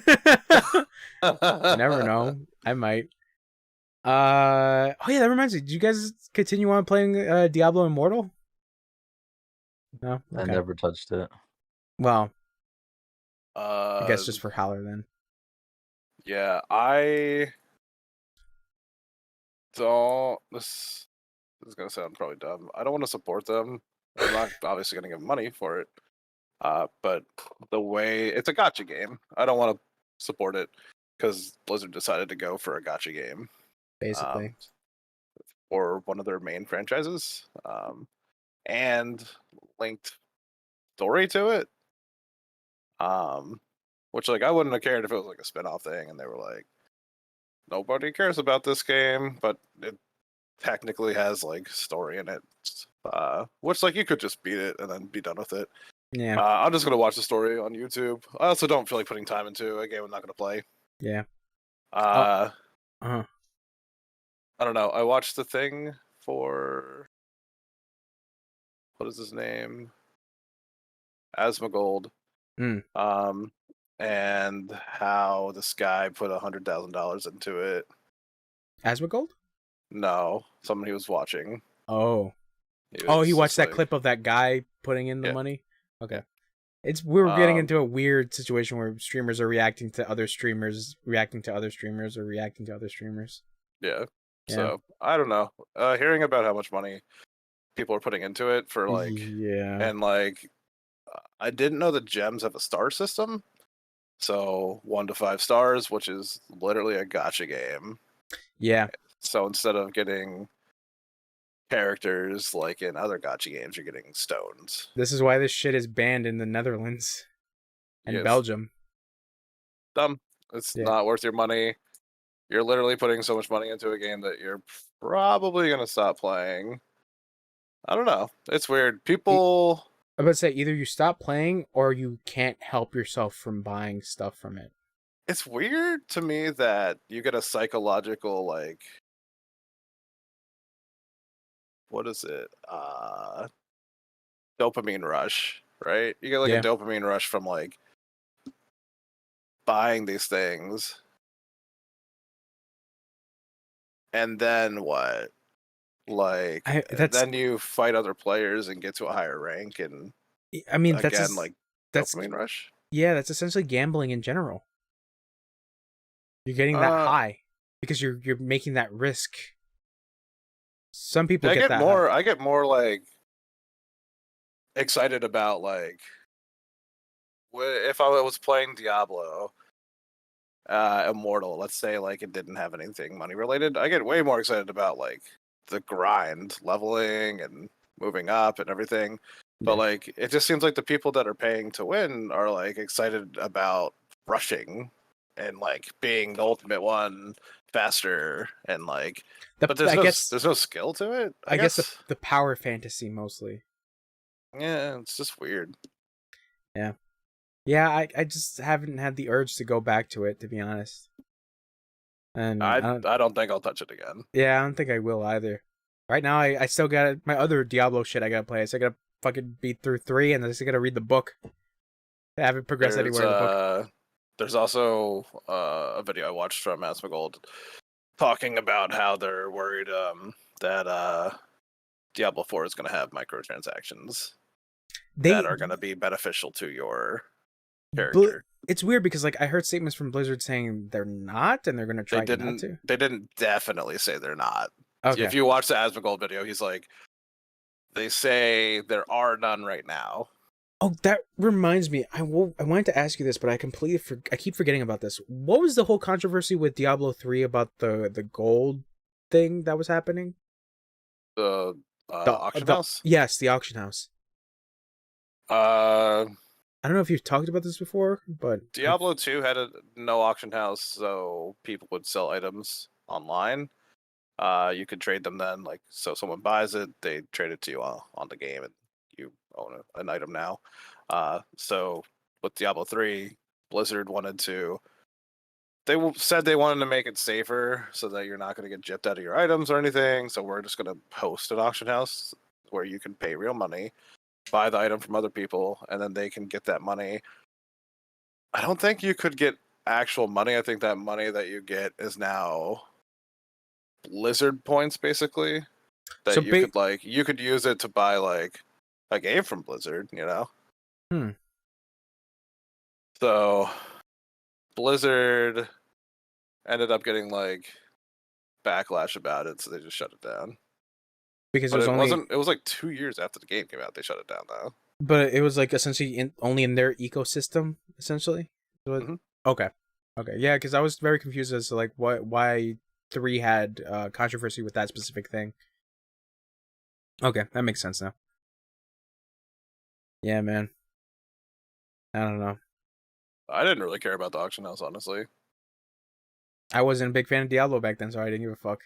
never know. I might. Oh yeah, that reminds me. Did you guys continue on playing Diablo Immortal? No, okay. I never touched it. Well, I guess just for Haler then. Yeah, I don't. This is gonna sound probably dumb. I don't want to support them. I'm not obviously gonna give money for it. But the way it's a gacha game, I don't want to support it because Blizzard decided to go for a gacha game, basically, or one of their main franchises, and linked story to it. Which like I wouldn't have cared if it was like a spin-off thing, and they were like, nobody cares about this game, but it technically has like story in it. Which like you could just beat it and then be done with it. Yeah. I'm just gonna watch the story on YouTube. I also don't feel like putting time into a game I'm not gonna play. Yeah. I don't know. I watched the thing for what is his name? Asmongold. And how this guy put $100,000 into it. Asmongold? No, someone he was watching. Oh. He Oh, he was watched just that like, clip of that guy putting in the yeah, money? Okay. yeah. We were getting Um, into a weird situation where streamers are reacting to other streamers, reacting to other streamers, or reacting to other streamers. yeah. Yeah. So I don't know. Hearing about how much money people are putting into it for like, Yeah. and like, I didn't know that gems have a star system. So 1 to 5 stars, which is literally a gotcha game. Yeah. So instead of getting characters like in other gotcha games, you're getting stones. This is why this shit is banned in the Netherlands and Yes, Belgium. dumb. It's Yeah. not worth your money. You're literally putting so much money into a game that you're probably gonna stop playing. I don't know. It's weird. People. I would say either you stop playing or you can't help yourself from buying stuff from it. It's weird to me that you get a psychological like. What is it? Dopamine rush, right? You get like a Yeah. dopamine rush from like buying these things. And then what? Like That's then you fight other players and get to a higher rank and I mean again like that's dopamine rush. yeah, that's essentially gambling in general. You're getting that Uh high because you're making that risk. Some people I get get that high. more I get more like excited about like if I was playing Diablo Immortal, let's say like it didn't have anything money related, I get way more excited about like the grind, leveling and moving up and everything. But Yeah. like it just seems like the people that are paying to win are like excited about rushing and like being the ultimate one faster and like but I guess there's no skill to it, I I guess guess. the power fantasy mostly. Yeah, it's just weird. Yeah. Yeah, I just haven't had the urge to go back to it, to be honest. And I don't think I'll touch it again. yeah, I don't think I will either. Right now, I still got my other Diablo shit I gotta play. I still gotta fucking beat through 3, and I still gotta read the book. I haven't progressed There's anywhere in the book. there's also a video I watched from Asmongold talking about how they're worried that Diablo 4 is going to have microtransactions that They, are going to be beneficial to your Bl- character. it's weird because like I heard statements from Blizzard saying they're not, and they're gonna try not to. They didn't definitely say they're not. Okay. If you watch the Asmongold video, he's like, they say there are none right now. Oh, that reminds me. I wanted to ask you this, but I completely I keep forgetting about this. What was the whole controversy with Diablo 3 about the gold thing that was happening? The auction house? Yes, the auction house. Uh, I don't know if you've talked about this before, but Diablo 2 had no auction house, so people would sell items online. You could trade them then, like, so someone buys it, they trade it to you on the game, and you own an item now. So with Diablo 3, Blizzard wanted to. They said they wanted to make it safer so that you're not going to get gypped out of your items or anything. So we're just going to host an auction house where you can pay real money, buy the item from other people, and then they can get that money. I don't think you could get actual money. I think that money that you get is now Blizzard points, basically. That so you could use it to buy like a game from Blizzard, you know. Hmm. So Blizzard ended up getting like backlash about it, so they just shut it down. because But it was only wasn't. It was like 2 years after the game came out. They shut it down, though. but it was like essentially only in their ecosystem, essentially. Mhm. Okay, yeah, because I was very confused as to like why 3 had controversy with that specific thing. Okay, that makes sense now. Yeah, man. I don't know. I didn't really care about the auction house, honestly. I wasn't a big fan of Diablo back then, so I didn't give a fuck.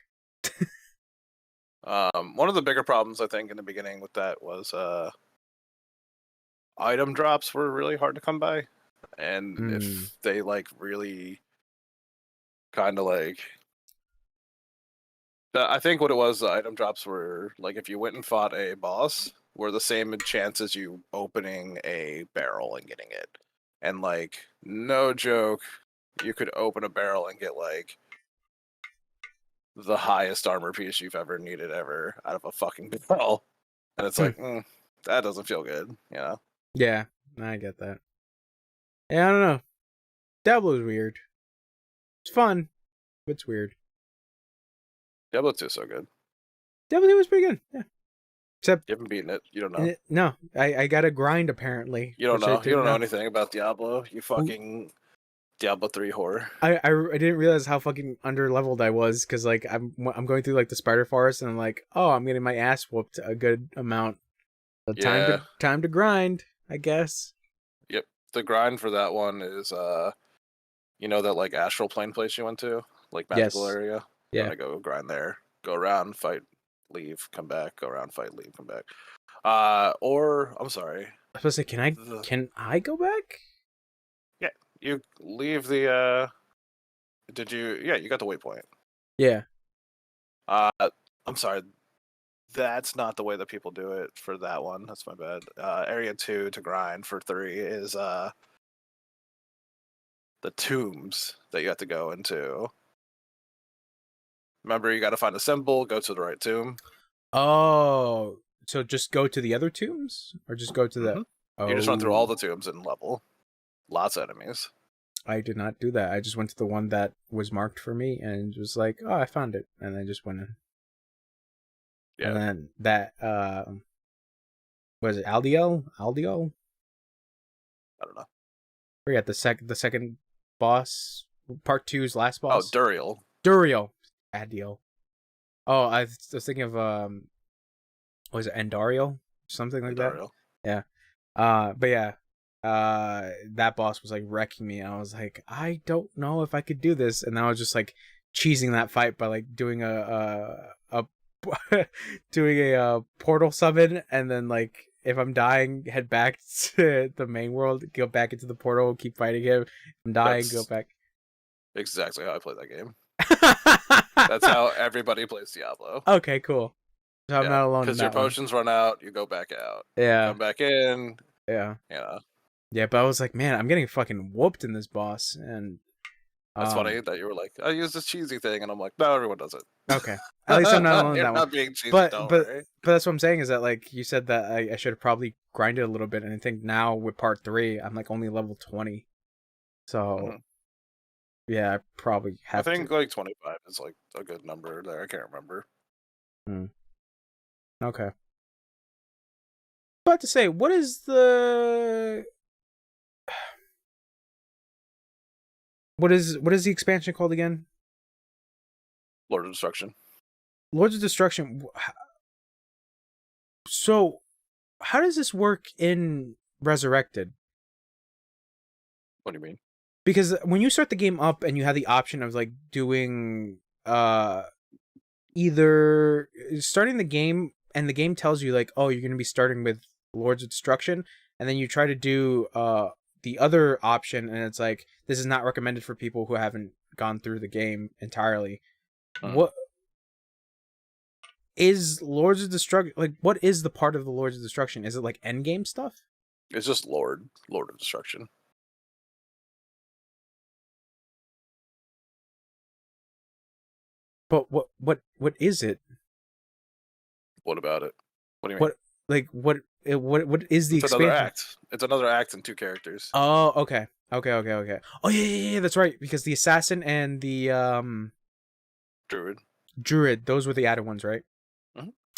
One of the bigger problems I think in the beginning with that was item drops were really hard to come by, and if they like really kind of like. I think what it was, the item drops were like if you went and fought a boss, were the same chance as you opening a barrel and getting it. And like, no joke, you could open a barrel and get like the highest armor piece you've ever needed ever out of a fucking battle, and it's like that doesn't feel good, you know? Yeah, I get that. Yeah, I don't know. Diablo's weird. It's fun, but it's weird. Diablo 2 is so good. Diablo 2 was pretty good. Yeah. Except You haven't beaten it. You don't know. no, I got to grind apparently. You don't which I know. You didn't don't know anything about Diablo. You fucking Diablo 3 whore. I didn't realize how fucking under leveled I was because like I'm going through like the spider forest and I'm like, oh, I'm getting my ass whooped a good amount. So time to grind, I guess. Yep. The grind for that one is you know that like astral plane place you went to, like magical area. Yeah. You wanna go grind there. Go around, fight, leave, come back. Go around, fight, leave, come back. Or I'm sorry. I was supposed to say, can I go back? Yeah, you leave the. Did you? Yeah, you got the waypoint. Yeah. I'm sorry. That's not the way that people do it for that one. That's my bad. Area 2 to grind for 3 is the tombs that you have to go into. Remember, you got to find a symbol, go to the right tomb. Oh, so just go to the other tombs, or just go to the? Oh. You just run through all the tombs and level. Lots of enemies. I did not do that. I just went to the one that was marked for me and was like, oh, I found it, and I just went in. Yeah. And then that was it Aldiel? Aldiel? I don't know. Forget the second boss, part 2's last boss. Oh, Duriel. Adiel. Oh, I was thinking of was it Endariel? Something like that. Yeah. But yeah. That boss was like wrecking me. I was like, I don't know if I could do this, and I was just like cheesing that fight by like doing a portal summon, and then like if I'm dying, head back to the main world, go back into the portal, keep fighting him. If I'm dying, go back. Exactly how I play that game. That's how everybody plays Diablo. Okay, cool. So I'm not alone. Because your potions run out, you go back out. Yeah. Come back in. Yeah. Yeah. Yeah, but I was like, man, I'm getting fucking whooped in this boss, and that's funny that you were like, I use this cheesy thing, and I'm like, no, everyone does it. Okay, at least I'm not alone in that not one. Being cheesy, but worry. That's what I'm saying is that like you said that I should have probably grinded a little bit, and I think now with part 3, I'm like only level 20, so yeah, I probably have. I think like 25 is like a good number there. I can't remember. Okay. But to say, what is the what is the expansion called again? Lord of Destruction. Lords of Destruction. So, how does this work in Resurrected? What do you mean? Because when you start the game up and you have the option of like doing either starting the game and the game tells you like, oh, you're going to be starting with Lords of Destruction, and then you try to do the other option and it's like, this is not recommended for people who haven't gone through the game entirely. What is Lords of Destruction? Like, what is the part of the Lords of Destruction? Is it like endgame stuff? It's just Lord of Destruction. But what is it? What about it? What do you mean? What is the expansion? Another act. It's another act and 2 characters. Oh, okay. Oh yeah, that's right. Because the assassin and the druid, those were the added ones, right?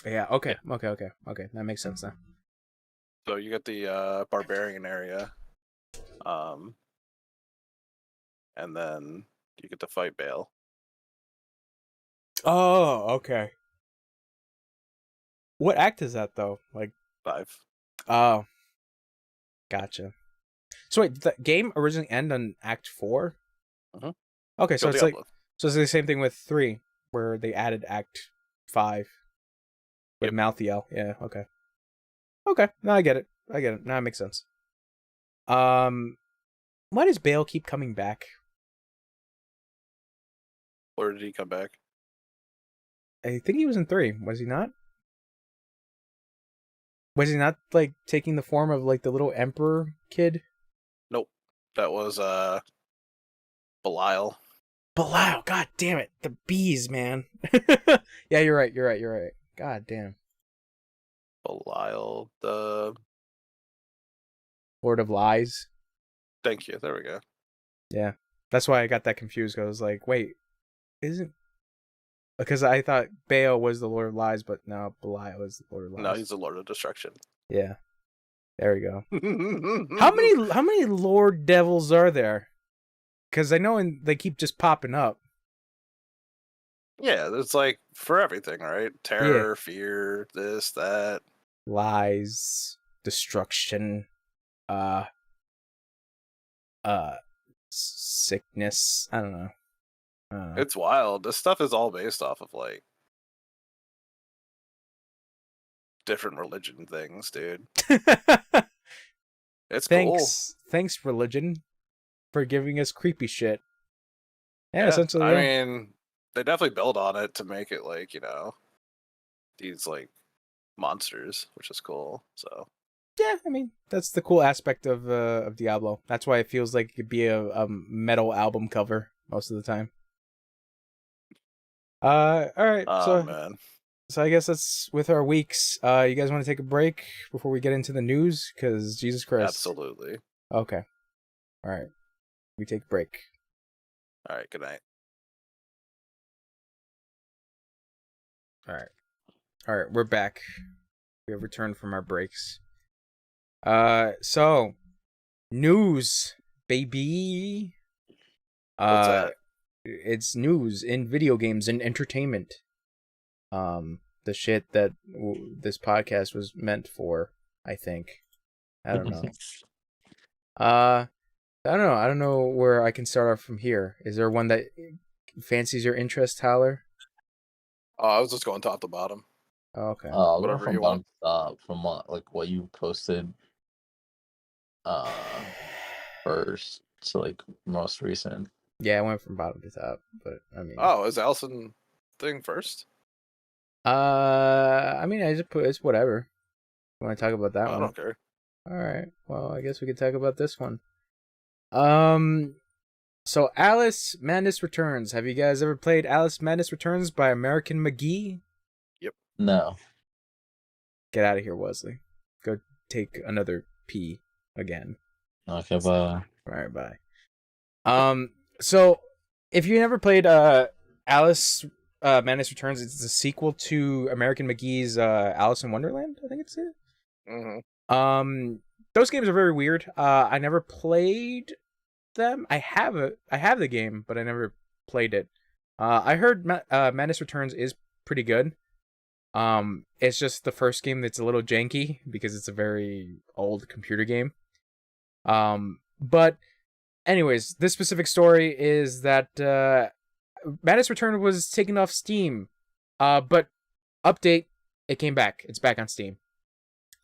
Yeah. Okay. That makes sense now. So you got the barbarian area, and then you get to fight Bale. Oh, okay. What act is that though? Like 5. Oh, gotcha. So wait, did the game originally end on Act 4? Okay, so it's like the same thing with 3, where they added Act 5 with Malthael. Yeah. Okay. Now I get it. Now it makes sense. Why does Bale keep coming back? Or did he come back? I think he was in 3. Was he not? Was he not like taking the form of like the little emperor kid? Nope. That was Belial. Belial. God damn it. The bees, man. Yeah, you're right. God damn. Belial, the... Lord of Lies. Thank you. There we go. Yeah. That's why I got that confused. 'Cause I was like, wait, isn't... Because I thought Baal was the Lord of Lies, but no, Belial is the Lord of Lies. No, he's the Lord of Destruction. Yeah. There we go. How many Lord Devils are there? Because I know they keep just popping up. Yeah, it's like for everything, right? Terror, fear, this, that. Lies, destruction, uh, sickness. I don't know. It's wild. This stuff is all based off of like different religion things, dude. It's cool. Thanks, religion, for giving us creepy shit. Yeah, Yeah, essentially. I Yeah. mean, they definitely build on it to make it like, you know, these like monsters, which is cool. So Yeah, I mean that's the cool aspect of Diablo. That's why it feels like it could be a metal album cover most of the time. All right. oh man. So I guess that's with our weeks. You guys want to take a break before we get into the news? Because Jesus Christ. Absolutely. Okay. All right. We take a break. All right, good night. All right. We're back. We have returned from our breaks. So news, baby. What's that? It's news in video games and entertainment. The shit that this podcast was meant for, I think. I don't know. I don't know where I can start off from here. Is there one that fancies your interest, Haler? Oh, I was just going top to bottom. Oh, okay. Whatever you want. From what you posted first to like most recent. Yeah, I went from bottom to top, but I mean. Oh, is Allison thing first? I mean, I just put it's whatever. You want to talk about that I one? don't care. All right. Well, I guess we could talk about this one. So Alice Madness Returns. Have you guys ever played Alice Madness Returns by American McGee? Yep. No. Get out of here, Wesley. Go take another pee again. Okay, bye. All right, bye. So if you never played Alice Madness Returns, it's a sequel to American McGee's Alice in Wonderland, I think it's it. Mm-hmm. Those games are very weird. I never played them. I have the game, but I never played it. I heard Madness Returns is pretty good. It's just the first game that's a little janky because it's a very old computer game. But anyways, this specific story is that Madness Return was taken off Steam. But update, it came back. It's back on Steam.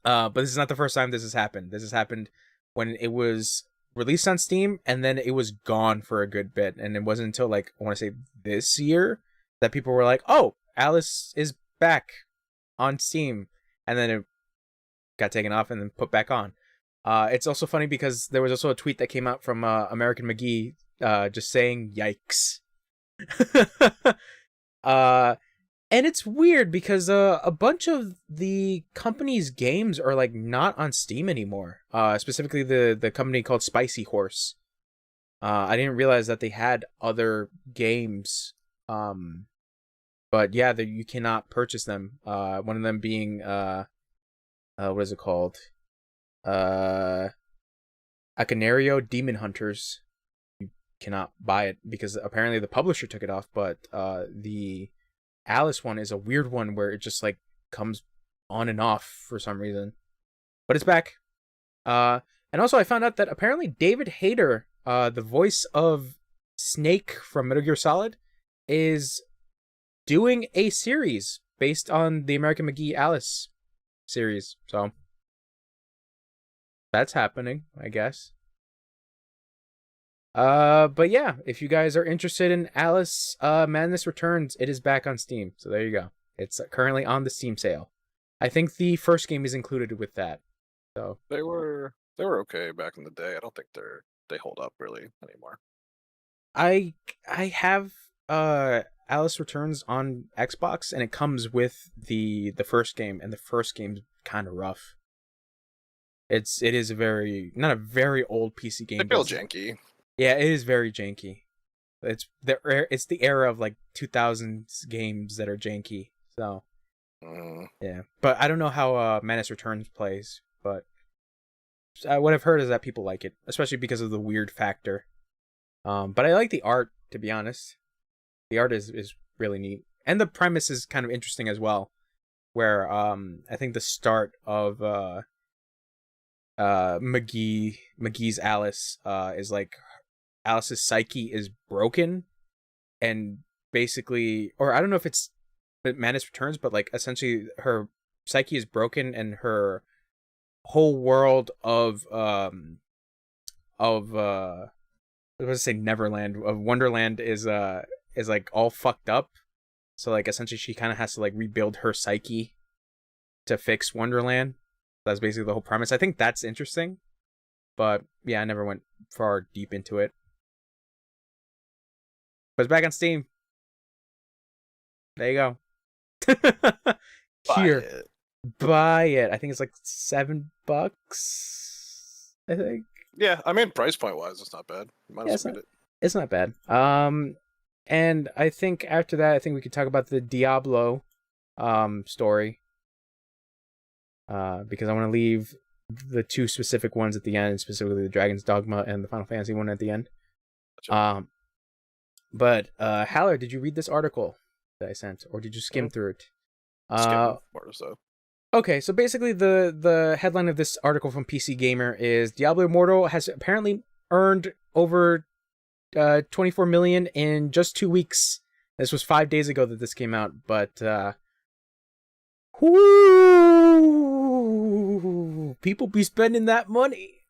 But this is not the first time this has happened. This has happened when it was released on Steam and then it was gone for a good bit. And it wasn't until like, I want to say this year that people were like, oh, Alice is back on Steam. And then it got taken off and then put back on. It's also funny because there was also a tweet that came out from American McGee just saying yikes. And it's weird because a bunch of the company's games are like not on Steam anymore. Specifically the company called Spicy Horse. I didn't realize that they had other games. But yeah, you cannot purchase them. One of them being what is it called? Acanario Demon Hunters. You cannot buy it because apparently the publisher took it off, but the Alice one is a weird one where it just like comes on and off for some reason. But it's back. And also I found out that apparently David Hayter, the voice of Snake from Metal Gear Solid, is doing a series based on the American McGee Alice series. So that's happening, I guess. But yeah, if you guys are interested in Alice Madness Returns, it is back on Steam. So there you go. It's currently on the Steam sale. I think the first game is included with that. So They were okay back in the day. I don't think they hold up really anymore. I have Alice Returns on Xbox, and it comes with the first game, and the first game's kind of rough. It is a very not a very old PC game, I feel but janky. yeah, it is very janky. It's the era of like 2000s games that are janky. So yeah, but I don't know how Menace Returns plays, but what I've heard is that people like it, especially because of the weird factor. But I like the art, to be honest. The art is really neat, and the premise is kind of interesting as well. Where I think the start of McGee's Alice is like Alice's psyche is broken, and basically, or I don't know if it's Manus Returns, but like essentially her psyche is broken, and her whole world of I was gonna say Neverland, of Wonderland is like all fucked up. So like essentially she kind of has to like rebuild her psyche to fix Wonderland. That's basically the whole premise. I think that's interesting, but yeah, I never went far deep into it. But it's back on Steam. There you go. Here, buy it. I think it's like $7. I think. Yeah, I mean, price point wise, it's not bad. You might as well get it. It's not bad. And I think after that, I think we could talk about the Diablo, story. Because I want to leave the two specific ones at the end, specifically the Dragon's Dogma and the Final Fantasy one at the end. Gotcha. But Haller, did you read this article that I sent, or did you skim through it? Skim or so. Okay, so basically the headline of this article from PC Gamer is Diablo Immortal has apparently earned over 24 million in just 2 weeks. This was 5 days ago that this came out, but people be spending that money.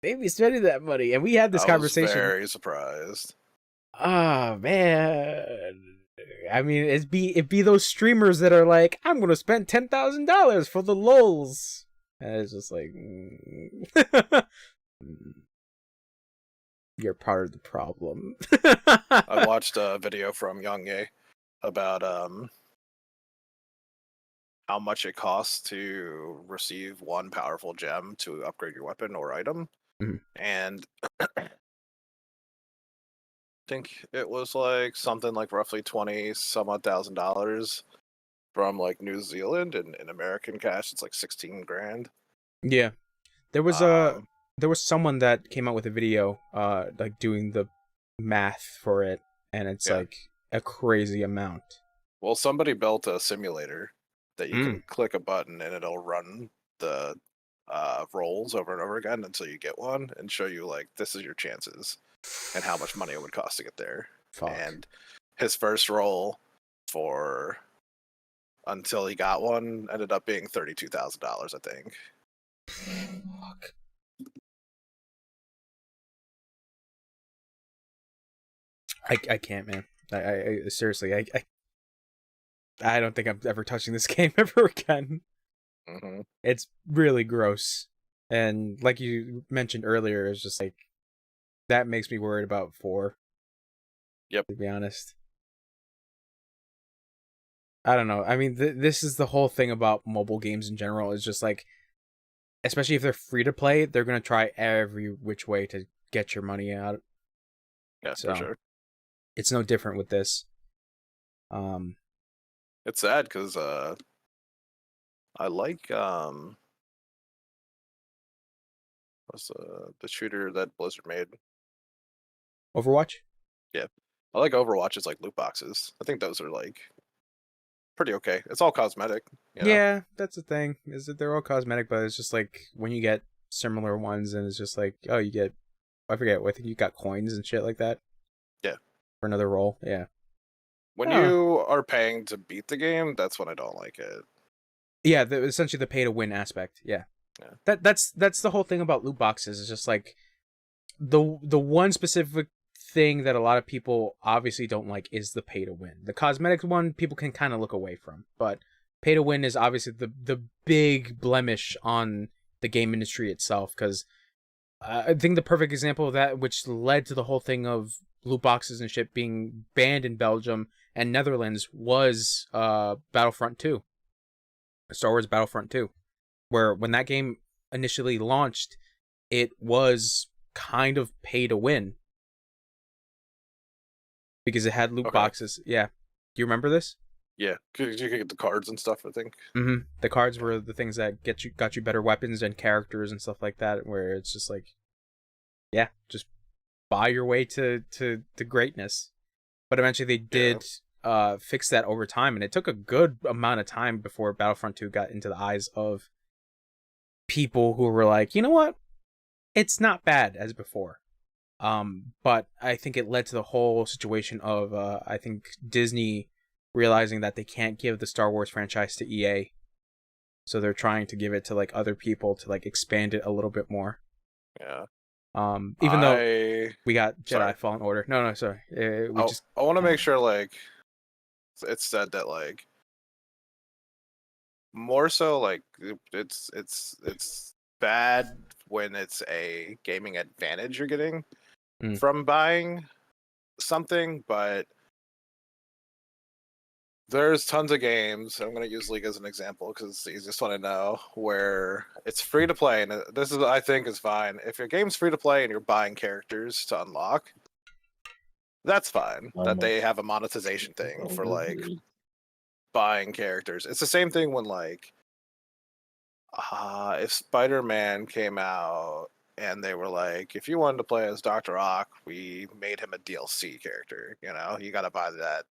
They be spending that money, and we had this conversation. I was very surprised. Oh man. I mean, it'd be those streamers that are like, I'm gonna spend $10,000 for the lulz, and it's just like, you're part of the problem. I watched a video from Young about how much it costs to receive one powerful gem to upgrade your weapon or item, and think it was like something like roughly 20 some odd $1,000 from like New Zealand, and in American cash it's like 16 grand. Yeah, there was someone that came out with a video like doing the math for it, and it's like a crazy amount. Well, somebody built a simulator that you can click a button and it'll run the rolls over and over again until you get one, and show you like, this is your chances and how much money it would cost to get there. Fuck. And his first roll for until he got one ended up being $32,000, I think. Fuck. I can't, man. I seriously, I don't think I'm ever touching this game ever again. It's really gross, and like you mentioned earlier, it's just like, that makes me worried about 4. Yep. To be honest. I don't know. I mean, this is the whole thing about mobile games in general. Is just like, especially if they're free to play, they're going to try every which way to get your money out. Yeah, so, for sure. It's no different with this. It's sad because I like what's the shooter that Blizzard made? Overwatch? Yeah. I like Overwatch's like loot boxes. I think those are like pretty okay. It's all cosmetic. You know? Yeah, that's the thing. Is that they're all cosmetic, but it's just like when you get similar ones, and it's just like, oh, you get, I forget, I think you got coins and shit like that. Yeah. For another role, yeah. When you are paying to beat the game, that's when I don't like it. Yeah, essentially the pay to win aspect. Yeah. That's the whole thing about loot boxes. It's just like the one specific thing that a lot of people obviously don't like is the pay to win. The cosmetics one people can kind of look away from, but pay to win is obviously the big blemish on the game industry itself, because I think the perfect example of that, which led to the whole thing of loot boxes and shit being banned in Belgium and Netherlands, was Battlefront 2, Star Wars Battlefront 2, where when that game initially launched, it was kind of pay to win because it had loot boxes. Yeah, do you remember this? Yeah, because you could get the cards and stuff, I think. The cards were the things that got you better weapons and characters and stuff like that, where it's just like, yeah, just buy your way to greatness. But eventually they did fix that over time, and it took a good amount of time before Battlefront 2 got into the eyes of people who were like, you know what? It's not bad as before. But I think it led to the whole situation of I think Disney realizing that they can't give the Star Wars franchise to EA. So they're trying to give it to like other people to like expand it a little bit more. Yeah. Even though we got Jedi Fallen Order. No, sorry. I want to make sure like it's said that like more so like it's bad when it's a gaming advantage you're getting from buying something, but there's tons of games. I'm going to use League as an example because it's the easiest one to know, where it's free to play, and this is I think is fine. If your game's free to play and you're buying characters to unlock, that's fine. That they have a monetization thing for like buying characters. It's the same thing when like if Spider-Man came out and they were like, if you wanted to play as Dr. Ock, we made him a DLC character. You know, you got to buy that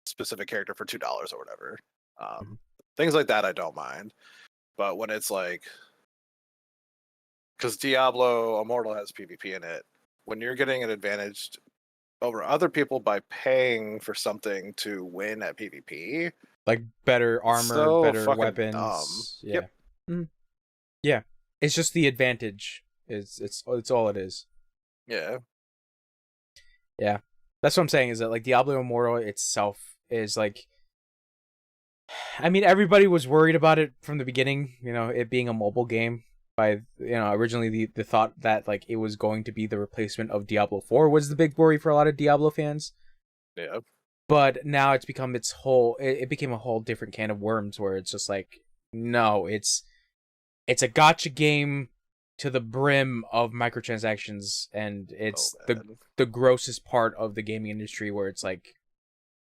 specific character for $2 or whatever. Things like that I don't mind. But when it's like, because Diablo Immortal has PvP in it, when you're getting an advantage over other people by paying for something to win at PvP, like better armor, so better weapons. Dumb. Yep. Yeah, it's just the advantage. It's all it is. Yeah. That's what I'm saying, is that like Diablo Immortal itself is like, I mean, everybody was worried about it from the beginning, you know, it being a mobile game. By, you know, originally the thought that like it was going to be the replacement of Diablo 4 was the big worry for a lot of Diablo fans. Yeah. But now it's become it became a whole different can of worms, where it's just like, no, it's a gacha game to the brim of microtransactions, and it's the grossest part of the gaming industry, where it's like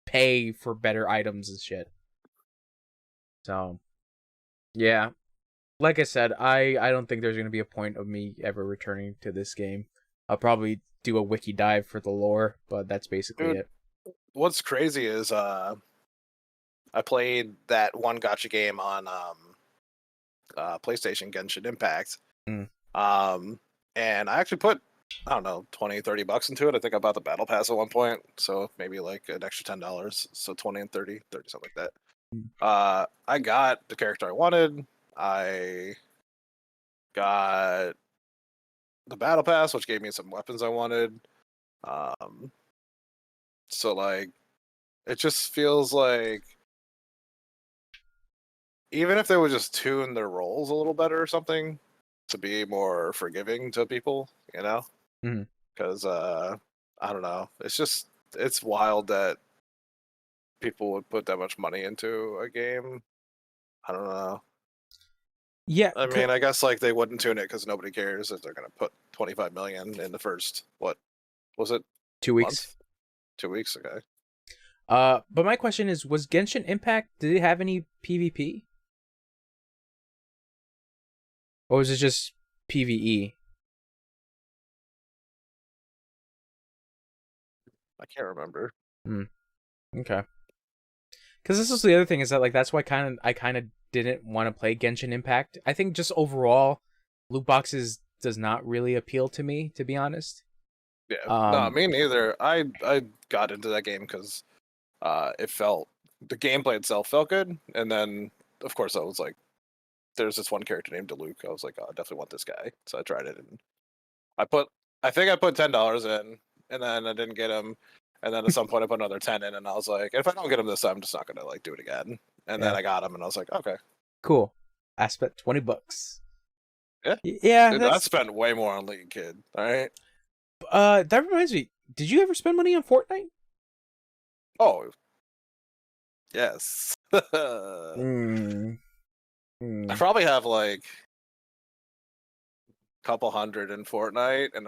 pay for better items and shit. So, yeah. Like I said, I don't think there's going to be a point of me ever returning to this game. I'll probably do a wiki dive for the lore, but that's basically it. What's crazy is I played that one gacha game on PlayStation, Genshin Impact. And I actually put, I don't know, $20-$30 into it. I think I bought the battle pass at one point, so maybe like an extra $10, so 20 and 30 something like that. I got the character I wanted. I got the battle pass, which gave me some weapons I wanted. So like, it just feels like even if they would just tune their roles a little better or something to be more forgiving to people, you know? Because I don't know, it's wild that people would put that much money into a game. I don't know. Yeah, I mean, I guess like they wouldn't tune it because nobody cares if they're gonna put 25 million in the first, what was it, 2 weeks? Month? 2 weeks, okay. But my question is, was Genshin Impact, did it have any PvP? Or was it just PvE? I can't remember. Okay. Because this is the other thing, is that like that's why I kind of didn't want to play Genshin Impact. I think just overall, loot boxes does not really appeal to me, to be honest. Yeah, no, me neither. I got into that game because the gameplay itself felt good, and then of course I was like, there's this one character named Luke. I was like, oh, I definitely want this guy, so I tried it, and I think I put $10 in, and then I didn't get him. And then at some point I put another 10 in, and I was like, if I don't get him this time, I'm just not gonna like do it again. And then I got him, and I was like, okay, cool. I spent $20. Yeah. Yeah, Dude, I that's spent way more on League, kid. All right. that reminds me. Did you ever spend money on Fortnite? Oh, yes. I Mm. probably have like a couple hundred in Fortnite and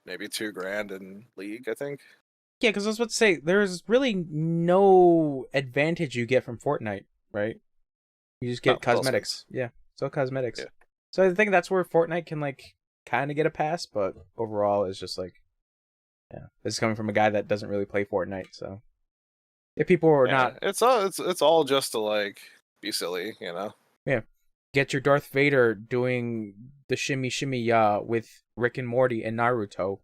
maybe $2,000 in League, I think. Yeah, because I was about to say there's really no advantage you get from Fortnite, right? You just No, get it's all skins. cosmetics. Yeah, it's all cosmetics. Yeah. So I think that's where Fortnite can like kind of get a pass, but overall it's just like, yeah, this is coming from a guy that doesn't really play Fortnite. So if people are Yeah, not, it's all just to like be silly, you know. yeah, get your Darth Vader doing the shimmy shimmy with Rick and Morty and Naruto.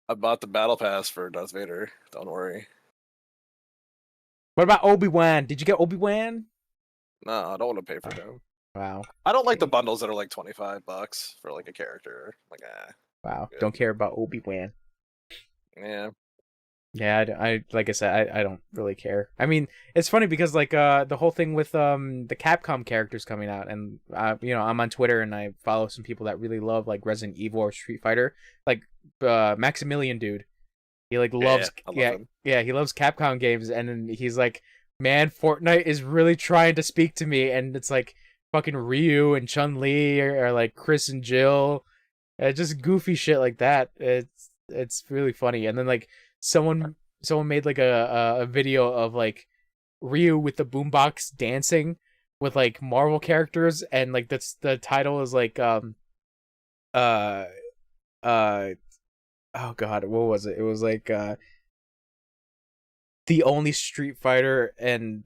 I bought the battle pass for Darth Vader. Don't worry. What about Obi-Wan? Did you get Obi-Wan? No, I don't want to pay for him. Wow. I don't like the bundles that are like $25 for like a character. Like, Wow. good. Don't care about Obi-Wan. Yeah. Yeah, I like I said, I don't really care. I mean, it's funny because like the whole thing with the Capcom characters coming out, and you know, I'm on Twitter and I follow some people that really love like Resident Evil or Street Fighter, like Maximilian dude. He like loves I love him. yeah, he loves Capcom games, and then he's like, man, Fortnite is really trying to speak to me, and it's like fucking Ryu and Chun-Li or like Chris and Jill, just goofy shit like that. It's really funny, and then like someone made like a video of like Ryu with the boombox dancing with like Marvel characters, and like that's the title is like uh uh oh god, what was it? It was like the only Street Fighter and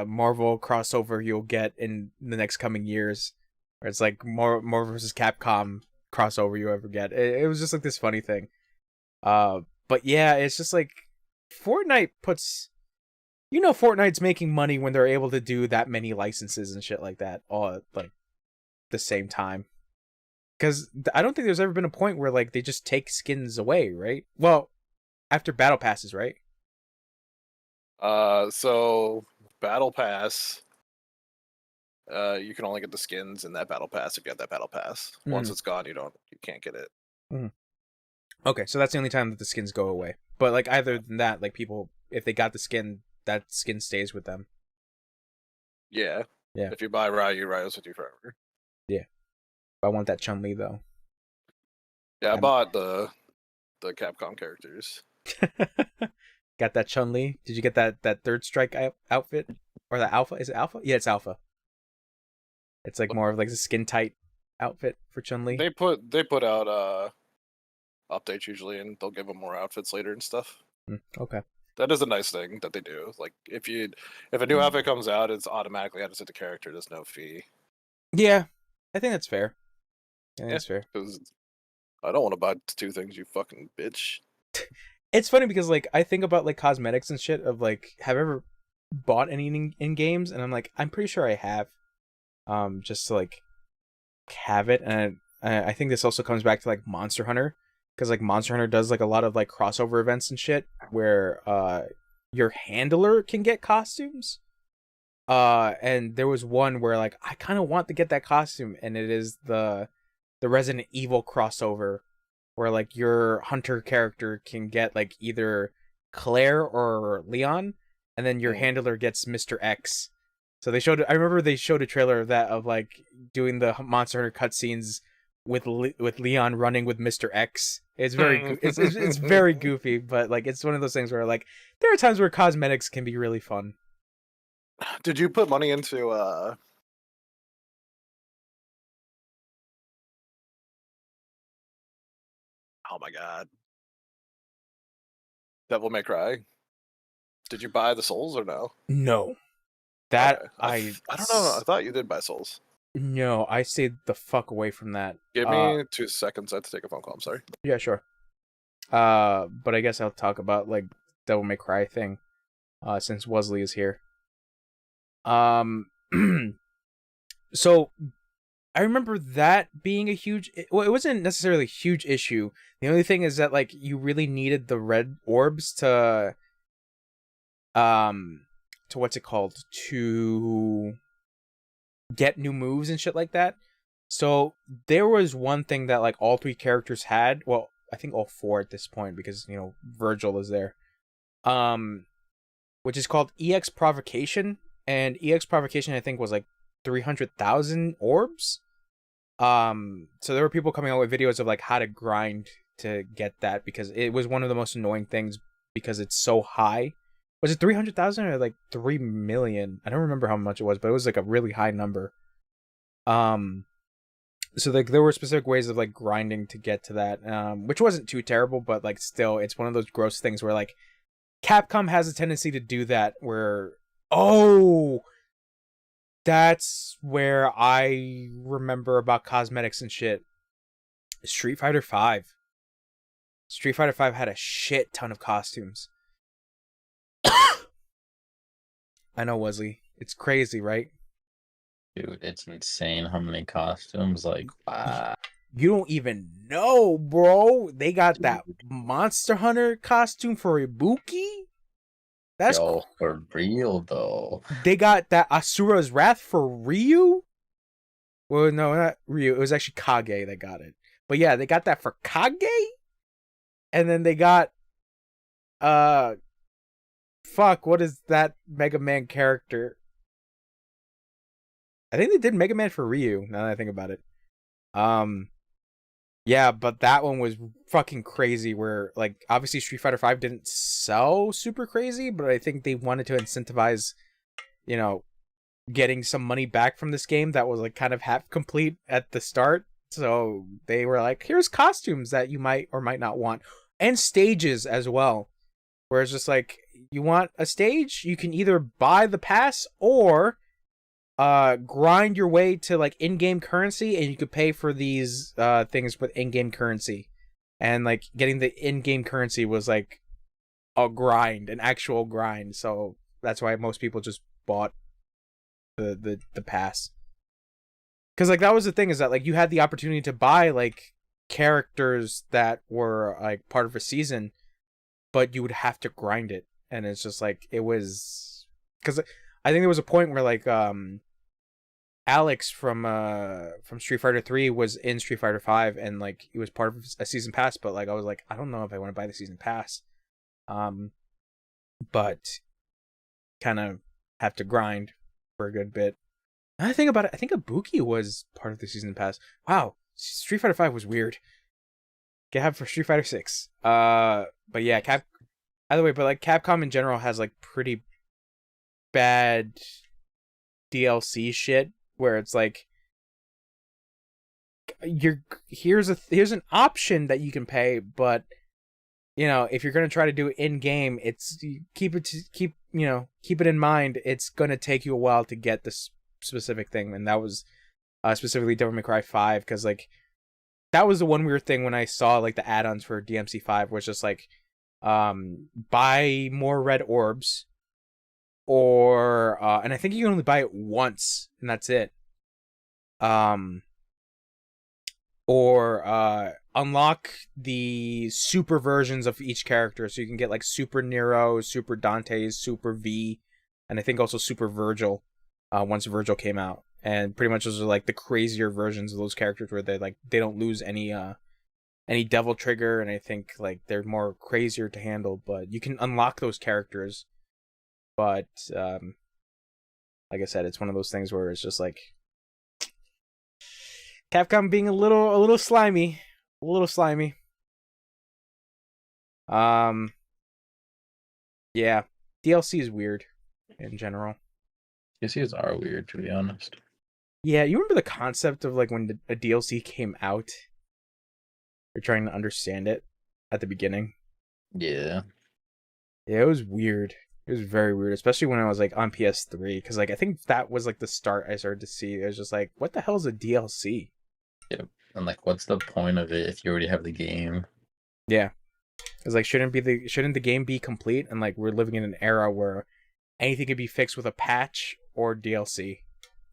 Marvel crossover you'll get in the next coming years, where it's like more versus Capcom crossover you ever get. It was just like this funny thing. But yeah, it's just like Fortnite puts, you know, Fortnite's making money when they're able to do that many licenses and shit like that all at like the same time. Because I don't think there's ever been a point where like they just take skins away, right? Well, after battle passes, right? So battle pass. You can only get the skins in that battle pass if you have that battle pass. Once it's gone, you can't get it. Okay, so that's the only time that the skins go away. But like other than that, like people, if they got the skin, that skin stays with them. Yeah. Yeah. If you buy Ryu's with you forever. Yeah. I want that Chun-Li though. Yeah, I bought the Capcom characters. Got that Chun-Li. Did you get that Third Strike outfit or the Alpha? Is it Alpha? Yeah, it's Alpha. It's like more of like a skin tight outfit for Chun-Li. They put out updates usually, and they'll give them more outfits later and stuff. Okay. That is a nice thing that they do. Like if a new outfit comes out, it's automatically added to the character. There's no fee. Yeah, I think that's fair. I think that's fair. Because I don't want to buy two things, you fucking bitch. It's funny because like I think about like cosmetics and shit of like, have I ever bought anything in games? And I'm like, I'm pretty sure I have. Just to like have it, and I think this also comes back to like Monster Hunter, because like Monster Hunter does like a lot of like crossover events and shit where your handler can get costumes. And there was one where like I kind of want to get that costume, and it is the Resident Evil crossover where like your hunter character can get like either Claire or Leon, and then your handler gets Mr. X. So I remember they showed a trailer of that, of like doing the Monster Hunter cutscenes with Leon running with Mr. X. It's very it's very goofy, but like it's one of those things where like there are times where cosmetics can be really fun. Did you put money into oh my god, Devil May Cry? Did you buy the souls or no? No. That okay. I don't know. I thought you did buy souls. No, I stayed the fuck away from that. Give me 2 seconds. I have to take a phone call. I'm sorry. Yeah, sure. But I guess I'll talk about like Devil May Cry thing, since Wesley is here. So I remember that being a huge. Well, it wasn't necessarily a huge issue. The only thing is that like you really needed the red orbs to what's it called, to get new moves and shit like that. So there was one thing that like all three characters had. Well, I think all four at this point because Virgil is there. Which is called EX Provocation, and EX Provocation I think was like 300,000 orbs. So there were people coming out with videos of like how to grind to get that because it was one of the most annoying things because it's so high. Was it 300,000 or like 3 million? I don't remember how much it was, but it was like a really high number. So like there were specific ways of like grinding to get to that, which wasn't too terrible, but like still, it's one of those gross things where like Capcom has a tendency to do that. Where that's where I remember about cosmetics and shit. Street Fighter V. Street Fighter V had a shit ton of costumes. I know, Wesley. It's crazy, right? Dude, it's insane how many costumes. Like, wow. You don't even know, bro. They got that Monster Hunter costume for Ibuki. That's for real though. They got that Asura's Wrath for Ryu. Well, no, not Ryu. It was actually Kage that got it. But yeah, they got that for Kage. And then they got what is that Mega Man character? I think they did Mega Man for Ryu, now that I think about it. Yeah, but that one was fucking crazy where, like, obviously Street Fighter V didn't sell super crazy, but I think they wanted to incentivize, getting some money back from this game that was, like, kind of half complete at the start. So they were like, here's costumes that you might or might not want. And stages as well. Where it's just like, you want a stage? You can either buy the pass or grind your way to like in-game currency, and you could pay for these things with in-game currency. And like getting the in-game currency was like an actual grind. So that's why most people just bought the pass. Because like that was the thing, is that like you had the opportunity to buy like characters that were like part of a season, but you would have to grind it. And it's just like, it was, because I think there was a point where like Alex from Street Fighter 3 was in Street Fighter 5, and like he was part of a season pass, but like I was like, I don't know if I want to buy the season pass. But kind of have to grind for a good bit. Now I think about it, I think Ibuki was part of the season pass. Wow, Street Fighter 5 was weird. Get have for Street Fighter 6. But yeah, either way, but like Capcom in general has like pretty bad DLC shit where it's like here's an option that you can pay, but if you're gonna try to do it in game, it's keep it in mind. It's gonna take you a while to get this specific thing, and that was specifically Devil May Cry 5, because like that was the one weird thing when I saw like the add-ons for DMC5 was just like buy more red orbs, or and I think you can only buy it once and that's it. Or unlock the super versions of each character, so you can get like Super Nero, Super Dante's, Super V, and I think also Super Virgil once Virgil came out. And pretty much those are like the crazier versions of those characters where they don't lose any devil trigger, and I think like they're more crazier to handle, but you can unlock those characters. But like I said, it's one of those things where it's just like Capcom being a little slimy. Yeah, DLC is weird in general. DLCs are weird, to be honest. Yeah, you remember the concept of like when a DLC came out? You're trying to understand it at the beginning. Yeah. Yeah, it was weird. It was very weird, especially when I was like on PS3, because like I think that was like the start I started to see. It was just like, what the hell is a DLC? Yeah, and like, what's the point of it if you already have the game? Yeah, it's like shouldn't the game be complete? And like we're living in an era where anything could be fixed with a patch or DLC.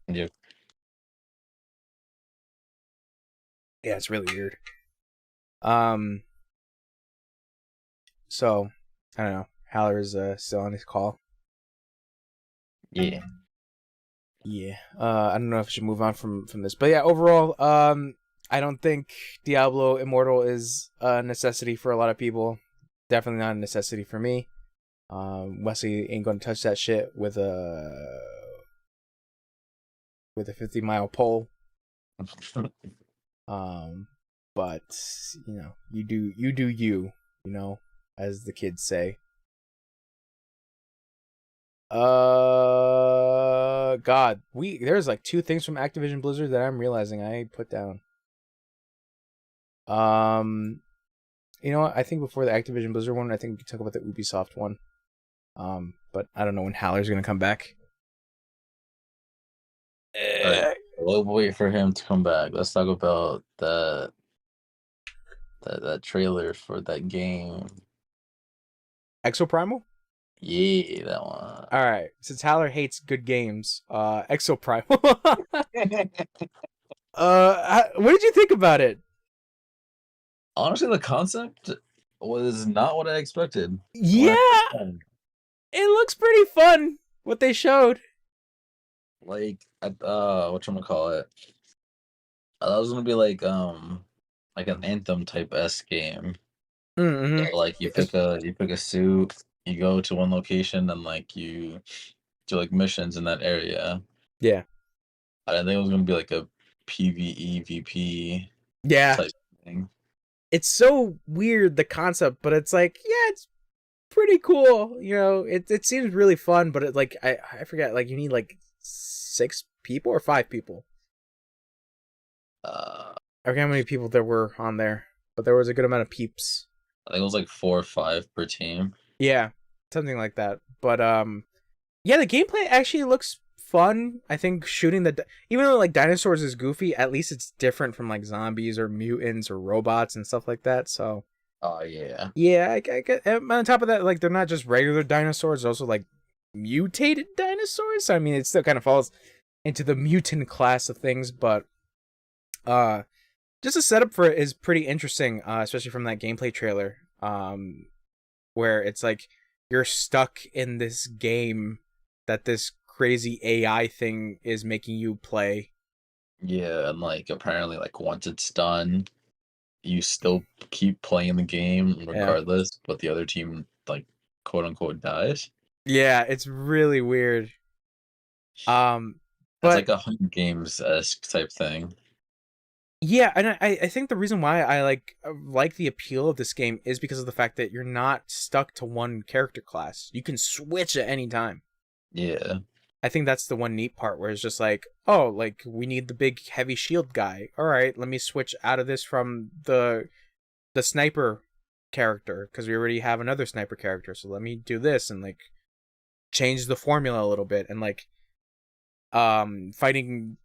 Yep. Yeah, it's really weird. So I don't know. Haler is still on his call. Yeah. Yeah. I don't know if I should move on from this, but yeah, overall, I don't think Diablo Immortal is a necessity for a lot of people. Definitely not a necessity for me. Wesley ain't gonna touch that shit with a 50-mile pole. But you do you, as the kids say. God, there's like 2 things from Activision Blizzard that I'm realizing I put down. You know what? I think before the Activision Blizzard one, I think we could talk about the Ubisoft one. But I don't know when Haler's gonna come back. Alright, we'll wait for him to come back. Let's talk about that trailer for that game. Exoprimal? Yeah, that one. All right. Since Haler hates good games, Exoprimal. What did you think about it? Honestly, the concept was not what I expected. Yeah, it looks pretty fun. What they showed. Like, whatchamacallit? That was gonna be like an Anthem type S game. Mm-hmm. So, like you pick a suit, you go to one location, and like you do like missions in that area. Yeah. I didn't think it was gonna be like a PvE VP Yeah. type thing. It's so weird, the concept, but it's like, yeah, it's pretty cool. It seems really fun, but it like I forget, like you need like 6 people or 5 people. I forget how many people there were on there, but there was a good amount of peeps. I think it was like 4 or 5 per team. Yeah, something like that. But yeah, the gameplay actually looks fun. I think shooting even though like dinosaurs is goofy, at least it's different from like zombies or mutants or robots and stuff like that. So. Oh yeah. Yeah, I get. On top of that, like they're not just regular dinosaurs; they're also like mutated dinosaurs. So, I mean, it still kind of falls into the mutant class of things, but just the setup for it is pretty interesting, especially from that gameplay trailer, where it's like you're stuck in this game that this crazy AI thing is making you play. Yeah, and like apparently, like once it's done, you still keep playing the game regardless, but the other team, like, quote unquote, dies. Yeah, it's really weird. But it's like a Hunger Games-esque type thing. Yeah, and I think the reason why I like the appeal of this game is because of the fact that you're not stuck to one character class. You can switch at any time. Yeah. I think that's the one neat part where it's just like, oh, like we need the big heavy shield guy. All right, let me switch out of this from the sniper character because we already have another sniper character. So let me do this and like change the formula a little bit and like fighting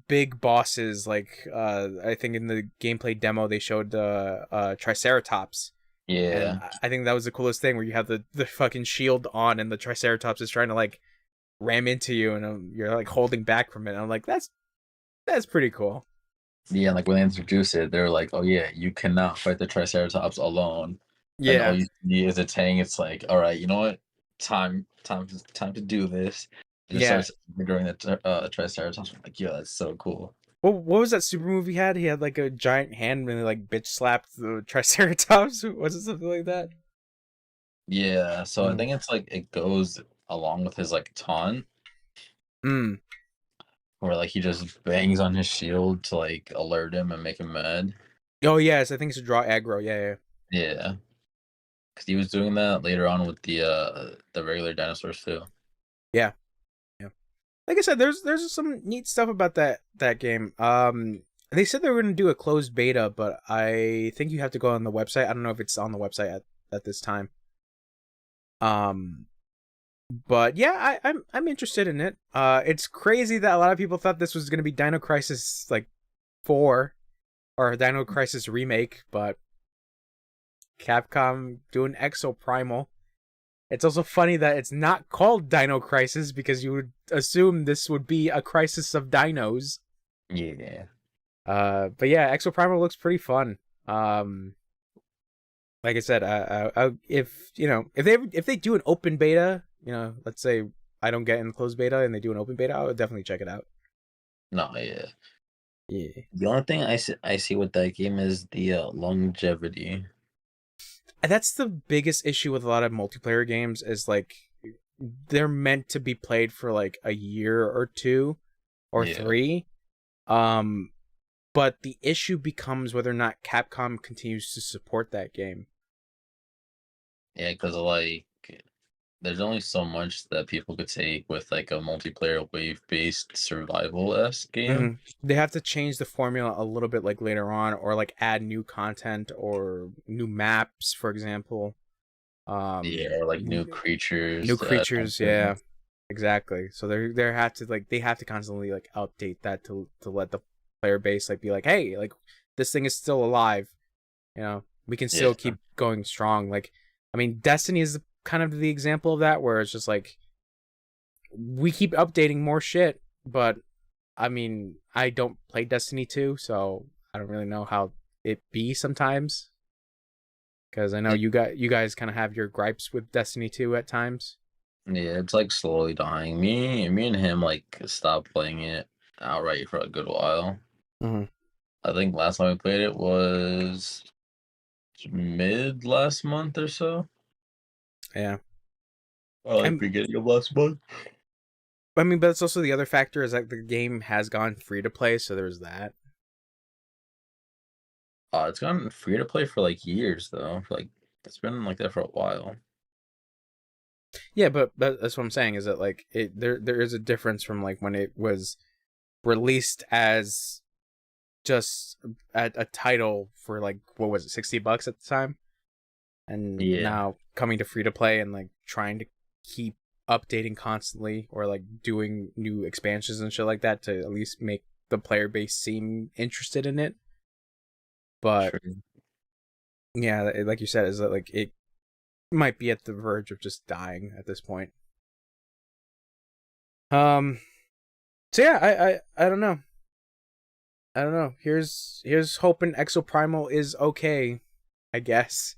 big bosses like I think in the gameplay demo they showed the Triceratops. Yeah. And I think that was the coolest thing where you have the fucking shield on and the Triceratops is trying to like ram into you and you're like holding back from it. And I'm like, that's pretty cool. Yeah, like when they introduced it, they're like, "Oh yeah, you cannot fight the Triceratops alone." Yeah, and all you need is a Tang. It's like, all right, you know what? Time to do this. And it starts during the Triceratops. I'm like, yeah, that's so cool. What was that super move he had? He had like a giant hand and he like bitch slapped the Triceratops. Was it something like that? Yeah, so I think it's like it goes along with his like taunt. Where like he just bangs on his shield to like alert him and make him mad. Oh yes, I think it's to draw aggro. Yeah. Yeah. Because he was doing that later on with the regular dinosaurs too. Yeah. Like I said, there's some neat stuff about that game. They said they were going to do a closed beta, but I think you have to go on the website. I don't know if it's on the website at this time. But yeah, I'm interested in it. It's crazy that a lot of people thought this was going to be Dino Crisis like 4 or Dino Crisis remake, but Capcom doing Exoprimal. It's also funny that it's not called Dino Crisis because you would assume this would be a crisis of dinos. Yeah. But yeah, Exoprimal looks pretty fun. Like I said, if they do an open beta, let's say I don't get in closed beta and they do an open beta, I would definitely check it out. No, yeah. Yeah. The only thing I see with that game is the longevity. And that's the biggest issue with a lot of multiplayer games is like they're meant to be played for like a year or two or 3. But the issue becomes whether or not Capcom continues to support that game. Yeah, because like there's only so much that people could take with like a multiplayer wave-based survival-esque game. They have to change the formula a little bit like later on, or like add new content or new maps, for example. Or like new creatures. Yeah, exactly. So they have to constantly like update that to let the player base like be like, hey, like this thing is still alive. You know, we can still keep going strong. Like, I mean, Destiny is kind of the example of that, where it's just like we keep updating more shit, but I mean, I don't play Destiny 2, so I don't really know how it be sometimes. Because I know you guys kind of have your gripes with Destiny 2 at times. Yeah, it's like slowly dying. Me and him like stopped playing it outright for a good while. I think last time we played it was mid last month or so. Yeah. Or like beginning of last month. I mean, but it's also the other factor is that the game has gone free to play, so there's that. It's gone free to play for like years though. Like it's been like that for a while. Yeah, but that's what I'm saying is that like there is a difference from like when it was released as just a title for like what was it, $60 at the time, and now coming to free to play and like trying to keep updating constantly or like doing new expansions and shit like that to at least make the player base seem interested in it. But yeah, like you said, is that like it might be at the verge of just dying at this point. So yeah, I don't know. I don't know. Here's hoping Exoprimal is okay, I guess.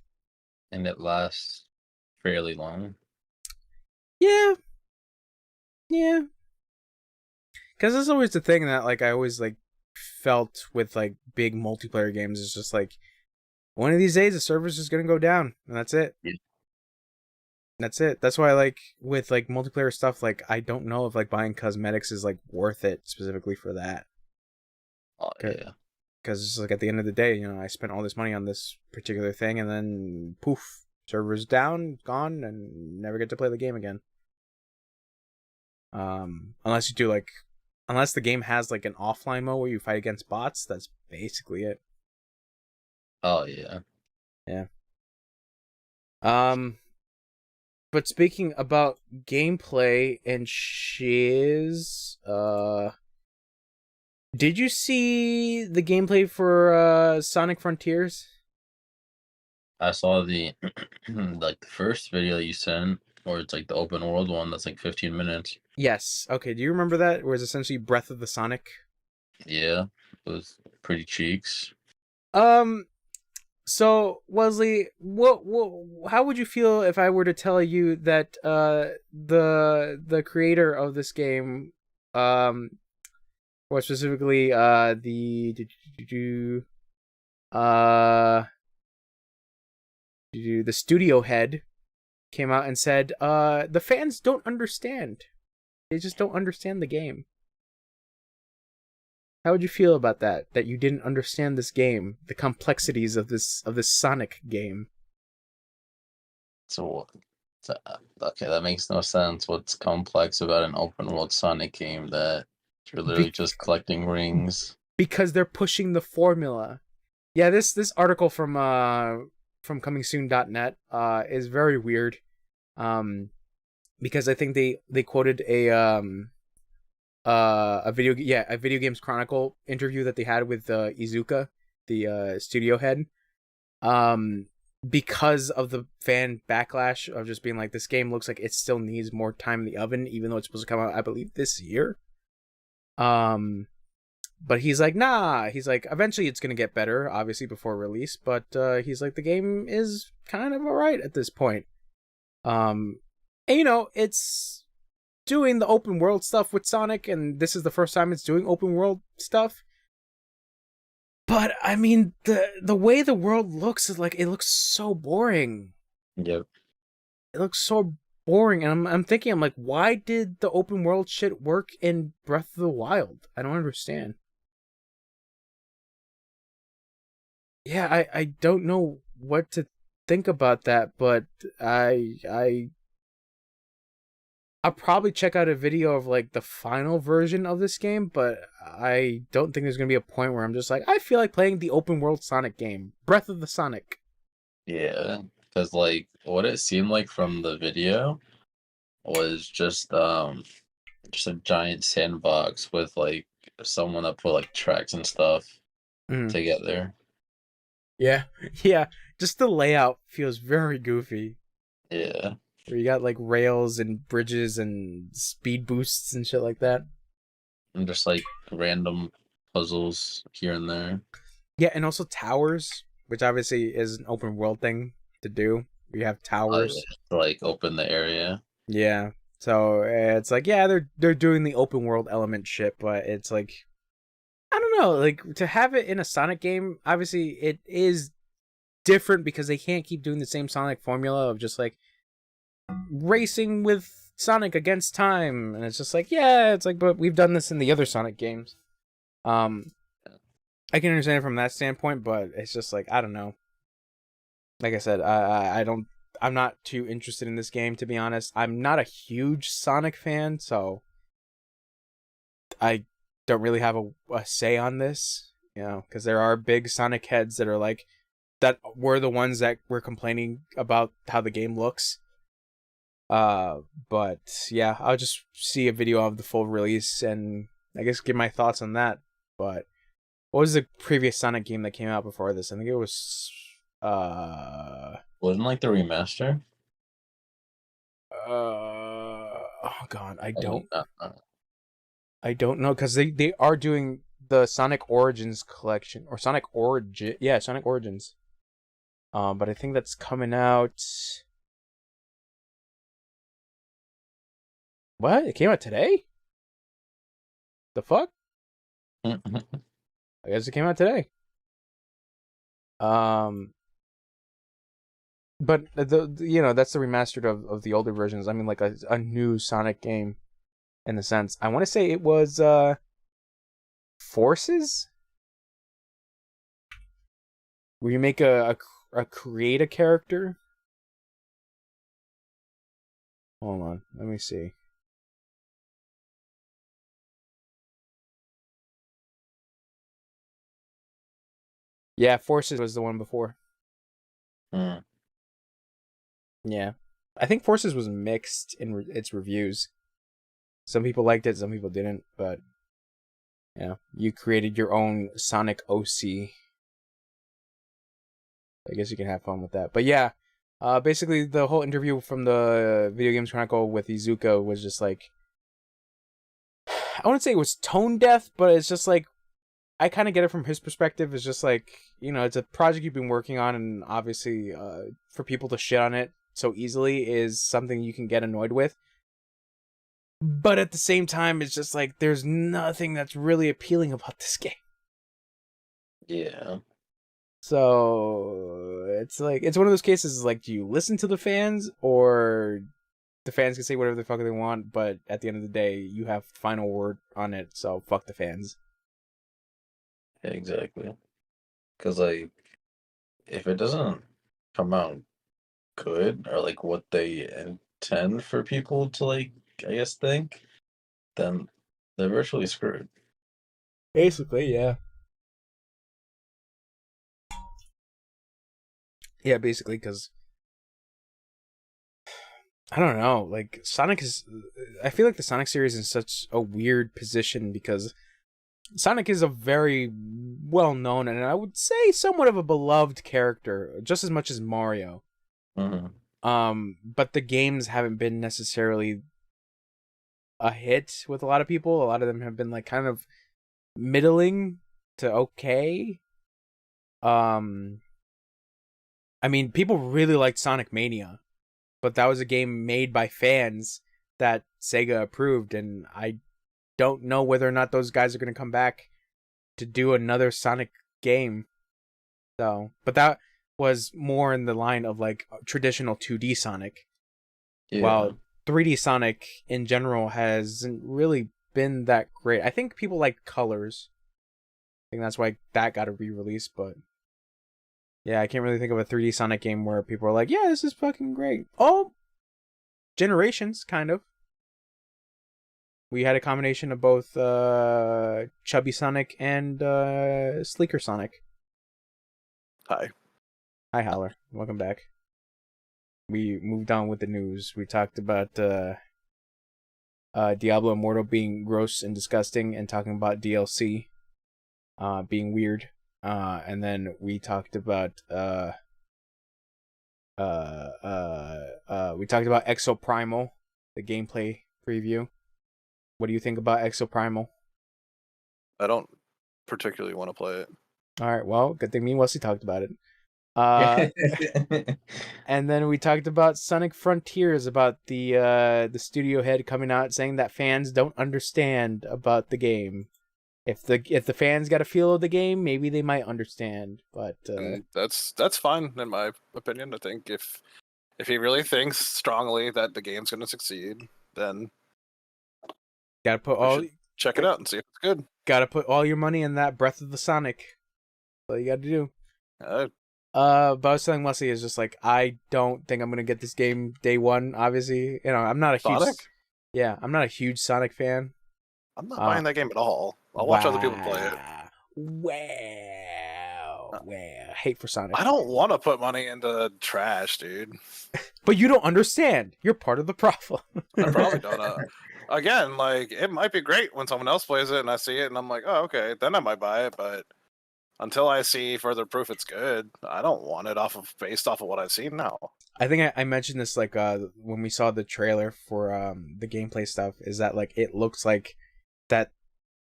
And it lasts fairly long. Yeah. Yeah. Because that's always the thing that like I always like felt with like big multiplayer games is just like one of these days the server's just gonna go down and that's it. Yeah. That's it. That's why like with like multiplayer stuff, like I don't know if like buying cosmetics is like worth it specifically for that. Oh yeah. Because like at the end of the day, you know, I spent all this money on this particular thing and then poof, server's down, gone, and never get to play the game again. Unless you do like, unless the game has like an offline mode where you fight against bots, that's basically it. Oh yeah. Yeah. But speaking about gameplay and shiz, did you see the gameplay for Sonic Frontiers? I saw the like the first video you sent, or it's like the open world one that's like 15 minutes. Yes. Okay, do you remember that? Where it's essentially Breath of the Sonic? Yeah, it was pretty cheeks. So Wesley, how would you feel if I were to tell you that the creator of this game, or specifically the studio head came out and said the fans don't understand. They just don't understand the game. How would you feel about that? That you didn't understand this game, the complexities of this Sonic game. So okay, that makes no sense. What's complex about an open world Sonic game that you're literally just collecting rings? Because they're pushing the formula. Yeah, this article from comingsoon.net is very weird. Because I think they quoted a Video Games Chronicle interview that they had with Iizuka, the studio head, because of the fan backlash of just being like, this game looks like it still needs more time in the oven, even though it's supposed to come out, I believe, this year. But he's like, nah, he's like, eventually it's gonna get better, obviously before release, but he's like, the game is kind of alright at this point. And you know, it's doing the open world stuff with Sonic, and this is the first time it's doing open world stuff. But I mean, the way the world looks is like, it looks so boring. Yep. It looks so boring, and I'm thinking, I'm like, why did the open world shit work in Breath of the Wild? I don't understand. Yeah, I don't know what to think about that, but I'll probably check out a video of like the final version of this game, but I don't think there's gonna be a point where I'm just like, I feel like playing the open world Sonic game, Breath of the Sonic. Yeah, because like what it seemed like from the video was just a giant sandbox with like someone that put like tracks and stuff together. Yeah, yeah. Just the layout feels very goofy. Yeah. Where you got like rails and bridges and speed boosts and shit like that. And just like random puzzles here and there. Yeah, and also towers, which obviously is an open world thing to do. You have towers. To like open the area. Yeah. So it's like, yeah, they're doing the open world element shit, but it's like, I don't know, like to have it in a Sonic game, obviously it is different because they can't keep doing the same Sonic formula of just like racing with Sonic against time, and it's just like, yeah, it's like, but we've done this in the other Sonic games. I can understand it from that standpoint, but it's just like, I don't know. Like I said, I'm not too interested in this game, to be honest. I'm not a huge Sonic fan, so I don't really have a say on this, because there are big Sonic heads that are like, that were the ones that were complaining about how the game looks. But yeah, I'll just see a video of the full release and I guess give my thoughts on that. But what was the previous Sonic game that came out before this? I think it was wasn't like the remaster. Oh god, I don't know, because they are doing the Sonic Origins collection, or Sonic Origins. But I think that's coming out. What? It came out today? The fuck? I guess it came out today. But that's the remastered of the older versions. I mean, like a new Sonic game, in a sense. I want to say it was Forces, where you make create a character. Hold on, let me see. Yeah, Forces was the one before. Yeah. I think Forces was mixed in its reviews. Some people liked it, some people didn't, but yeah, you created your own Sonic OC. I guess you can have fun with that. But yeah, basically the whole interview from the Video Games Chronicle with Izuka was just like, I wouldn't say it was tone deaf, but it's just like, I kind of get it from his perspective. It's just like, it's a project you've been working on, and obviously for people to shit on it so easily is something you can get annoyed with. But at the same time, it's just like, there's nothing that's really appealing about this game. Yeah. So it's like, it's one of those cases, like, do you listen to the fans, or the fans can say whatever the fuck they want, but at the end of the day, you have final word on it, so fuck the fans. Yeah, exactly. Because, like, if it doesn't come out good, or, like, what they intend for people to, like, I guess think, then they're virtually screwed. Basically, yeah. Yeah, basically, because I don't know, like, I feel like the Sonic series is in such a weird position, because Sonic is a very well-known, and I would say somewhat of a beloved character, just as much as Mario. But the games haven't been necessarily a hit with a lot of people. A lot of them have been like kind of middling to okay. I mean, people really liked Sonic Mania, but that was a game made by fans that Sega approved, and I don't know whether or not those guys are going to come back to do another Sonic game. So, but that was more in the line of like traditional 2D Sonic. Yeah. While 3D Sonic in general hasn't really been that great. I think people like Colors. I think that's why that got a re-release, but yeah, I can't really think of a 3D Sonic game where people are like, yeah, this is fucking great. Oh, Generations, kind of. We had a combination of both Chubby Sonic and Sleeker Sonic. Hi. Hi, Haler. Welcome back. We moved on with the news. We talked about Diablo Immortal being gross and disgusting and talking about DLC being weird. And then we talked about Exoprimal, the gameplay preview. What do you think about Exoprimal? I don't particularly want to play it. All right, well, good thing me and Wesley talked about it. And then we talked about Sonic Frontiers, about the studio head coming out saying that fans don't understand about the game. If the fans got a feel of the game, maybe they might understand. But that's fine in my opinion. I think if he really thinks strongly that the game's going to succeed, then gotta put check it out and see if it's good. Gotta put all your money in that Breath of the Sonic. That's all you gotta do. But I was telling Wesley is just like, I don't think I'm gonna get this game day one. Obviously, I'm not a Sonic? I'm not a huge Sonic fan. I'm not buying that game at all. I'll watch other people play it. Wow. Hate for Sonic. I don't want to put money into trash, dude. But you don't understand. You're part of the problem. I probably don't. Again, like, it might be great when someone else plays it and I see it and I'm like, oh, okay, then I might buy it. But until I see further proof it's good, I don't want it based off of what I've seen now. I think I mentioned this like when we saw the trailer for the gameplay stuff, is that like it looks like that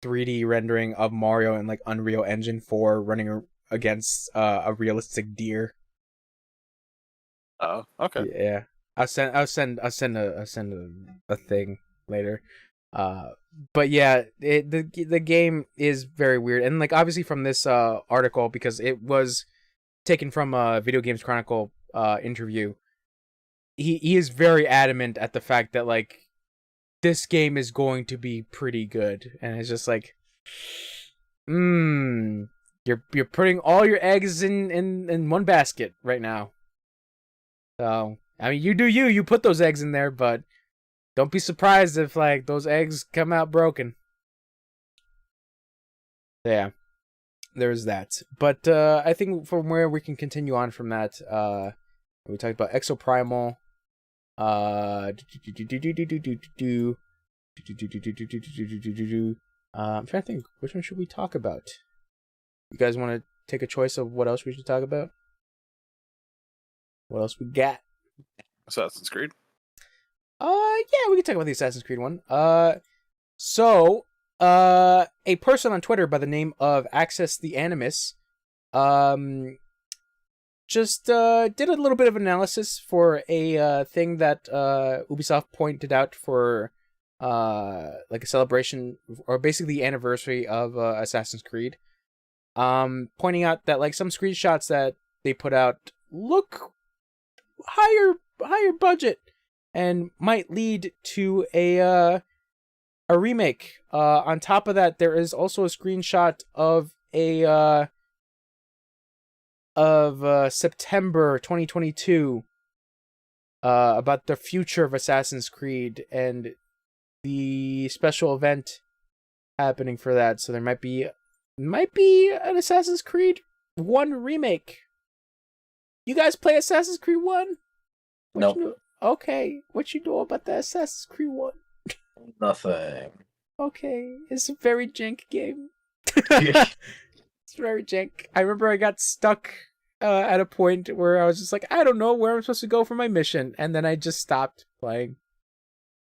3D rendering of Mario in like Unreal Engine 4 running against a realistic deer. Oh, okay. Yeah, I'll send a thing later. But yeah, the game is very weird, and like obviously from this article, because it was taken from a Video Games Chronicle interview. He is very adamant at the fact that like this game is going to be pretty good, and it's just like, you're putting all your eggs in one basket right now. So I mean, you put those eggs in there, but don't be surprised if like those eggs come out broken. Yeah, there's that. But I think from where we can continue on from that, we talked about Exoprimal. I'm trying to think, which one should we talk about? You guys want to take a choice of what else we should talk about? What else we got? Assassin's Creed. Yeah, we can talk about the Assassin's Creed one. So a person on Twitter by the name of Access the Animus, just did a little bit of analysis for a thing that Ubisoft pointed out for like a celebration or basically the anniversary of Assassin's Creed. Pointing out that like some screenshots that they put out look higher budget and might lead to a remake. On top of that, there is also a screenshot of September 2022 about the future of Assassin's Creed and the special event happening for that. So there might be an Assassin's Creed 1 remake. You guys play Assassin's Creed 1? Nope. Okay, what you know about the Assassin's Creed 1? Nothing. Okay, it's a very jank game. It's very jank. I remember I got stuck at a point where I was just like, I don't know where I'm supposed to go for my mission, and then I just stopped playing.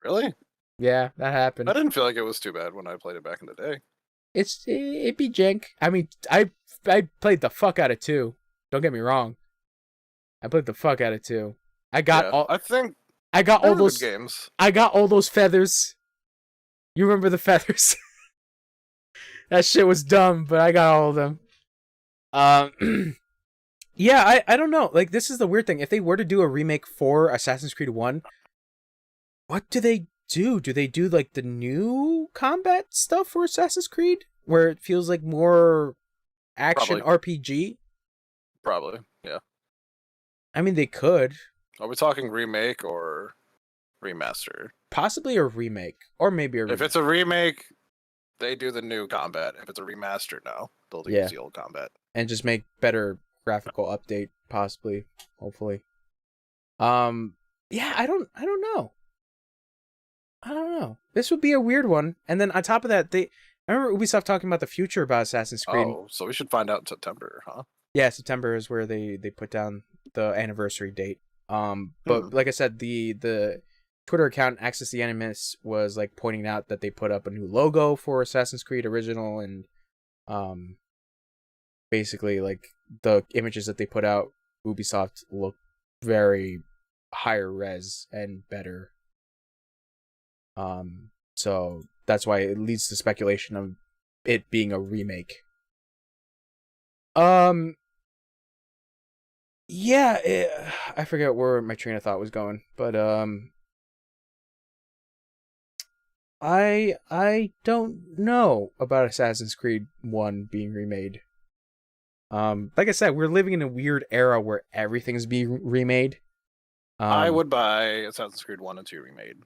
Really? Yeah, that happened. I didn't feel like it was too bad when I played it back in the day. It'd be jank. I mean, I played the fuck out of 2. Don't get me wrong. I played the fuck out of 2. I got all. I think I got all those games. I got all those feathers. You remember the feathers? That shit was dumb, but I got all of them. Yeah, I don't know. Like, this is the weird thing. If they were to do a remake for Assassin's Creed 1, what do they do? Do they do, like, the new combat stuff for Assassin's Creed? Where it feels like more action RPG? Probably, yeah. I mean, they could. Are we talking remake or remaster? Possibly a remake. Or maybe a remake. If it's a remake, they do the new combat. If it's a remaster, no. They'll use the old combat. And just make better graphical update, possibly, hopefully. Yeah, I don't know. I don't know. This would be a weird one. And then on top of that, I remember Ubisoft talking about the future about Assassin's Creed. Oh, so we should find out in September, huh? Yeah, September is where they put down the anniversary date. But like I said, the Twitter account Access the Animus was like pointing out that they put up a new logo for Assassin's Creed Original, and basically like the images that they put out, Ubisoft look very higher res and better. So that's why it leads to speculation of it being a remake. Yeah, I forget where my train of thought was going, but I don't know about Assassin's Creed 1 being remade. Like I said, we're living in a weird era where everything's being remade. I would buy Assassin's Creed 1 and 2 remade.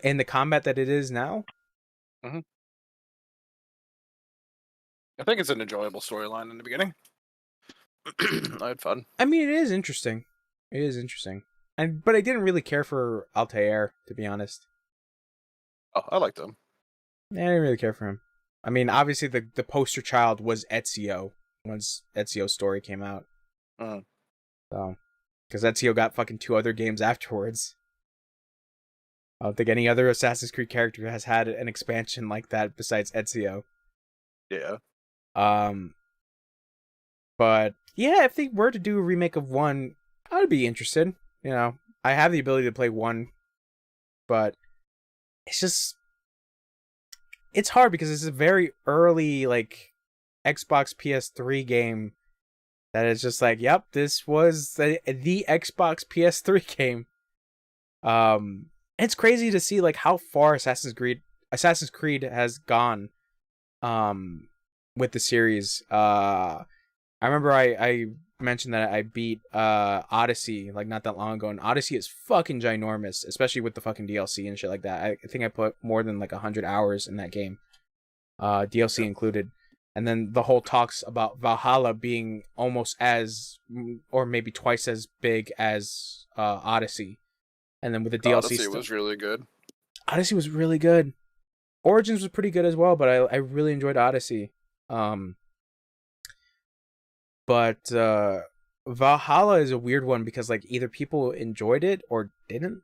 In the combat that it is now? Mm-hmm. I think it's an enjoyable storyline in the beginning. I had fun. I mean, it is interesting. It is interesting. But I didn't really care for Altair, to be honest. Oh, I liked him. Yeah, I didn't really care for him. I mean, obviously the poster child was Ezio once Ezio's story came out. So, because Ezio got fucking 2 other games afterwards. I don't think any other Assassin's Creed character has had an expansion like that besides Ezio. Yeah. But yeah, if they were to do a remake of 1, I would be interested. You know, I have the ability to play 1, but it's hard because it's a very early like Xbox PS3 game that is just like, yep, this was the Xbox PS3 game. It's crazy to see like how far Assassin's Creed has gone with the series. I remember I mentioned that I beat Odyssey like not that long ago, and Odyssey is fucking ginormous, especially with the fucking DLC and shit like that. I think I put more than like 100 hours in that game, DLC included. And then the whole talks about Valhalla being almost as, or maybe twice as big as Odyssey. And then with the DLC Odyssey was really good. Odyssey was really good. Origins was pretty good as well, but I really enjoyed Odyssey. But Valhalla is a weird one because like either people enjoyed it or didn't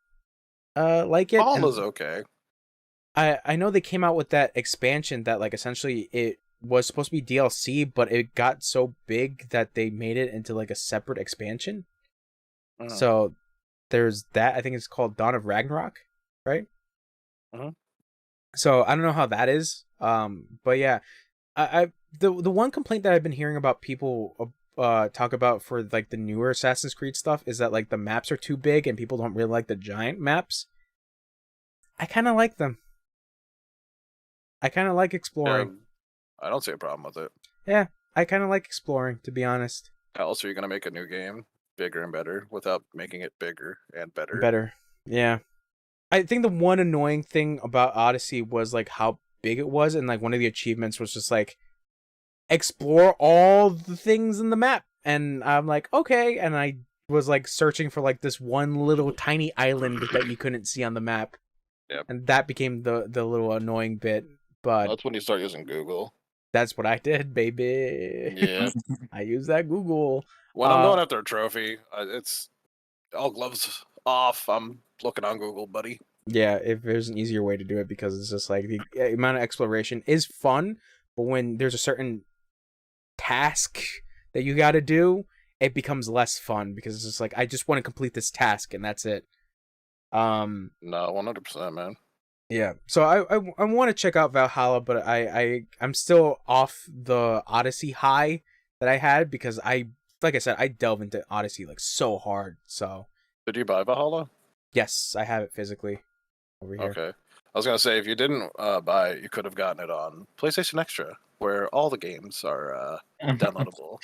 like it. Valhalla's okay. I know they came out with that expansion that like essentially it was supposed to be DLC, but it got so big that they made it into like a separate expansion. So there's that. I think it's called Dawn of Ragnarok, right? So I don't know how that is. But yeah, the one complaint that I've been hearing about people talk about for like the newer Assassin's Creed stuff is that like the maps are too big and people don't really like the giant maps. I kind of like them. I kind of like exploring. Yeah, I don't see a problem with it. Yeah, I kind of like exploring, to be honest. How else are you gonna make a new game bigger and better without making it bigger and better? Better, yeah. I think the one annoying thing about Odyssey was like how big it was, and like one of the achievements was just like explore all the things in the map, and I'm like, okay, and I was like searching for like this one little tiny island that you couldn't see on the map. Yep. And that became the little annoying bit. But that's when you start using Google. That's what I did, baby. Yeah. I use that Google. When I'm going after a trophy, it's all gloves off. I'm looking on Google, buddy. Yeah, if there's an easier way to do it, because it's just like the amount of exploration is fun, but when there's a certain task that you got to do, it becomes less fun because it's just like I just want to complete this task and that's it. No, 100%, man. Yeah. So I want to check out Valhalla, but I'm still off the Odyssey high that I had because like I said, I delve into Odyssey like so hard. So Did you buy Valhalla? yes, I have it physically over here. Okay. I was gonna say if you didn't buy it, you could have gotten it on PlayStation Extra, where all the games are downloadable.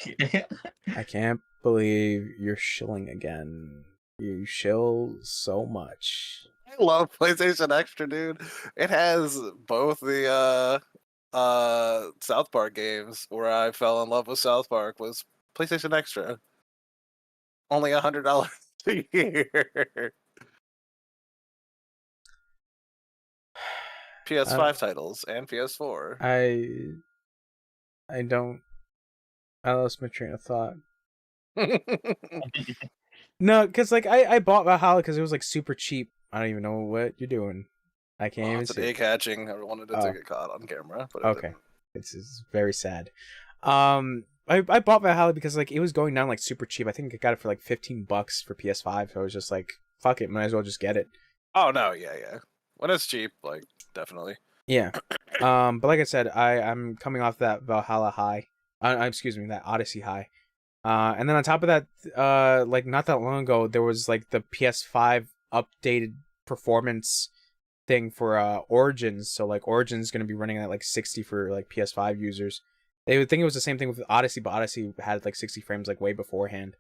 I can't believe you're shilling again. You shill so much. I love PlayStation Extra, dude. It has both the South Park games where I fell in love with South Park was PlayStation Extra. Only $100 a year. PS5 titles and PS4. I don't. I lost my train of thought. No, because like I bought Valhalla because it was like super cheap. I don't even know what you're doing. I can't even it's see. an egg hatching. I wanted it to get caught on camera, but okay, it's very sad. I bought Valhalla because like it was going down like super cheap. I think I got it for like $15 for PS5. So I was just like, fuck it, might as well just get it. Oh no, yeah. When it's cheap, like definitely. Yeah. But like I said, I'm coming off that Valhalla high. Excuse me, that Odyssey high. And then on top of that, like not that long ago, there was like the PS5 updated performance thing for Origins. So like Origins going to be running at like 60 for like PS5 users. They would think it was the same thing with Odyssey, but Odyssey had like 60 frames like way beforehand.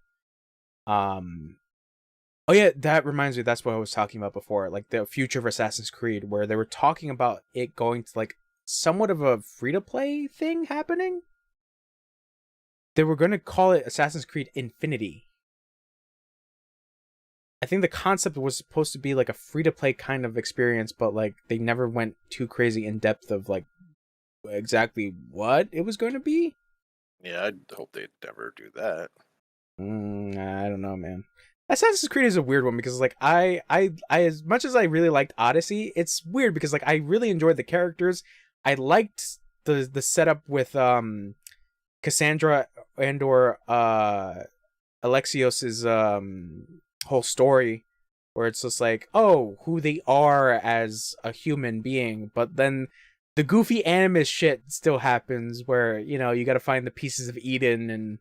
Oh yeah, that reminds me. That's what I was talking about before, like the future of Assassin's Creed, where they were talking about it going to like somewhat of a free-to-play thing happening. They were going to call it Assassin's Creed Infinity. I think the concept was supposed to be like a free-to-play kind of experience, but like they never went too crazy in depth of like exactly what it was going to be. Yeah, I hope they never do that. I don't know, man. Assassin's Creed is a weird one because like I as much as I really liked Odyssey, it's weird because like I really enjoyed the characters. I liked the setup with Cassandra and or Alexios's whole story where it's just like, oh, who they are as a human being, but then the goofy animus shit still happens where, you know, you got to find the pieces of Eden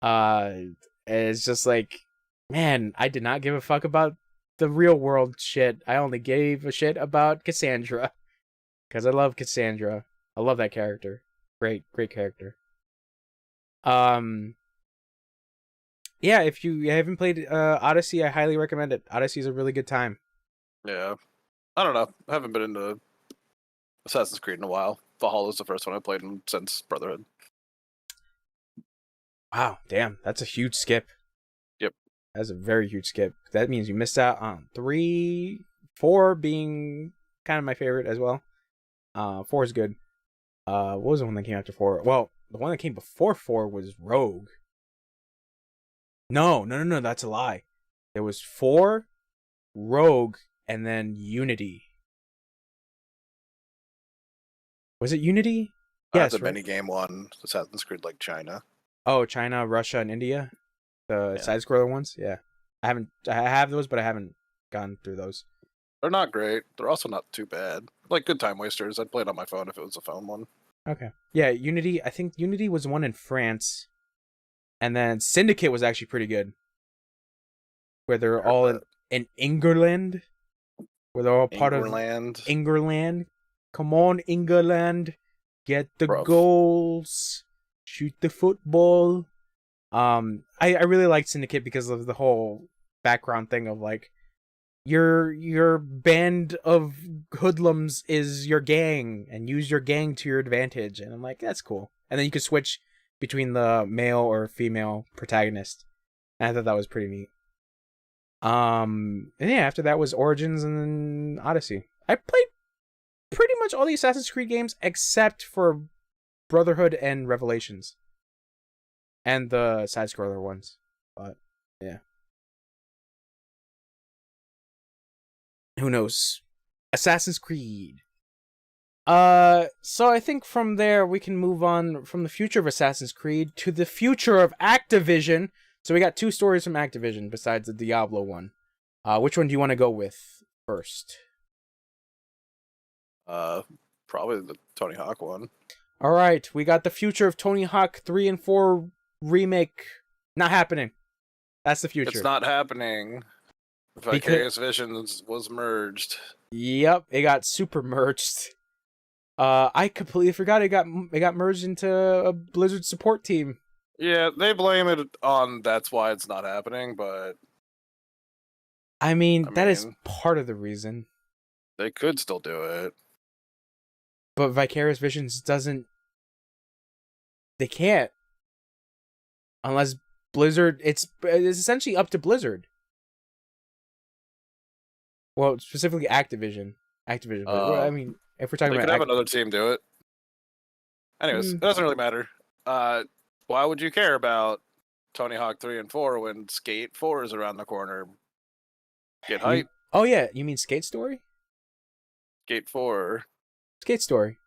and it's just like, man, I did not give a fuck about the real world shit. I only gave a shit about Cassandra because I love Cassandra. I love that character. Great character. Yeah, if you haven't played Odyssey, I highly recommend it. Odyssey is a really good time. Yeah, I don't know. I haven't been into Assassin's Creed in a while. Valhalla is the first one I played since Brotherhood. Wow, damn, that's a huge skip. Yep. That's a very huge skip. That means you missed out on 3, 4 being kind of my favorite as well. 4 is good. What was the one that came after 4? Well, the one that came before 4 was Rogue. No, that's a lie. There was 4, Rogue, and then Unity. Was it Unity? Yes, the right? minigame one, Assassin's Creed like China. Oh, China, Russia, and India? The side-scroller ones? Yeah. I have those, but I haven't gone through those. They're not great. They're also not too bad. Like good time wasters. I'd play it on my phone if it was a phone one. Okay. Yeah, Unity. I think Unity was one in France. And then Syndicate was actually pretty good. Where they're all in England. Where they're all part of England. Come on, England. Get the goals. Shoot the football. I really liked Syndicate because of the whole background thing of like your band of hoodlums is your gang and use your gang to your advantage, and I'm like, that's cool. And then you could switch between the male or female protagonist. And I thought that was pretty neat. And yeah, after that was Origins and then Odyssey. I played pretty much all the Assassin's Creed games except for Brotherhood and Revelations. And the side-scroller ones. But, yeah. Who knows? Assassin's Creed. So I think from there we can move on from the future of Assassin's Creed to the future of Activision. So we got 2 stories from Activision besides the Diablo one. Which one do you want to go with first? Probably the Tony Hawk one. All right, we got the future of Tony Hawk 3 and 4 remake. Not happening. That's the future. It's not happening. Vicarious Visions was merged. Yep, it got super merged. I completely forgot it got merged into a Blizzard support team. Yeah, they blame it on that's why it's not happening, but I mean, that is part of the reason. They could still do it. But Vicarious Visions doesn't... They can't. Unless Blizzard... It's essentially up to Blizzard. Well, specifically Activision. But, I mean, if we're talking about... They could have another team do it. Anyways, it doesn't really matter. Why would you care about Tony Hawk 3 and 4 when Skate 4 is around the corner? Get hype. Oh, yeah. You mean Skate Story? Skate 4. Skate Story.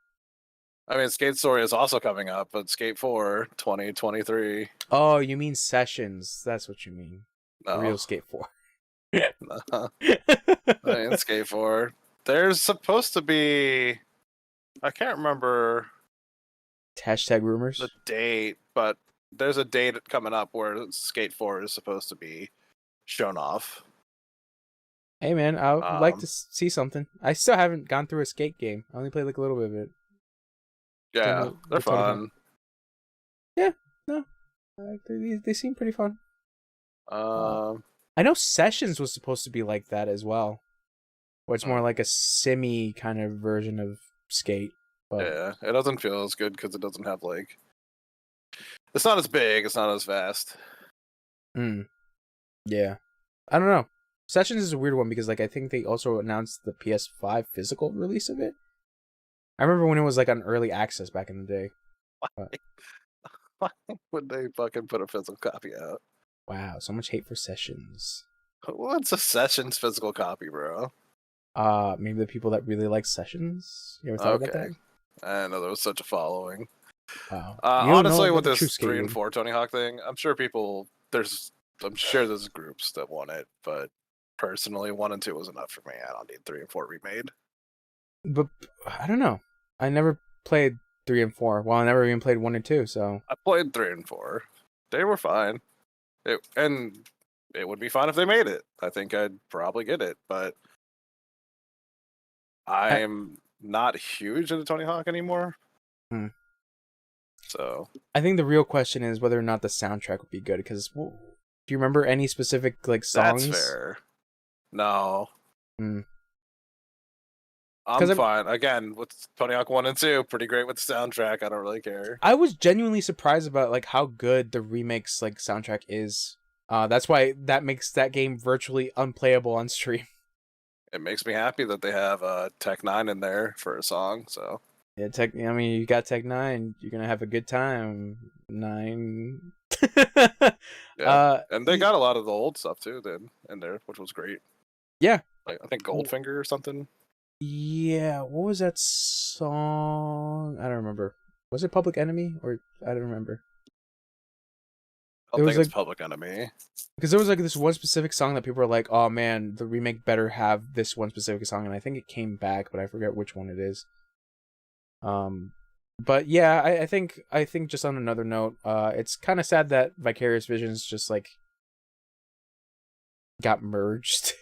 I mean, Skate Story is also coming up, but Skate 4, 2023. Oh, you mean Sessions. That's what you mean. No. Real Skate 4. I mean, Skate 4. There's supposed to be... I can't remember... Hashtag rumors? The date, but there's a date coming up where Skate 4 is supposed to be shown off. Hey man, I would like to see something. I still haven't gone through a Skate game. I only played like a little bit of it. Yeah, they're fun. Yeah, no, they seem pretty fun. I know Sessions was supposed to be like that as well, where it's more like a simmy kind of version of Skate. But... Yeah, it doesn't feel as good because it doesn't have like... It's not as big, it's not as fast. Yeah. I don't know. Sessions is a weird one because like I think they also announced the PS5 physical release of it. I remember when it was like on early access back in the day. Why would they fucking put a physical copy out? Wow, so much hate for Sessions. What's a Sessions physical copy, bro? Maybe the people that really like Sessions. You ever thought about that? I know there was such a following. Wow. Honestly, with this 3 and 4 Tony Hawk thing, I'm sure there's groups that want it, but personally, 1 and 2 was enough for me. I don't need 3 and 4 remade. But I don't know. I never played 3 and 4. Well, I never even played 1 and 2. So I played 3 and 4. They were fine. It would be fine if they made it. I think I'd probably get it, but I'm not huge into Tony Hawk anymore. So I think the real question is whether or not the soundtrack would be good. Because do you remember any specific like songs? That's fair. No. I'm fine. Again, with Tony Hawk 1 and 2, pretty great with the soundtrack. I don't really care. I was genuinely surprised about like how good the remake's like soundtrack is. That's why that makes that game virtually unplayable on stream. It makes me happy that they have Tech 9 in there for a song. So yeah, I mean, you got Tech 9. You're gonna have a good time. 9. Yeah, and they got a lot of the old stuff too, then in there, which was great. Yeah, like, I think Goldfinger or something. Yeah, what was that song? I don't remember. Was it Public Enemy or I don't remember. I think it's Public Enemy. Because there was like this one specific song that people were like, "Oh man, the remake better have this one specific song," and I think it came back, but I forget which one it is. But yeah, I think just on another note, it's kind of sad that Vicarious Visions just like got merged.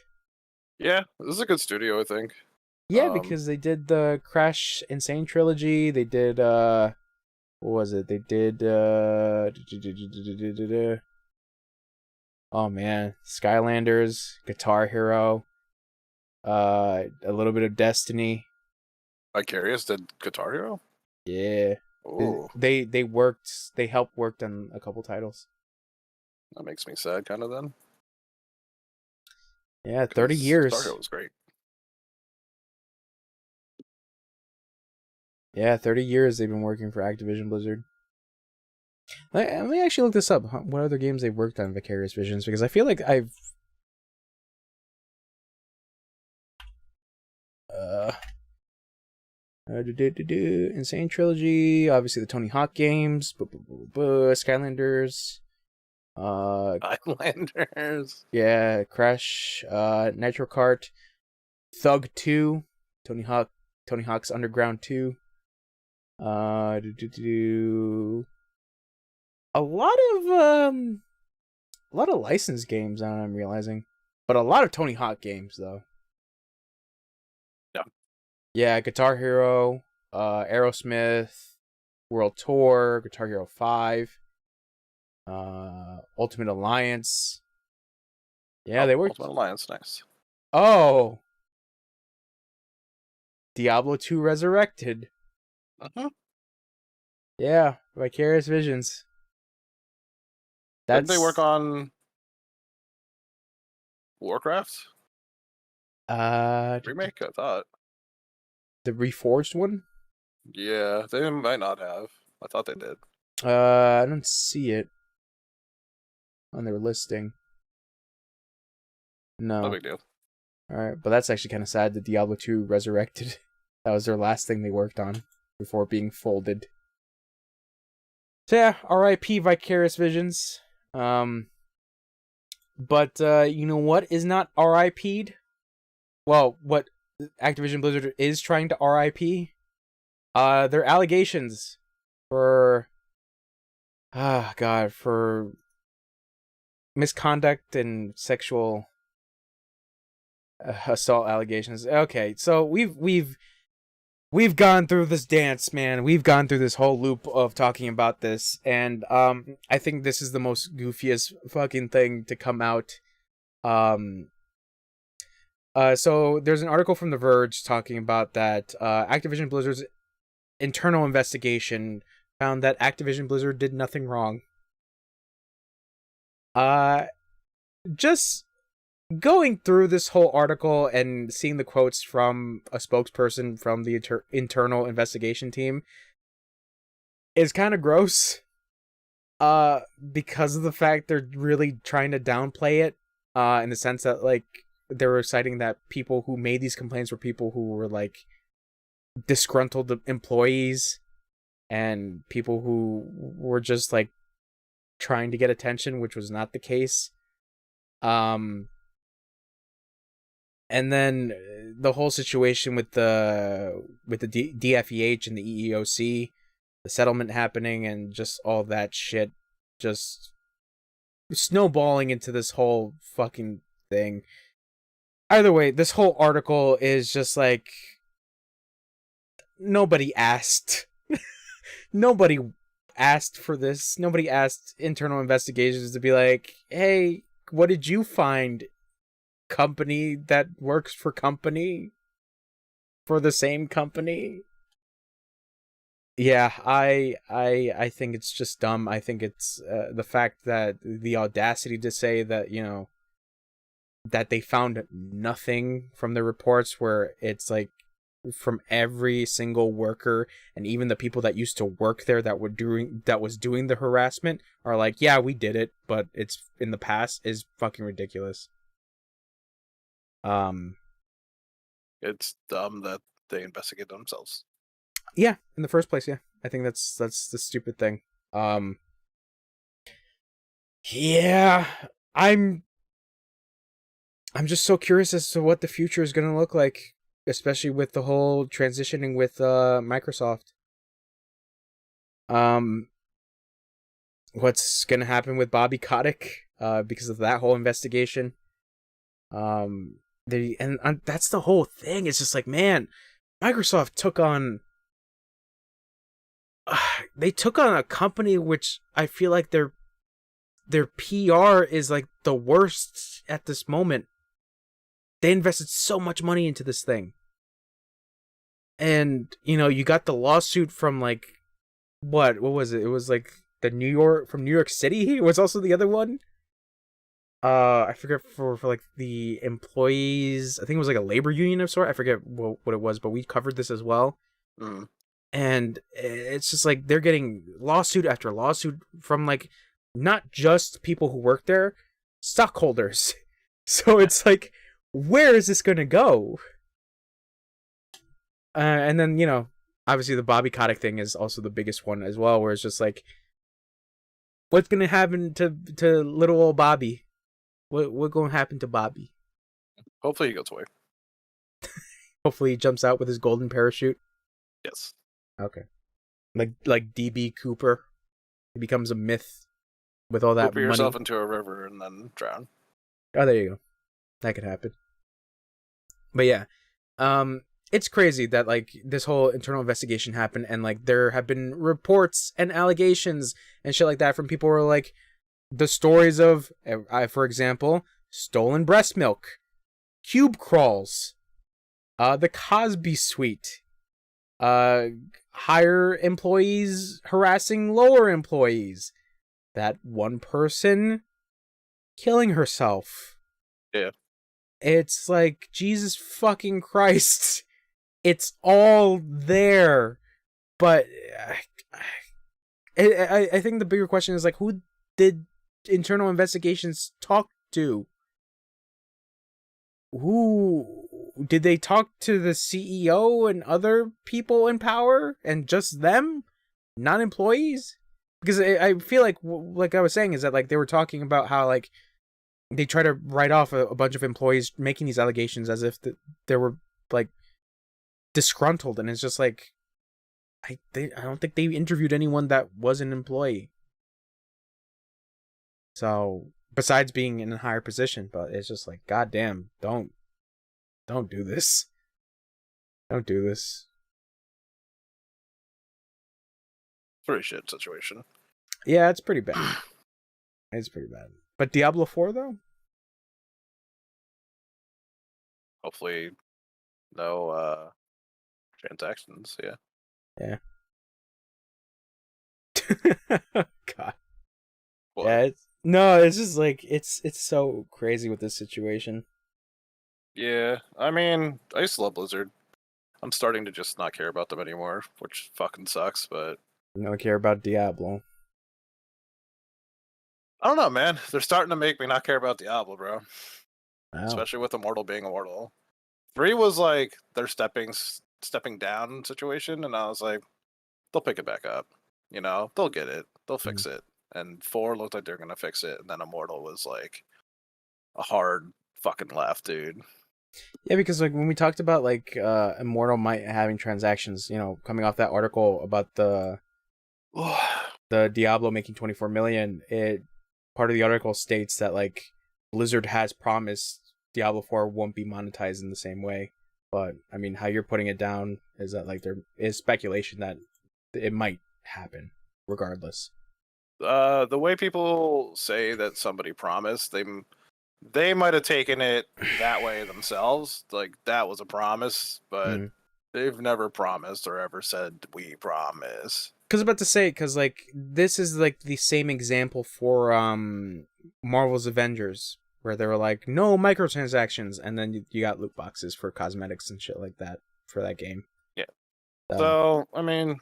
Yeah, this is a good studio, I think. Yeah, because they did the Crash Insane trilogy. They did what was it? They did oh man, Skylanders, Guitar Hero, a little bit of Destiny. Vicarious did Guitar Hero? Yeah. Ooh. They helped worked on a couple titles. That makes me sad kind of then. Yeah, 30 years. Guitar Hero was great. Yeah, 30 years they've been working for Activision Blizzard. Let me actually look this up. What other games they've worked on Vicarious Visions? Because I feel like I've... Insane Trilogy, obviously the Tony Hawk games, Skylanders, Islanders. yeah, Crash, Nitro Kart, Thug 2, Tony Hawk's Underground 2, a lot of licensed games. I'm realizing, but a lot of Tony Hawk games though. Yeah. Yeah, Guitar Hero, Aerosmith, World Tour, Guitar Hero 5, Ultimate Alliance. Yeah, they were. Ultimate Alliance, nice. Oh, Diablo 2 Resurrected. Yeah, Vicarious Visions. Didn't they work on Warcraft? Remake, I thought. The Reforged one? Yeah, they might not have. I thought they did. I don't see it on their listing. No. No big deal. Alright, but that's actually kind of sad that Diablo 2 Resurrected. That was their last thing they worked on before being folded. So yeah, R.I.P. Vicarious Visions. But you know what is not RIP'd? Well, what Activision Blizzard is trying to RIP? Their allegations for for misconduct and sexual assault allegations. Okay, so we've gone through this dance, man. We've gone through this whole loop of talking about this, and I think this is the most goofiest fucking thing to come out. So there's an article from The Verge talking about that Activision Blizzard's internal investigation found that Activision Blizzard did nothing wrong. Just going through this whole article and seeing the quotes from a spokesperson from the internal investigation team is kind of gross. Because of the fact they're really trying to downplay it, in the sense that, like, they were citing that people who made these complaints were people who were, like, disgruntled employees and people who were just, like, trying to get attention, which was not the case. And then the whole situation with the DFEH and the EEOC, the settlement happening, and just all that shit, just snowballing into this whole fucking thing. Either way, this whole article is just like, nobody asked. Nobody asked for this. Nobody asked internal investigations to be like, hey, what did you find? Company that works for the same company. Yeah, I think it's just dumb. I think it's the fact that the audacity to say that, you know, that they found nothing from the reports, where it's like from every single worker and even the people that used to work there that was doing the harassment are like, yeah, we did it, but it's in the past, is fucking ridiculous. It's dumb that they investigate themselves. Yeah, in the first place, yeah. I think that's the stupid thing. Yeah, I'm just so curious as to what the future is gonna look like, especially with the whole transitioning with Microsoft. What's gonna happen with Bobby Kotick because of that whole investigation. And that's the whole thing. It's just like, man, Microsoft took on a company which I feel like their PR is like the worst at this moment. They invested so much money into this thing. And, you know, you got the lawsuit from, like, what was it? It was like from New York City. It was also the other one. I forget for like the employees. I think it was like a labor union of sort. I forget what it was, but we covered this as well. Mm. And it's just like they're getting lawsuit after lawsuit from, like, not just people who work there, stockholders. So it's like, where is this going to go? And then, you know, obviously the Bobby Kotick thing is also the biggest one as well, where it's just like, what's gonna happen to little old Bobby? What gonna happen to Bobby? Hopefully he goes away. Hopefully he jumps out with his golden parachute. Yes. Okay. Like DB Cooper. He becomes a myth with all that Put money. yourself into a river and then drown. Oh, there you go. That could happen. But yeah, it's crazy that like this whole internal investigation happened, and like there have been reports and allegations and shit like that from people who are like, the stories of, for example, stolen breast milk, cube crawls, the Cosby Suite, higher employees harassing lower employees, that one person killing herself. Yeah. It's like, Jesus fucking Christ. It's all there. But I think the bigger question is like, who did internal investigations talk to? Who did they talk to? The CEO and other people in power and just them, not employees? Because I feel like I was saying, is that like they were talking about how like they try to write off a bunch of employees making these allegations as if they were like disgruntled, and it's just like I don't think they interviewed anyone that was an employee. So besides being in a higher position, but it's just like, goddamn, don't do this. Don't do this. Pretty shit situation. Yeah, it's pretty bad. It's pretty bad. But Diablo 4 though? Hopefully no transactions, yeah. Yeah. God. What? Yeah, it's just like it's so crazy with this situation. Yeah, I mean, I used to love Blizzard. I'm starting to just not care about them anymore, which fucking sucks, but I don't care about Diablo. I don't know, man. They're starting to make me not care about Diablo, bro. Wow. Especially with Immortal being Immortal. 3 was like their stepping down situation, and I was like, they'll pick it back up. You know, they'll get it. They'll fix it. And 4 looked like they're gonna fix it, and then Immortal was like a hard fucking left, dude. Yeah, because like when we talked about like Immortal might having transactions, you know, coming off that article about the Diablo making 24 million, part of the article states that like Blizzard has promised Diablo 4 won't be monetized in the same way. But I mean, how you're putting it down is that like there is speculation that it might happen regardless. The way people say that somebody promised, they might have taken it that way themselves. Like that was a promise, but they've never promised or ever said we promise. Because I'm about to say, because like this is like the same example for Marvel's Avengers, where they were like no microtransactions, and then you got loot boxes for cosmetics and shit like that for that game. Yeah. So I mean,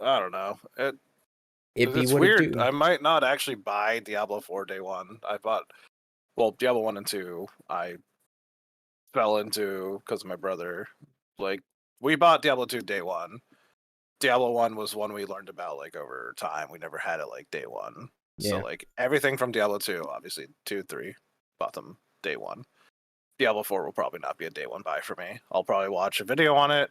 I don't know. It's weird. I might not actually buy Diablo 4 day one. I bought, Diablo 1 and 2. I fell into because of my brother. Like we bought Diablo 2 day one. Diablo 1 was one we learned about like over time. We never had it like day one. Yeah. So like everything from Diablo 2, obviously 2, 3, bought them day one. Diablo 4 will probably not be a day one buy for me. I'll probably watch a video on it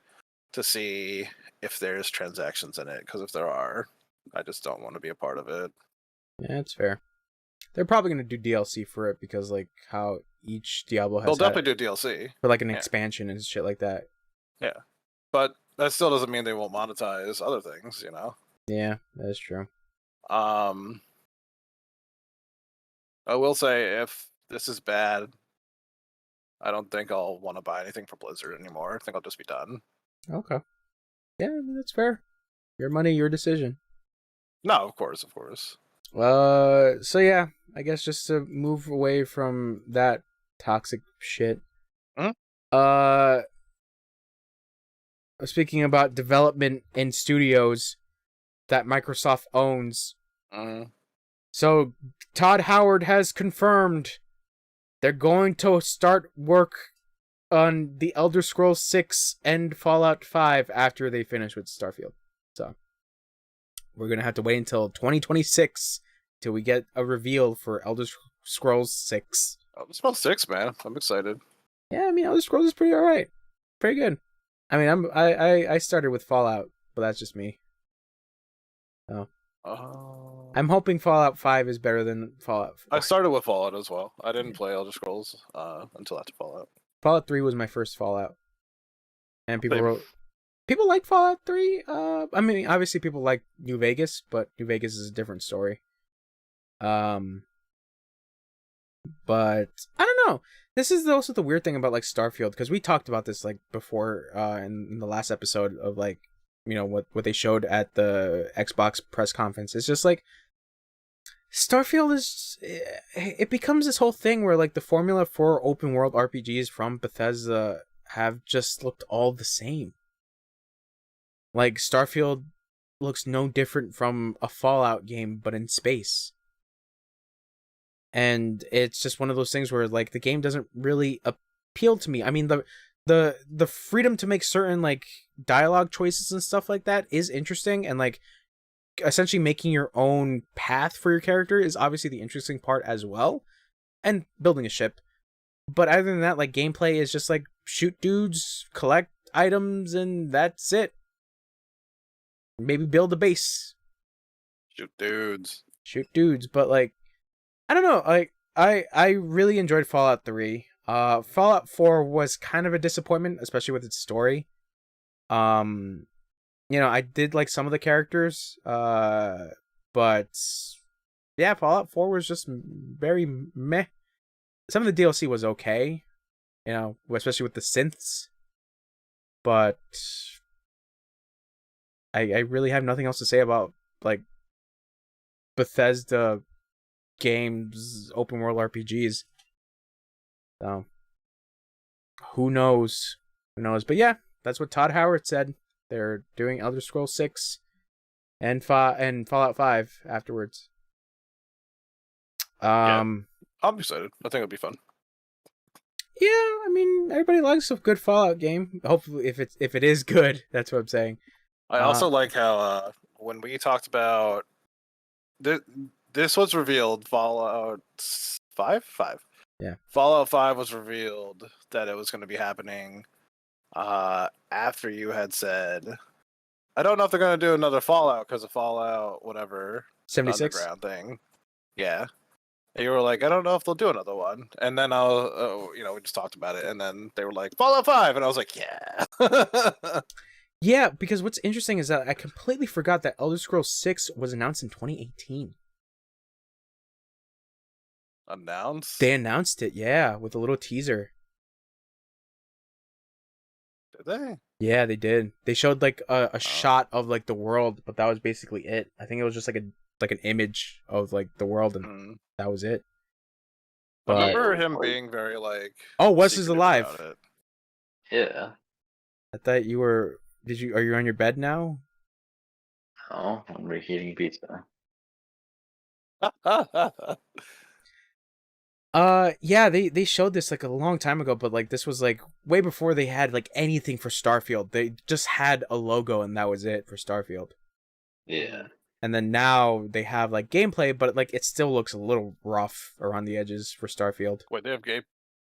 to see if there's transactions in it, because if there are, I just don't want to be a part of it. Yeah, that's fair. They're probably going to do DLC for it, because like how each Diablo has they'll definitely do DLC for like an expansion and shit like that. Yeah, but that still doesn't mean they won't monetize other things, you know. Yeah, that is true. I will say, if this is bad, I don't think I'll want to buy anything from Blizzard anymore. I think I'll just be done. Okay. Yeah, that's fair. Your money, your decision. No, of course. So yeah, I guess just to move away from that toxic shit. Speaking about development in studios that Microsoft owns. So Todd Howard has confirmed they're going to start work on the Elder Scrolls 6 and Fallout 5 after they finish with Starfield. So we're going to have to wait until 2026 till we get a reveal for Elder Scrolls 6. It's about 6, man. I'm excited. Yeah, I mean, Elder Scrolls is pretty alright. Pretty good. I mean, I started with Fallout, but that's just me. So I'm hoping Fallout 5 is better than Fallout 4. I started with Fallout as well. I didn't play Elder Scrolls until after Fallout. Fallout 3 was my first Fallout. And people like Fallout 3. I mean, obviously people like New Vegas, but New Vegas is a different story. But I don't know. This is also the weird thing about like Starfield, because we talked about this like before in the last episode of like, you know, what they showed at the Xbox press conference. It's just like Starfield it becomes this whole thing where like the formula for open world RPGs from Bethesda have just looked all the same. Like Starfield looks no different from a Fallout game but in space. And it's just one of those things where like the game doesn't really appeal to me. I mean, the freedom to make certain like dialogue choices and stuff like that is interesting, and like essentially making your own path for your character is obviously the interesting part as well, and building a ship. But other than that, like gameplay is just like shoot dudes, collect items, and that's it. Maybe build a base. Shoot dudes. But like I don't know, like I really enjoyed Fallout 3. Fallout 4 was kind of a disappointment, especially with its story. You know, I did like some of the characters, but yeah, Fallout 4 was just very meh. Some of the DLC was okay, you know, especially with the synths. But I really have nothing else to say about like Bethesda games, open world RPGs. So who knows? But yeah, that's what Todd Howard said. They're doing Elder Scrolls 6 and Fallout 5 afterwards. I'm excited. I think it'll be fun. Yeah, I mean, everybody likes a good Fallout game. Hopefully, if it is good, that's what I'm saying. I also like how when we talked about this was revealed, Fallout 5? Yeah. Fallout 5 was revealed that it was going to be happening after you had said, I don't know if they're going to do another Fallout because of Fallout whatever 76 underground thing. Yeah. And you were like, I don't know if they'll do another one. And then we just talked about it, and then they were like, Fallout 5, and I was like, yeah. Yeah, because what's interesting is that I completely forgot that Elder Scrolls 6 was announced in 2018. Announced? They announced it, yeah, with a little teaser. Did they? Yeah, they did. They showed like a shot of like the world, but that was basically it. I think it was just like an image of like the world, and that was it. But I remember him being very like, oh, Wes is alive. Yeah. I thought you were. Are you on your bed now? Oh, I'm reheating pizza. Yeah, they showed this like a long time ago, but like this was like way before they had like anything for Starfield. They just had a logo and that was it for Starfield. Yeah. And then now they have like gameplay, but like it still looks a little rough around the edges for Starfield. Wait, they have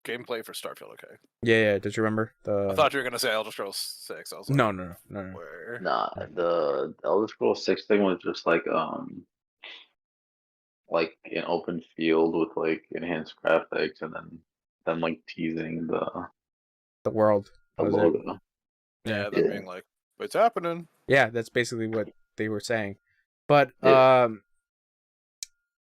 gameplay for Starfield, okay. Yeah, did you remember? I thought you were gonna say Elder Scrolls 6. I was like, No. Where? Nah, the Elder Scrolls 6 thing was just like an open field with like enhanced graphics, and then like teasing the world. The logo. Yeah, them being like, it's happening. Yeah, that's basically what they were saying. But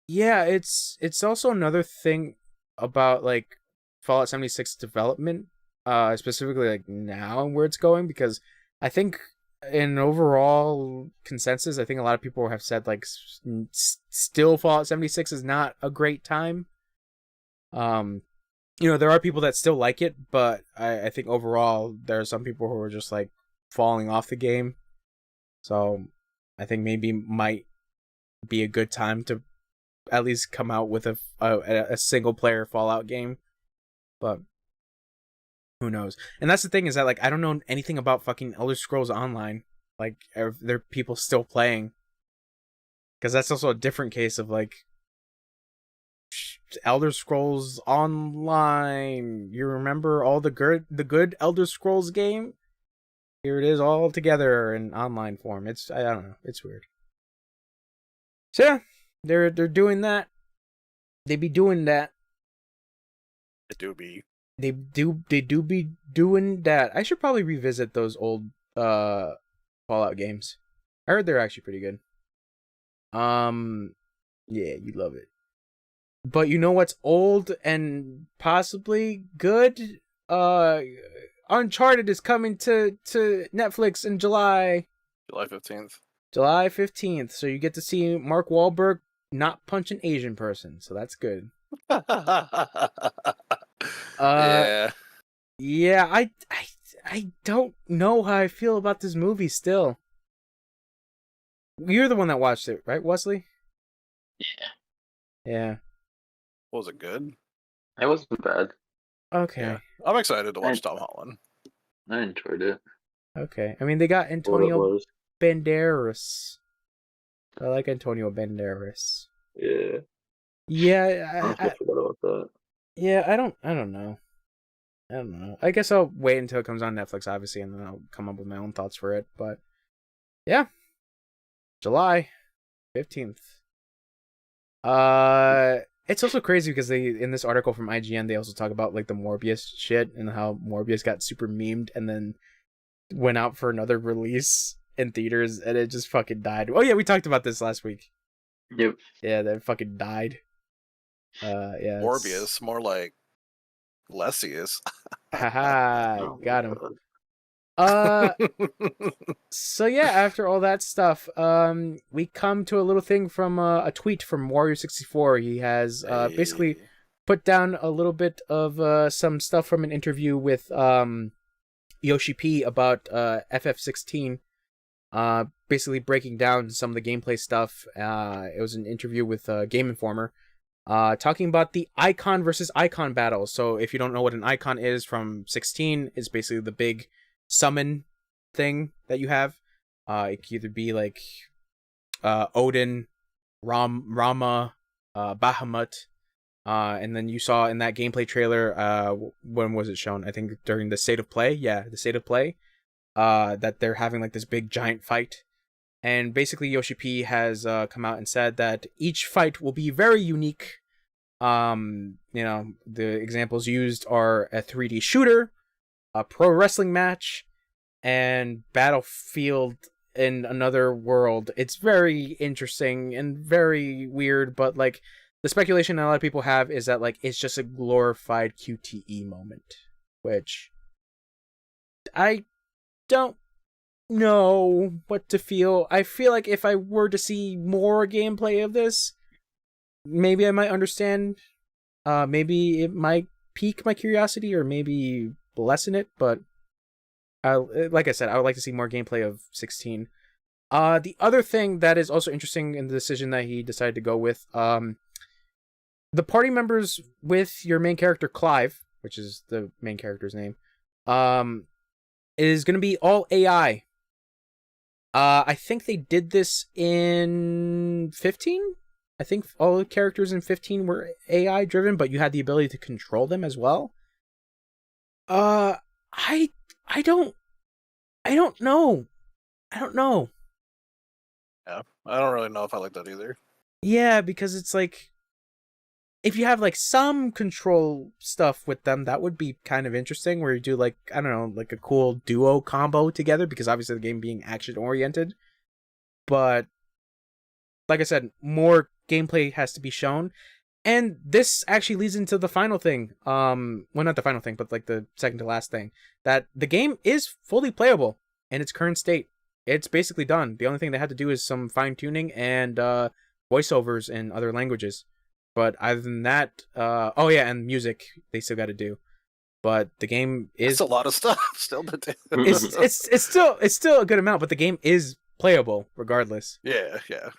yeah, it's also another thing about like Fallout 76 development, specifically like now and where it's going, because I think in overall consensus, I think a lot of people have said like still Fallout 76 is not a great time. You know, there are people that still like it, but I think overall there are some people who are just like falling off the game. So I think maybe might be a good time to at least come out with a single player Fallout game. But Who knows? And that's the thing, is that like I don't know anything about fucking Elder Scrolls Online. Like, are there people still playing? Because that's also a different case of like Elder Scrolls Online. You remember all the good Elder Scrolls game? Here it is all together in online form. I don't know. It's weird. So yeah, they're doing that. They be doing that. It do be. They do be doing that. I should probably revisit those old Fallout games. I heard they're actually pretty good. Yeah, you love it. But you know what's old and possibly good? Uncharted is coming to Netflix in July. July 15th. July 15th. So you get to see Mark Wahlberg not punch an Asian person. So that's good. Yeah. Yeah, I don't know how I feel about this movie still. You're the one that watched it, right, Wesley? Yeah. Yeah. Was it good? It wasn't bad. Okay. Yeah. I'm excited to watch Tom Holland. I enjoyed it. Okay. I mean, they got What it Antonio was. Banderas. I like Antonio Banderas. Yeah. Yeah, I forgot about that. yeah, I don't know. I don't know. I guess I'll wait until it comes on Netflix, obviously, and then I'll come up with my own thoughts for it. But yeah, July 15th. It's also crazy because in this article from IGN, they also talk about like the Morbius shit and how Morbius got super memed and then went out for another release in theaters and it just fucking died. Oh yeah, we talked about this last week. Yep. Yeah, that fucking died. Yeah. Morbius, more like Lessius. Haha, Oh, got him. God. So yeah, after all that stuff, we come to a little thing from a tweet from Warrior64. He has basically put down a little bit of some stuff from an interview with Yoshi P about FF16. Basically breaking down some of the gameplay stuff. It was an interview with Game Informer, talking about the icon versus icon battle. So if you don't know what an icon is from 16, it's basically the big summon thing that you have. It could either be like Odin, Rama, Bahamut, and then you saw in that gameplay trailer, when was it shown? I think during the State of Play. Yeah, the State of Play. That they're having like this big giant fight. And basically Yoshi P has come out and said that each fight will be very unique. The examples used are a 3D shooter, a pro wrestling match, and Battlefield in another world. It's very interesting and very weird, but like the speculation a lot of people have is that like it's just a glorified QTE moment, which I don't know what to feel. I feel like if I were to see more gameplay of this, maybe I might understand. Maybe it might pique my curiosity or maybe lessen it, but like I said, I would like to see more gameplay of 16. The other thing that is also interesting in the decision that he decided to go with, the party members with your main character Clive, which is the main character's name, is going to be all AI. I think they did this in 15. I think all the characters in 15 were AI driven, but you had the ability to control them as well. I don't know. I don't know. Yeah, I don't really know if I like that either. Yeah, because it's like, if you have like some control stuff with them, that would be kind of interesting, where you do like, I don't know, like a cool duo combo together, because obviously the game being action oriented. But like I said, more gameplay has to be shown. And this actually leads into the final thing. Well, not the final thing, but like the second to last thing, that the game is fully playable in its current state. It's basically done. The only thing they had to do is some fine tuning and voiceovers in other languages. But other than that, oh yeah, and music they still got to do. But the game is It's a lot of stuff still to do. it's still a good amount, but the game is playable regardless. Yeah. Yeah.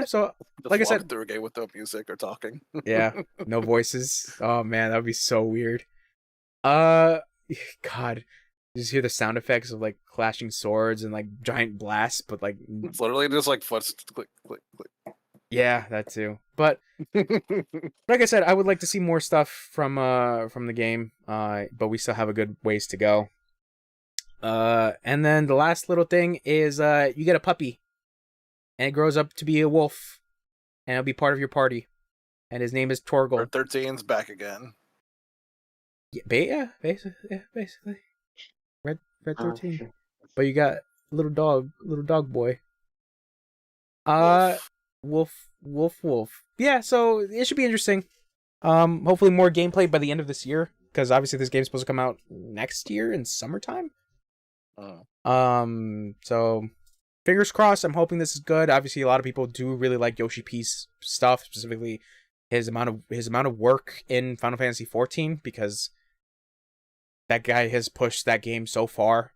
So Just like I said, through a game with no music or talking. yeah, no voices. Oh man, that would be so weird. Uh, God, you just hear the sound effects of like clashing swords and like giant blasts, but like, It's literally just like foot click, click, yeah, that too. But click. like I said, I would like to see more stuff from the game. But we still have a good ways to go. And then the last little thing is you get a puppy, and it grows up to be a wolf, and it'll be part of your party, and his name is Torgal. Red 13's back again. Yeah, basically. Red 13. But you got little dog boy. Wolf. Yeah, so it should be interesting. Hopefully more gameplay by the end of this year, because obviously this game's supposed to come out next year in summertime. So fingers crossed. I'm hoping this is good. Obviously, a lot of people do really like Yoshi P's stuff, specifically his amount of work in Final Fantasy 14, because that guy has pushed that game so far.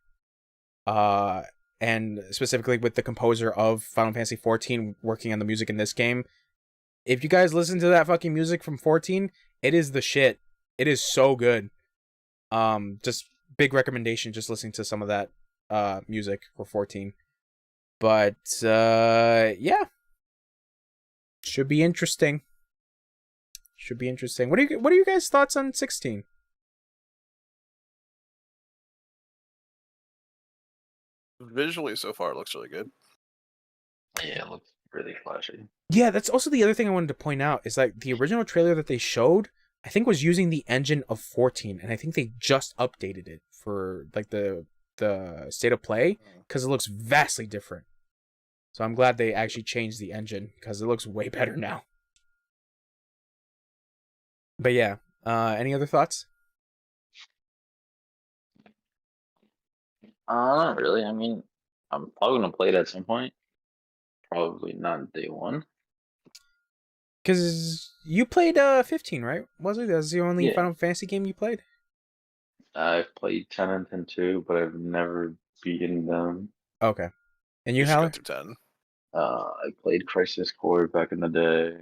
And specifically with the composer of Final Fantasy 14 working on the music in this game. If you guys listen to that fucking music from 14, it is the shit. It is so good. Just big recommendation, just listening to some of that music for 14. But yeah. Should be interesting. What are you guys' thoughts on 16? Visually, so far, it looks really good. Yeah, it looks really flashy. Yeah, that's also the other thing I wanted to point out is like the original trailer that they showed, I think was using the engine of 14, and I think they just updated it for like the state of play because it looks vastly different. So I'm glad they actually changed the engine because it looks way better now. But yeah, any other thoughts? Not really. I mean, I'm probably gonna play it at some point. Probably not day one. Because you played 15, right? Was it? That was the only Yeah. Final Fantasy game you played? I've played 10 and 10 too, but I've never beaten them. Okay. And you, should Haler? go through 10. I played Crisis Core back in the day.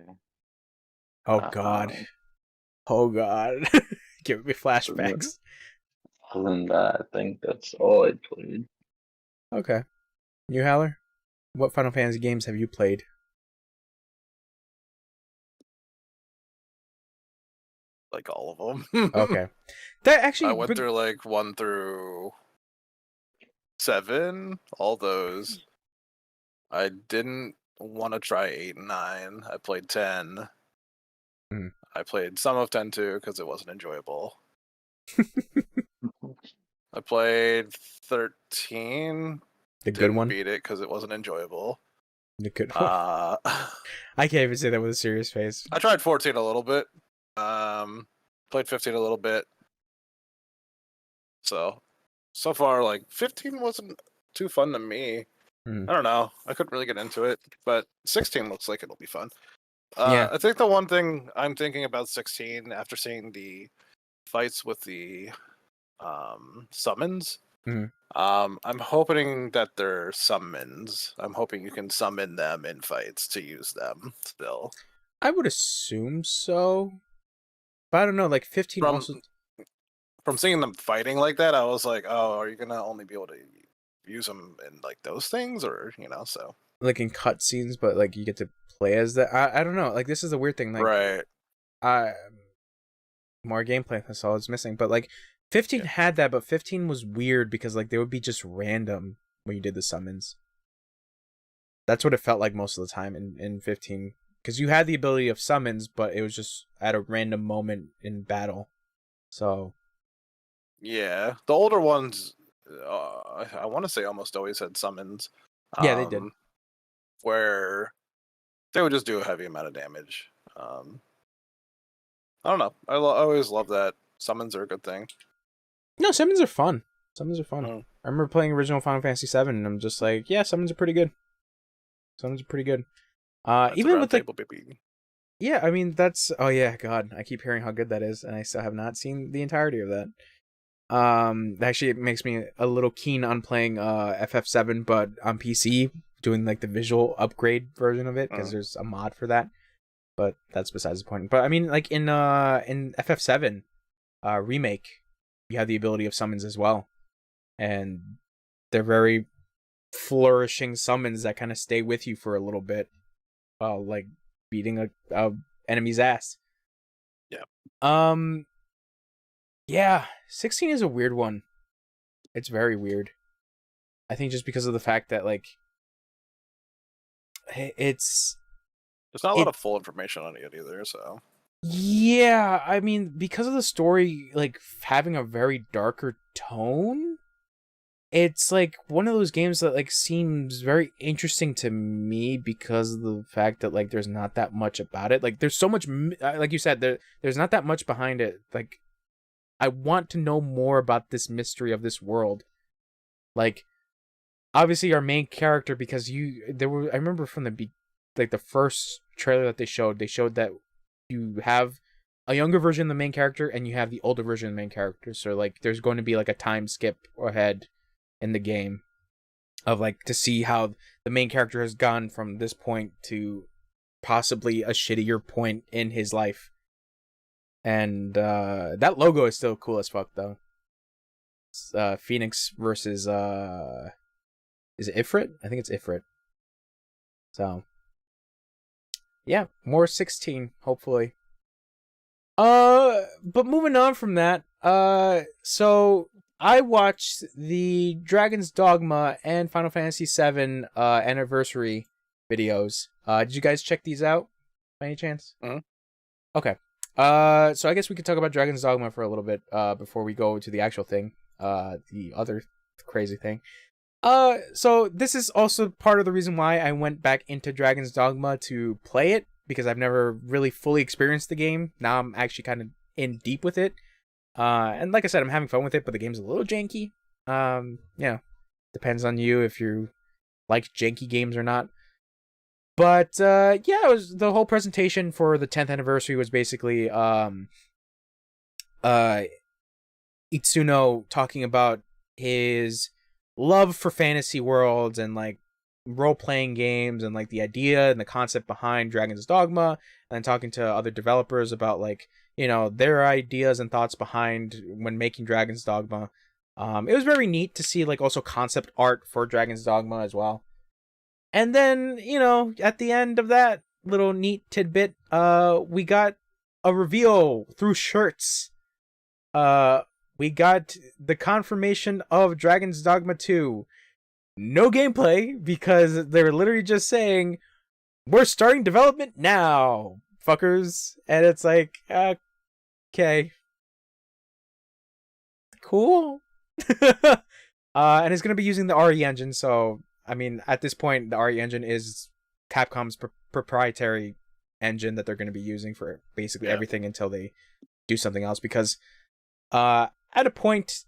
Oh God. Give me flashbacks. Other than that, I think that's all I played. Okay. You, Haler? What Final Fantasy games have you played? Like all of them. Okay. That actually I went through like 1 through 7, all those. I didn't want to try 8 and 9. I played 10. I played some of 10 too because it wasn't enjoyable. I played 13. The good one? Beat it because it wasn't enjoyable. The good one. I can't even say that with a serious face. I tried 14 a little bit. Played 15 a little bit. So far, like 15 wasn't too fun to me. I don't know. I couldn't really get into it, but 16 looks like it'll be fun. Yeah. I think the one thing I'm thinking about 16 after seeing the fights with the summons, I'm hoping that they're summons. I'm hoping you can summon them in fights to use them still. I would assume so. But I don't know, like 15 From seeing them fighting like that, I was like, oh, are you going to only be able to use them in like those things, or so like in cutscenes, but like you get to play as that. I don't know, like this is a weird thing, like right. More gameplay, that's all it's missing. But like 15 had that, but 15 was weird because like they would be just random when you did the summons. That's what it felt like most of the time in 15, because you had the ability of summons, but it was just at a random moment in battle. So yeah, the older ones, I want to say almost always had summons. Yeah, they did. Where they would just do a heavy amount of damage. I don't know. I always love that. Summons are a good thing. No, summons are fun. I remember playing original Final Fantasy 7, and I'm just like, yeah, summons are pretty good. Even with table, yeah, I mean that's God, I keep hearing how good that is, and I still have not seen the entirety of that. Actually, it makes me a little keen on playing FF7, but on PC, doing like the visual upgrade version of it, because there's a mod for that. But that's besides the point. But I mean, like in FF7 remake, you have the ability of summons as well, and they're very flourishing summons that kind of stay with you for a little bit while like beating a enemy's ass. Yeah. Yeah, 16 is a weird one. It's very weird. I think just because of the fact that like there's not a lot of full information on it either, so. Yeah, I mean, because of the story like having a very darker tone, it's like one of those games that like seems very interesting to me because of the fact that like there's not that much about it. Like there's so much, like you said, there's not that much behind it. Like I want to know more about this mystery of this world. Like obviously our main character, because I remember from the first trailer that they showed that you have a younger version of the main character and you have the older version of the main character. So like there's going to be like a time skip ahead in the game of like to see how the main character has gone from this point to possibly a shittier point in his life. And that logo is still cool as fuck though. It's, Phoenix versus is it Ifrit? I think it's Ifrit. So yeah, more 16 hopefully. But moving on from that, so I watched the Dragon's Dogma and Final Fantasy VII anniversary videos. Did you guys check these out by any chance? Mm-hmm. Okay. So I guess we could talk about Dragon's Dogma for a little bit before we go to the actual thing, the other crazy thing. So this is also part of the reason why I went back into Dragon's Dogma to play it, because I've never really fully experienced the game. Now I'm actually kind of in deep with it. And like I said, I'm having fun with it, but the game's a little janky. Yeah, depends on you if you like janky games or not. But yeah, it was the whole presentation for the 10th anniversary was basically Itsuno talking about his love for fantasy worlds and like role-playing games and like the idea and the concept behind Dragon's Dogma, and then talking to other developers about like, you know, their ideas and thoughts behind when making Dragon's Dogma. It was very neat to see like also concept art for Dragon's Dogma as well. And then, you know, at the end of that little neat tidbit, we got a reveal through shirts. We got the confirmation of Dragon's Dogma 2. No gameplay, because they're literally just saying, we're starting development now, fuckers. And it's like, okay. Cool. And it's going to be using the RE engine, so, I mean, at this point, the RE engine is Capcom's proprietary engine that they're going to be using for basically everything until they do something else, because at a point,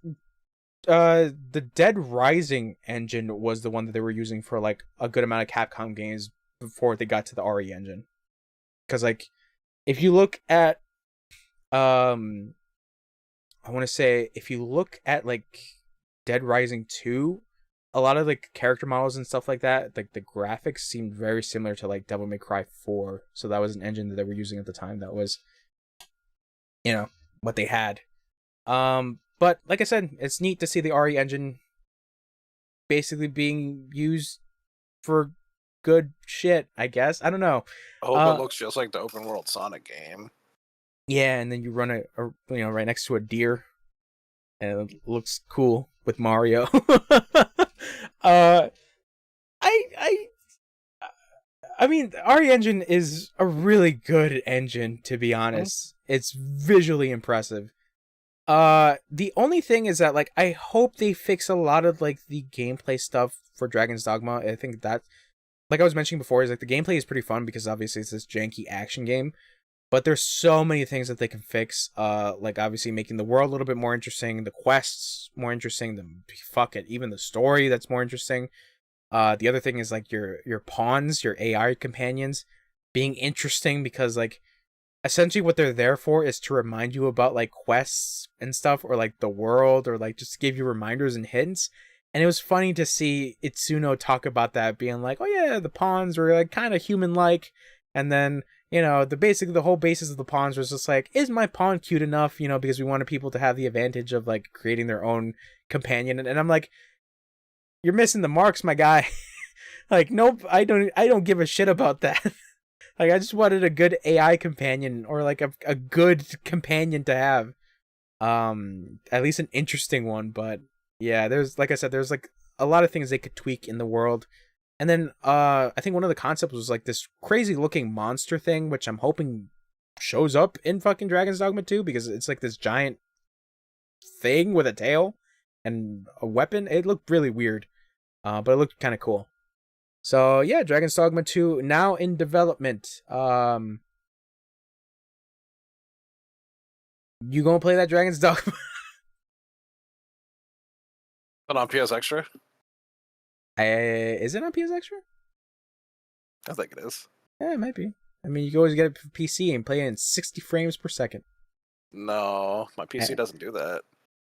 the Dead Rising engine was the one that they were using for like a good amount of Capcom games before they got to the RE engine. Because like, if you look at, I want to say, if you look at like Dead Rising 2, a lot of like character models and stuff like that, like the graphics seemed very similar to like Devil May Cry 4. So that was an engine that they were using at the time. That was, you know, what they had. But like I said, it's neat to see the RE engine basically being used for good shit, I guess. I don't know. I hope it looks just like the open world Sonic game. Yeah, and then you run right next to a deer, and it looks cool with Mario. I mean, the RE engine is a really good engine, to be honest. It's visually impressive. The only thing is that, like, I hope they fix a lot of, like, the gameplay stuff for Dragon's Dogma. I think that, like I was mentioning before, is, like, the gameplay is pretty fun because, obviously, it's this janky action game. But there's so many things that they can fix, like, obviously, making the world a little bit more interesting, the quests more interesting, even the story that's more interesting. The other thing is, like, your pawns, your AI companions, being interesting because, like, essentially what they're there for is to remind you about like quests and stuff, or like the world, or like just give you reminders and hints. And it was funny to see Itsuno talk about that, being like, oh yeah, the pawns were like kind of human like, and then, you know, the whole basis of the pawns was just like, is my pawn cute enough? You know, because we wanted people to have the advantage of like creating their own companion. And I'm like, you're missing the marks, my guy. Like, nope, I don't give a shit about that. Like, I just wanted a good AI companion, or like a good companion to have. At least an interesting one. But yeah, there's, like I said, there's like a lot of things they could tweak in the world. And then I think one of the concepts was like this crazy looking monster thing, which I'm hoping shows up in fucking Dragon's Dogma 2, because it's like this giant thing with a tail and a weapon. It looked really weird, but it looked kind of cool. So yeah, Dragon's Dogma 2 now in development. You gonna play that Dragon's Dogma? But on PS Extra? Is it on PS Extra? I think it is. Yeah, it might be. I mean, you can always get it for PC and play it in 60 frames per second. No, my PC doesn't do that.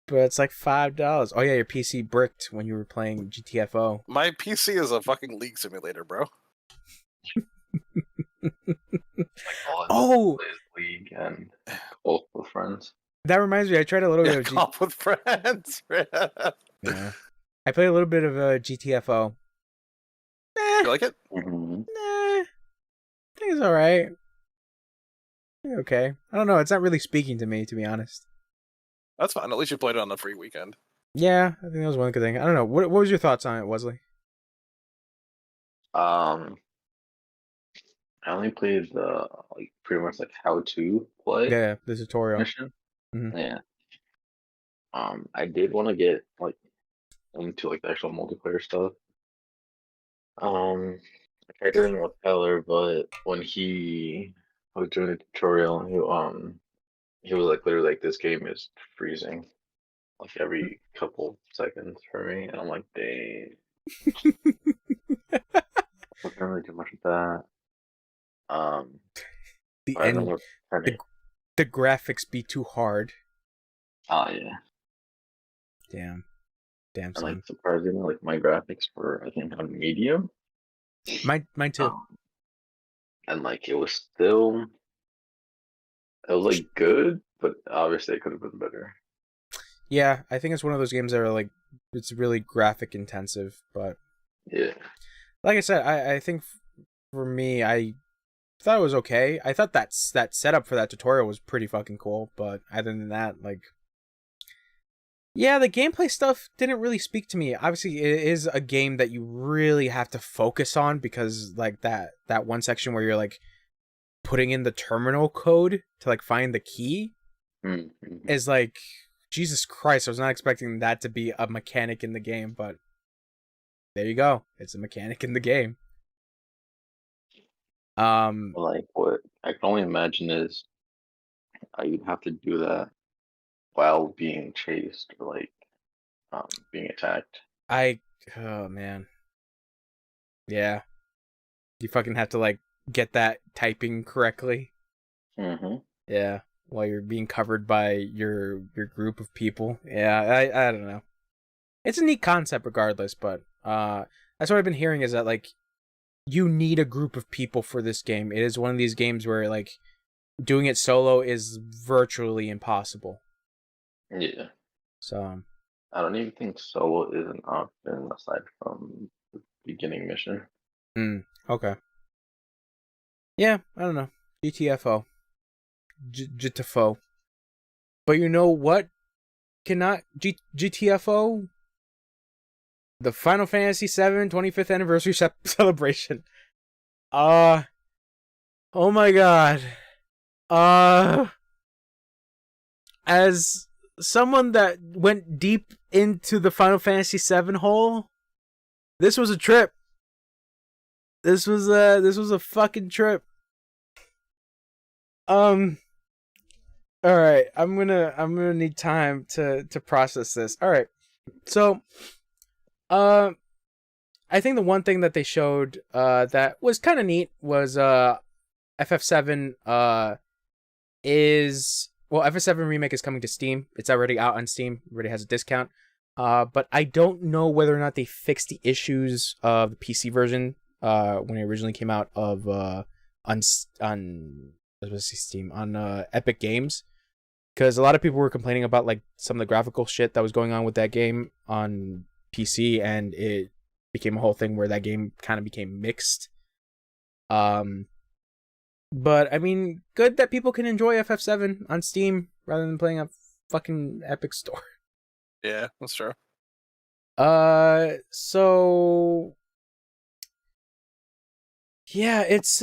But it's like $5. Oh yeah, your PC bricked when you were playing GTFO. My PC is a fucking League Simulator, bro. Oh! League and Golf with friends. That reminds me, I tried a little bit of Golf with friends. Yeah. I played a little bit of GTFO. You like it? Mm-hmm. I think it's alright. Okay. I don't know, it's not really speaking to me, to be honest. That's fine. At least you played it on the free weekend. Yeah, I think that was one good thing. I don't know. What was your thoughts on it, Wesley? I only played the like pretty much like how to play Yeah, the tutorial. mission. Mhm. Yeah. I did want to get like into like the actual multiplayer stuff. I tried doing it with Heller, but when he was doing the tutorial, he was like literally like, this game is freezing like every couple seconds for me, and I'm like, dang. I can't really do much with that. The I don't end, know the graphics be too hard. Oh yeah. Damn And son. like surprisingly, like my graphics were I think on medium. Mine too. And like it was like good, but obviously it could have been better. Yeah, I think it's one of those games that are like, it's really graphic intensive, but Yeah. like I said, I think for me, I thought it was okay. I thought that setup for that tutorial was pretty fucking cool, but other than that, like, yeah, the gameplay stuff didn't really speak to me. Obviously, it is a game that you really have to focus on, because like that one section where you're like putting in the terminal code to like find the key Mm-hmm. is like, Jesus Christ, I was not expecting that to be a mechanic in the game, but there you go. It's a mechanic in the game. Like what I can only imagine is you'd have to do that while being chased or like being attacked. Oh man. Yeah. You fucking have to like get that typing correctly. Mm-hmm. Yeah. While you're being covered by your group of people. Yeah, I don't know. It's a neat concept regardless, but that's what I've been hearing, is that like you need a group of people for this game. It is one of these games where like doing it solo is virtually impossible. Yeah. So I don't even think solo is an option aside from the beginning mission. Okay. Yeah, I don't know. GTFO. GTFO. But you know what? Cannot GTFO? The Final Fantasy VII 25th anniversary celebration. Oh my god. As someone that went deep into the Final Fantasy VII hole, this was a trip. This was a fucking trip. All right, I'm gonna need time to process this. All right, so, I think the one thing that they showed that was kind of neat was FF7 FF7 Remake is coming to Steam. It's already out on Steam. Already has a discount. But I don't know whether or not they fixed the issues of the PC version when it originally came out of on I was gonna say Steam, on Epic Games, because a lot of people were complaining about like some of the graphical shit that was going on with that game on PC, and it became a whole thing where that game kind of became mixed. But I mean, good that people can enjoy FF7 on Steam rather than playing a fucking Epic Store. Yeah, that's true. So yeah, it's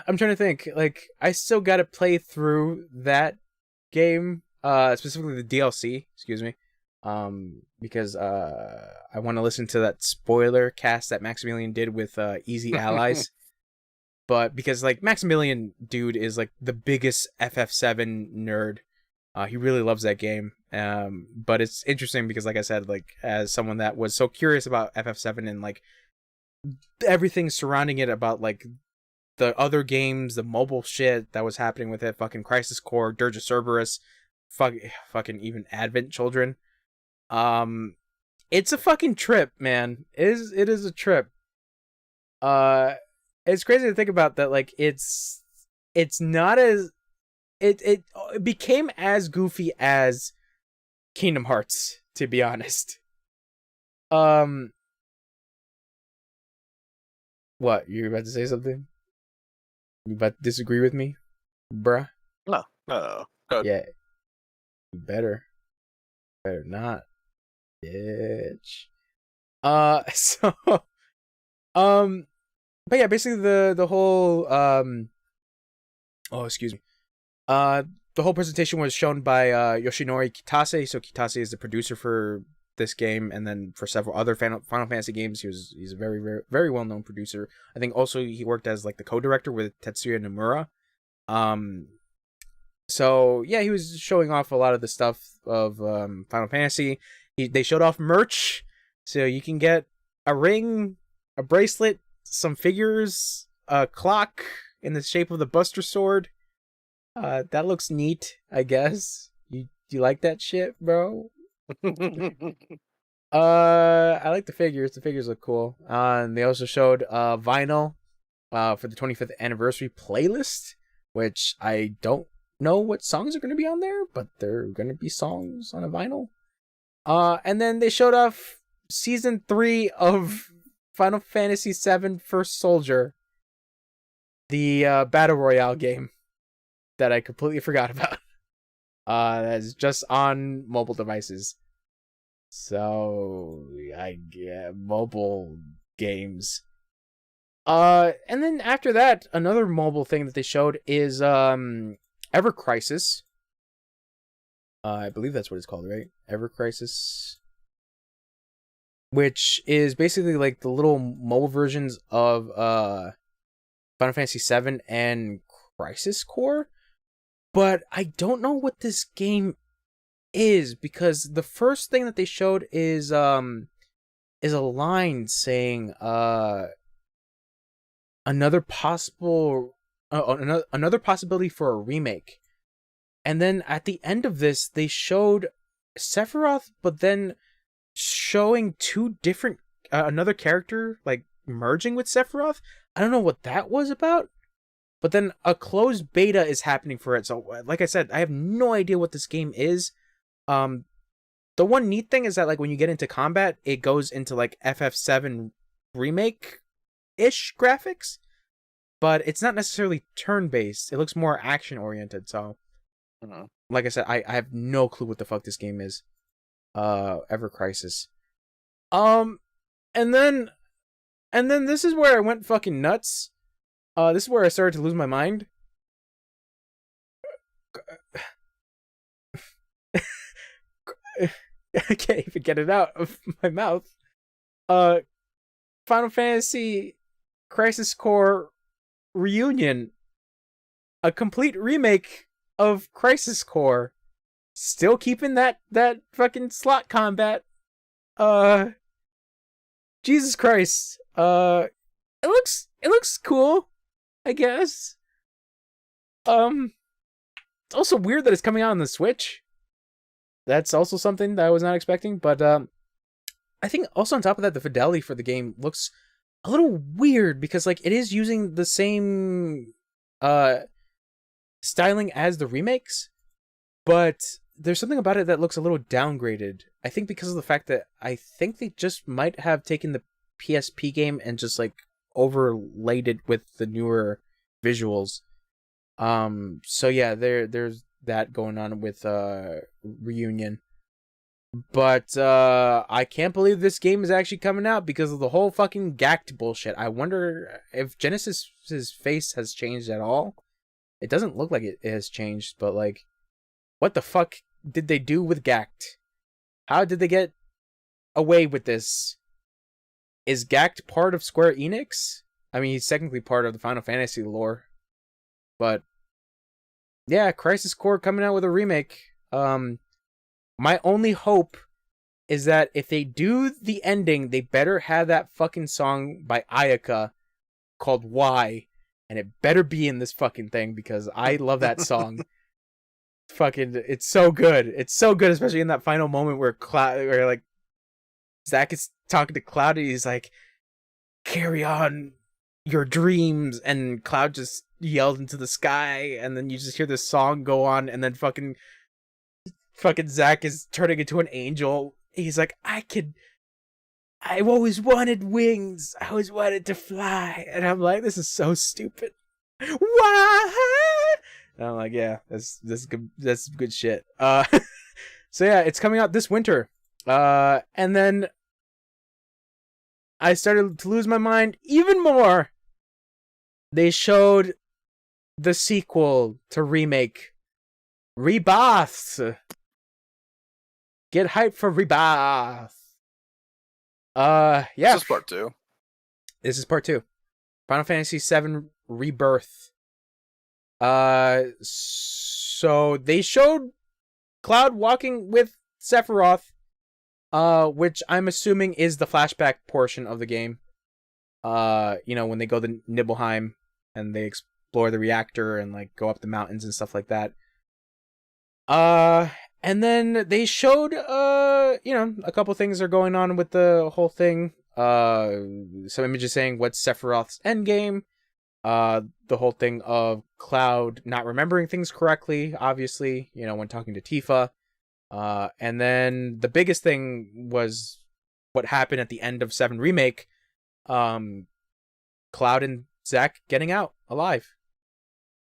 I'm trying to think. Like, I still gotta play through that game, specifically the DLC, excuse me. Because I want to listen to that spoiler cast that Maximilian did with Easy Allies. But because like Maximilian dude is like the biggest FF7 nerd. He really loves that game. But it's interesting because, like I said, like as someone that was so curious about FF7 and like everything surrounding it, about like the other games, the mobile shit that was happening with it, fucking Crisis Core, Dirge of Cerberus, fucking even Advent Children. It's a fucking trip, man. It is a trip. It's crazy to think about that. Like it's not as it became as goofy as Kingdom Hearts, to be honest. What, you're about to say something? You about to disagree with me, bruh? No. Go ahead. Yeah, you better not, bitch. So, but yeah, basically the whole oh, excuse me. The whole presentation was shown by Yoshinori Kitase. So Kitase is the producer for this game, and then for several other Final Fantasy games. He's a very, very, very well known producer. I think also he worked as like the co-director with Tetsuya Nomura. So yeah, he was showing off a lot of the stuff of Final Fantasy. They showed off merch, so you can get a ring, a bracelet, some figures, a clock in the shape of the Buster Sword. That looks neat, I guess. You like that shit, bro? I like the figures. The figures look cool. And they also showed vinyl for the 25th anniversary playlist, which I don't know what songs are going to be on there, but they're going to be songs on a vinyl. And then they showed off season 3 of Final Fantasy VII First Soldier, the battle royale game that I completely forgot about. That's just on mobile devices. So I get mobile games. And then after that, another mobile thing that they showed is Ever Crisis. I believe that's what it's called, right? Ever Crisis, which is basically like the little mobile versions of Final Fantasy VII and Crisis Core. But I don't know what this game is, because the first thing that they showed is a line saying another possibility for a remake. And then at the end of this, they showed Sephiroth, but then showing two different another character like merging with Sephiroth. I don't know what that was about. But then a closed beta is happening for it. So, like I said, I have no idea what this game is. The one neat thing is that, like, when you get into combat, it goes into, like, FF7 remake-ish graphics. But it's not necessarily turn-based. It looks more action-oriented, so... Like I said, I have no clue what the fuck this game is. Ever Crisis. And then this is where I went fucking nuts. This is where I started to lose my mind. I can't even get it out of my mouth. Final Fantasy Crisis Core Reunion. A complete remake of Crisis Core. Still keeping that fucking slot combat. Jesus Christ. It looks cool, I guess. It's also weird that it's coming out on the Switch. That's also something that I was not expecting, but I think also on top of that, the fidelity for the game looks a little weird because like it is using the same styling as the remakes, but there's something about it that looks a little downgraded. I think because of the fact that I think they just might have taken the PSP game and just like overlaid it with the newer visuals. So yeah, there's that going on with Reunion. But I can't believe this game is actually coming out because of the whole fucking Gact bullshit. I wonder if Genesis's face has changed at all. It doesn't look like it has changed, but like, what the fuck did they do with Gact? How did they get away with this? Is Gact part of Square Enix? I mean, he's technically part of the Final Fantasy lore. But yeah, Crisis Core coming out with a remake. My only hope is that if they do the ending, they better have that fucking song by Ayaka called Why, and it better be in this fucking thing because I love that song. It's so good. It's so good, especially in that final moment where like Zack is talking to Cloud and he's like, "Carry on your dreams," and Cloud just yelled into the sky, and then you just hear this song go on, and then fucking Zack is turning into an angel. He's like, I've always wanted wings. I always wanted to fly. And I'm like, this is so stupid. Why? And I'm like, yeah, that's good shit. So yeah, it's coming out this winter. And then I started to lose my mind even more. They showed the sequel to remake Rebirth. Get hyped for Rebirth. Yeah. This is part 2. This is part 2. Final Fantasy VII Rebirth. So they showed Cloud walking with Sephiroth, which I'm assuming is the flashback portion of the game. When they go to Nibelheim and they explore the reactor and like go up the mountains and stuff like that. And then they showed, a couple things are going on with the whole thing. Some images saying what's Sephiroth's endgame. The whole thing of Cloud not remembering things correctly, obviously, when talking to Tifa. And then the biggest thing was what happened at the end of 7 Remake. Cloud and Zack getting out alive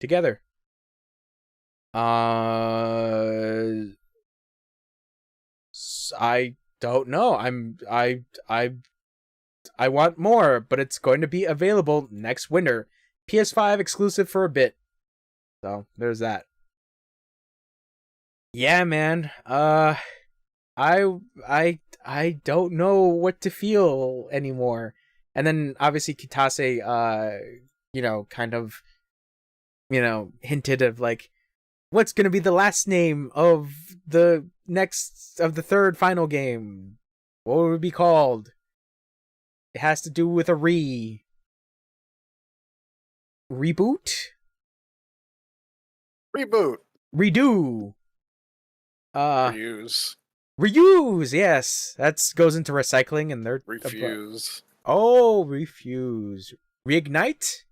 together. I don't know. I want more, but it's going to be available next winter. PS5 exclusive for a bit. So there's that. Yeah, man. I don't know what to feel anymore. And then obviously Kitase kind of hinted of like, what's going to be the last name of the third final game? What would it be called? It has to do with a reboot? Reboot. Redo. Reuse. Yes. That goes into recycling and they're Refuse. Refuse. Reignite?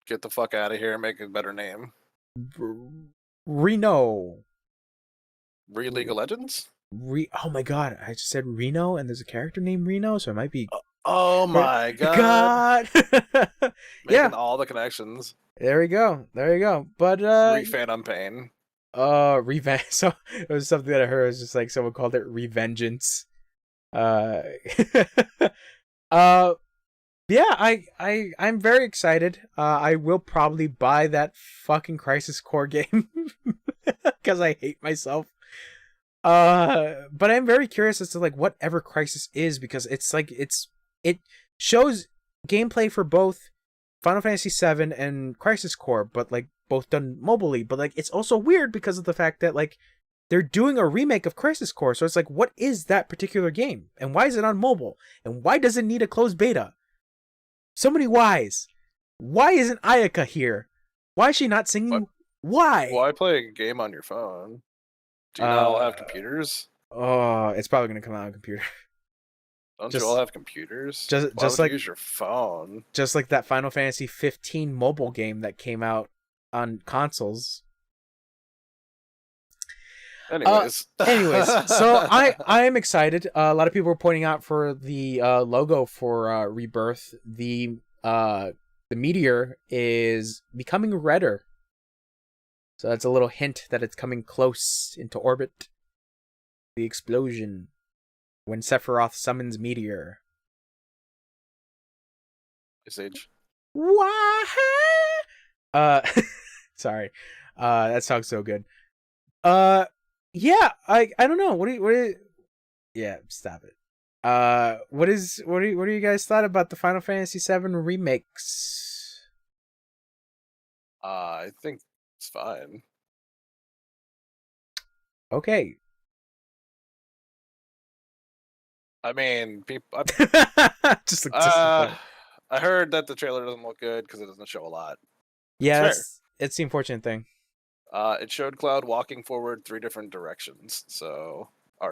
Get the fuck out of here and make a better name. Reno. League of Legends? Oh my god, I just said Reno and there's a character named Reno, so it might be... Oh my god. Yeah. all the connections. There we go. But Phantom Pain. Revenge. So it was something that I heard. It was just like someone called it Revengeance. Yeah, I'm very excited. I will probably buy that fucking Crisis Core game because I hate myself. But I'm very curious as to like whatever Crisis is, because it's like it shows gameplay for both Final Fantasy VII and Crisis Core, but like both done mobilely. But like it's also weird because of the fact that like they're doing a remake of Crisis Core, so it's like, what is that particular game, and why is it on mobile, and why does it need a closed beta? So many whys. Why isn't Ayaka here? Why is she not singing? Why? Why play a game on your phone? Do you not all have computers? Oh, it's probably gonna come out on computer. Don't Just- you all have computers? just- Why just would like- you use your phone? Just like that Final Fantasy 15 mobile game that came out on consoles. Anyways, So I am excited. A lot of people were pointing out for the logo for Rebirth, the meteor is becoming redder. So that's a little hint that it's coming close into orbit. The explosion when Sephiroth summons meteor. Sage. Wah! Sorry. That song's so good. Yeah, I don't know. What do you Yeah, stop it. What are you guys thought about the Final Fantasy VII remakes? I think it's fine. Okay. I mean, people. Just look I heard that the trailer doesn't look good because it doesn't show a lot. yeah, It's it's the unfortunate thing. It showed Cloud walking forward 3 different directions, or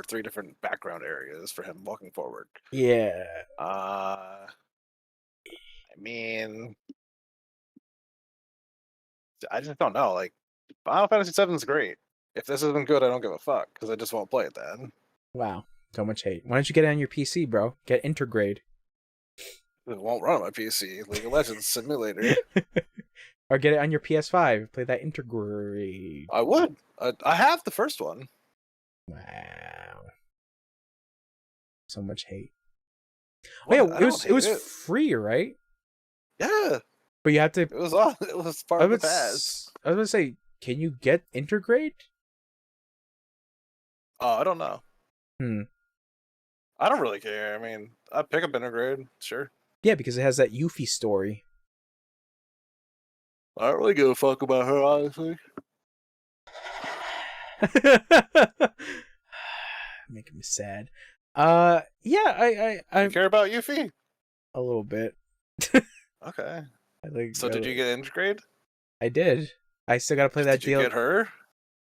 3 different background areas for him walking forward. Yeah. I mean, I just don't know. Like, Final Fantasy VII is great. If this isn't good, I don't give a fuck because I just won't play it then. Wow. So much hate. Why don't you get it on your PC, bro? Get Intergrade. It won't run on my PC. League of Legends Simulator. Or get it on your PS5. Play that Intergrade. I would. I have the first one. Wow. So much hate. What? Oh, yeah, I it was don't hate it. free, right? Yeah, But you have to. it was on. It was part I of the was pass. gonna say, can you get Intergrade? Oh, I don't know. Hmm. I don't really care. I mean, I'd pick up Intergrade, sure. Yeah, because it has that Yuffie story. I don't really give a fuck about her, honestly. Making me sad. Yeah, I You care about Yuffie? a little bit. Okay. I like. So did you get Intergrade? I did. I still gotta play that Did you get her?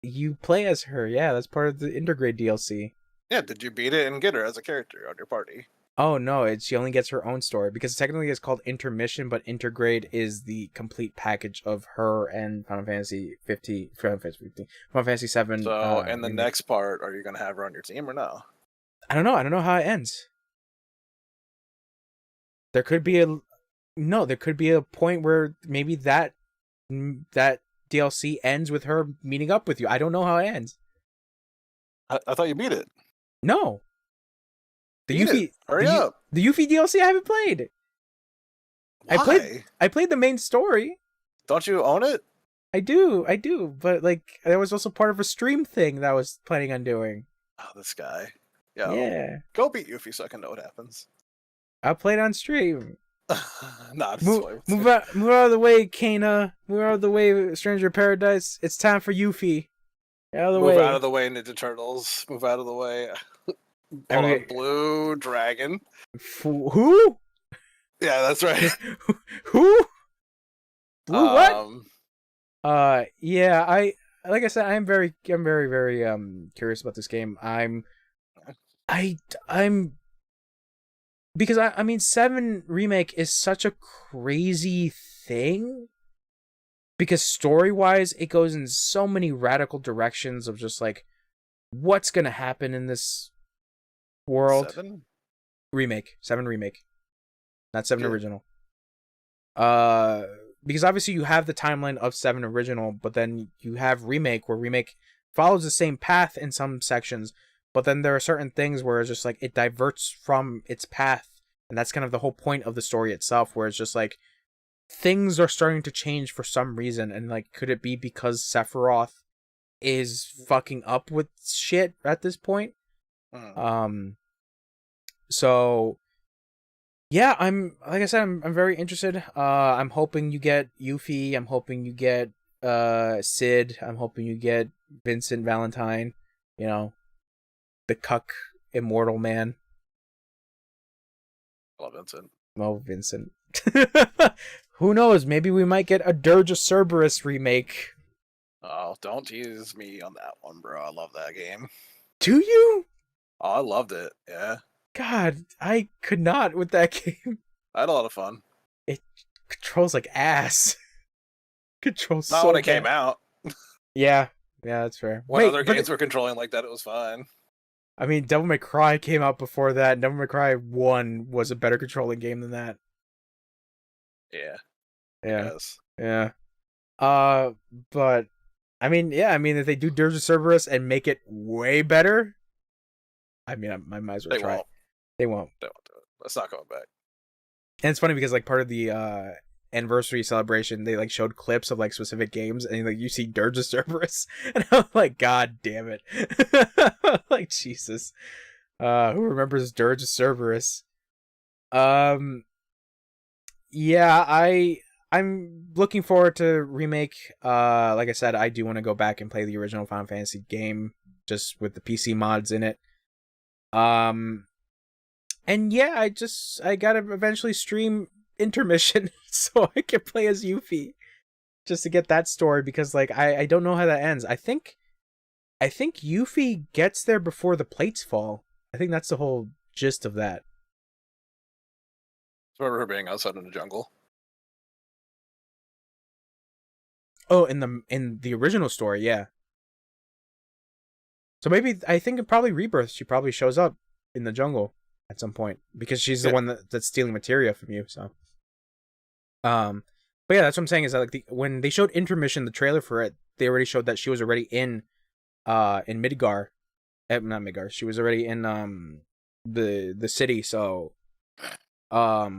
You play as her, yeah. That's part of the Intergrade DLC. Yeah, did you beat it and get her as a character on your party? Oh no, she only gets her own story because technically it's called Intermission, but Intergrade is the complete package of her and Final Fantasy 7. So, in the remake. next part, are you going to have her on your team or no? I don't know. I don't know how it ends. There could be a point where maybe that DLC ends with her meeting up with you. I don't know how it ends. I thought you beat it. No. The Beat Yuffie, it. Hurry up. The Yuffie DLC I haven't played. Why? I played the main story. Don't you own it? I do, but like that was also part of a stream thing that I was planning on doing. Oh, this guy. Yo, Yeah, Go beat Yuffie so I can know what happens. I'll play it on stream. Nah, Move out of the way, Kana. Move out of the way, Stranger of Paradise. It's time for Yuffie. Out of the way. Move out of the way, Ninja Turtles. Move out of the way. Hold on, Blue Dragon. Who? Yeah, that's right. Who? Blue what? Yeah, like I said, I'm very curious about this game. I'm because I mean 7 remake is such a crazy thing because story-wise it goes in so many radical directions of just like what's going to happen in this world. 7? Remake, 7 remake. Not 7 Yeah. original. Because obviously you have the timeline of 7 original, but then you have remake where remake follows the same path in some sections, but then there are certain things where it's just like it diverts from its path, and that's kind of the whole point of the story itself, where it's just like things are starting to change for some reason, and like could it be because Sephiroth is fucking up with shit at this point? So yeah, like I said, I'm very interested. I'm hoping you get Yuffie. I'm hoping you get Sid. I'm hoping you get Vincent Valentine. You know, the cuck immortal man. Love Vincent. Oh, Vincent. Who knows? Maybe we might get a Dirge of Cerberus remake. Oh, don't tease me on that one, bro. I love that game. Do you? Oh, I loved it. Yeah, God, I could not with that game. I had a lot of fun. It controls like ass. Controls Not so when it bad. came out. Yeah, that's fair. When other games were controlling like that, it was fine. I mean, Devil May Cry came out before that. And Devil May Cry 1 was a better controlling game than that. Yeah. Yeah. Yes. Yeah. But I mean, if they do Dirge of Cerberus and make it way better, I mean, I might as well try. They won't. They won't do it. That's not going back. And it's funny because like part of the anniversary celebration, they like showed clips of like specific games, and like you see Dirge of Cerberus, and I'm like, God damn it, like Jesus, who remembers Dirge of Cerberus? Yeah, I'm looking forward to remake. Like I said, I do want to go back and play the original Final Fantasy game just with the PC mods in it. And yeah, I gotta eventually stream Intermission so I can play as Yuffie just to get that story, because like I don't know how that ends. I think Yuffie gets there before the plates fall. I think that's the whole gist of that. I remember her being outside in the jungle. Oh, in the original story, yeah. So maybe I think it probably Rebirth. She probably shows up in the jungle at some point because she's the one that's stealing materia from you. So, but yeah, that's what I'm saying is that like when they showed Intermission, the trailer for it, they already showed that she was already in Midgar, not Midgar. She was already in the city. So, I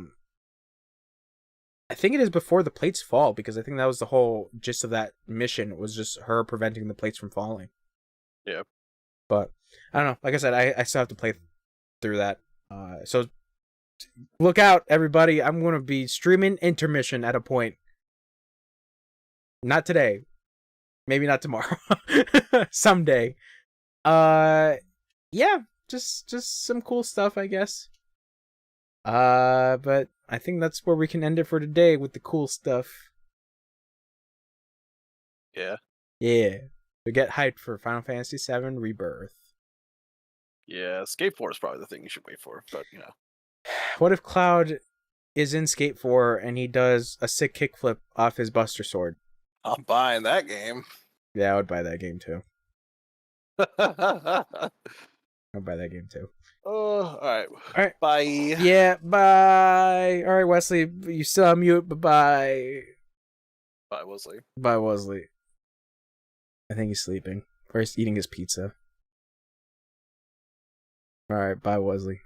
think it is before the plates fall, because I think that was the whole gist of that mission, was just her preventing the plates from falling. Yeah. But I don't know. Like I said, I still have to play through that. So look out, everybody. I'm going to be streaming Intermission at a point. Not today. Maybe not tomorrow. Someday. Yeah, just some cool stuff, I guess. But I think that's where we can end it for today with the cool stuff. Yeah. Yeah. So get hyped for Final Fantasy VII Rebirth. Yeah, Skate 4 is probably the thing you should wait for, but you know. What if Cloud is in Skate 4 and he does a sick kickflip off his Buster Sword? I'm buying that game. Yeah, I would buy that game too. I'd buy that game too. Oh, all right. Bye. Yeah, bye. All right, Wesley, you still on mute. Bye-bye. Bye, Wesley. Bye, Wesley. I think he's sleeping. Or he's eating his pizza. All right, bye, Wesley.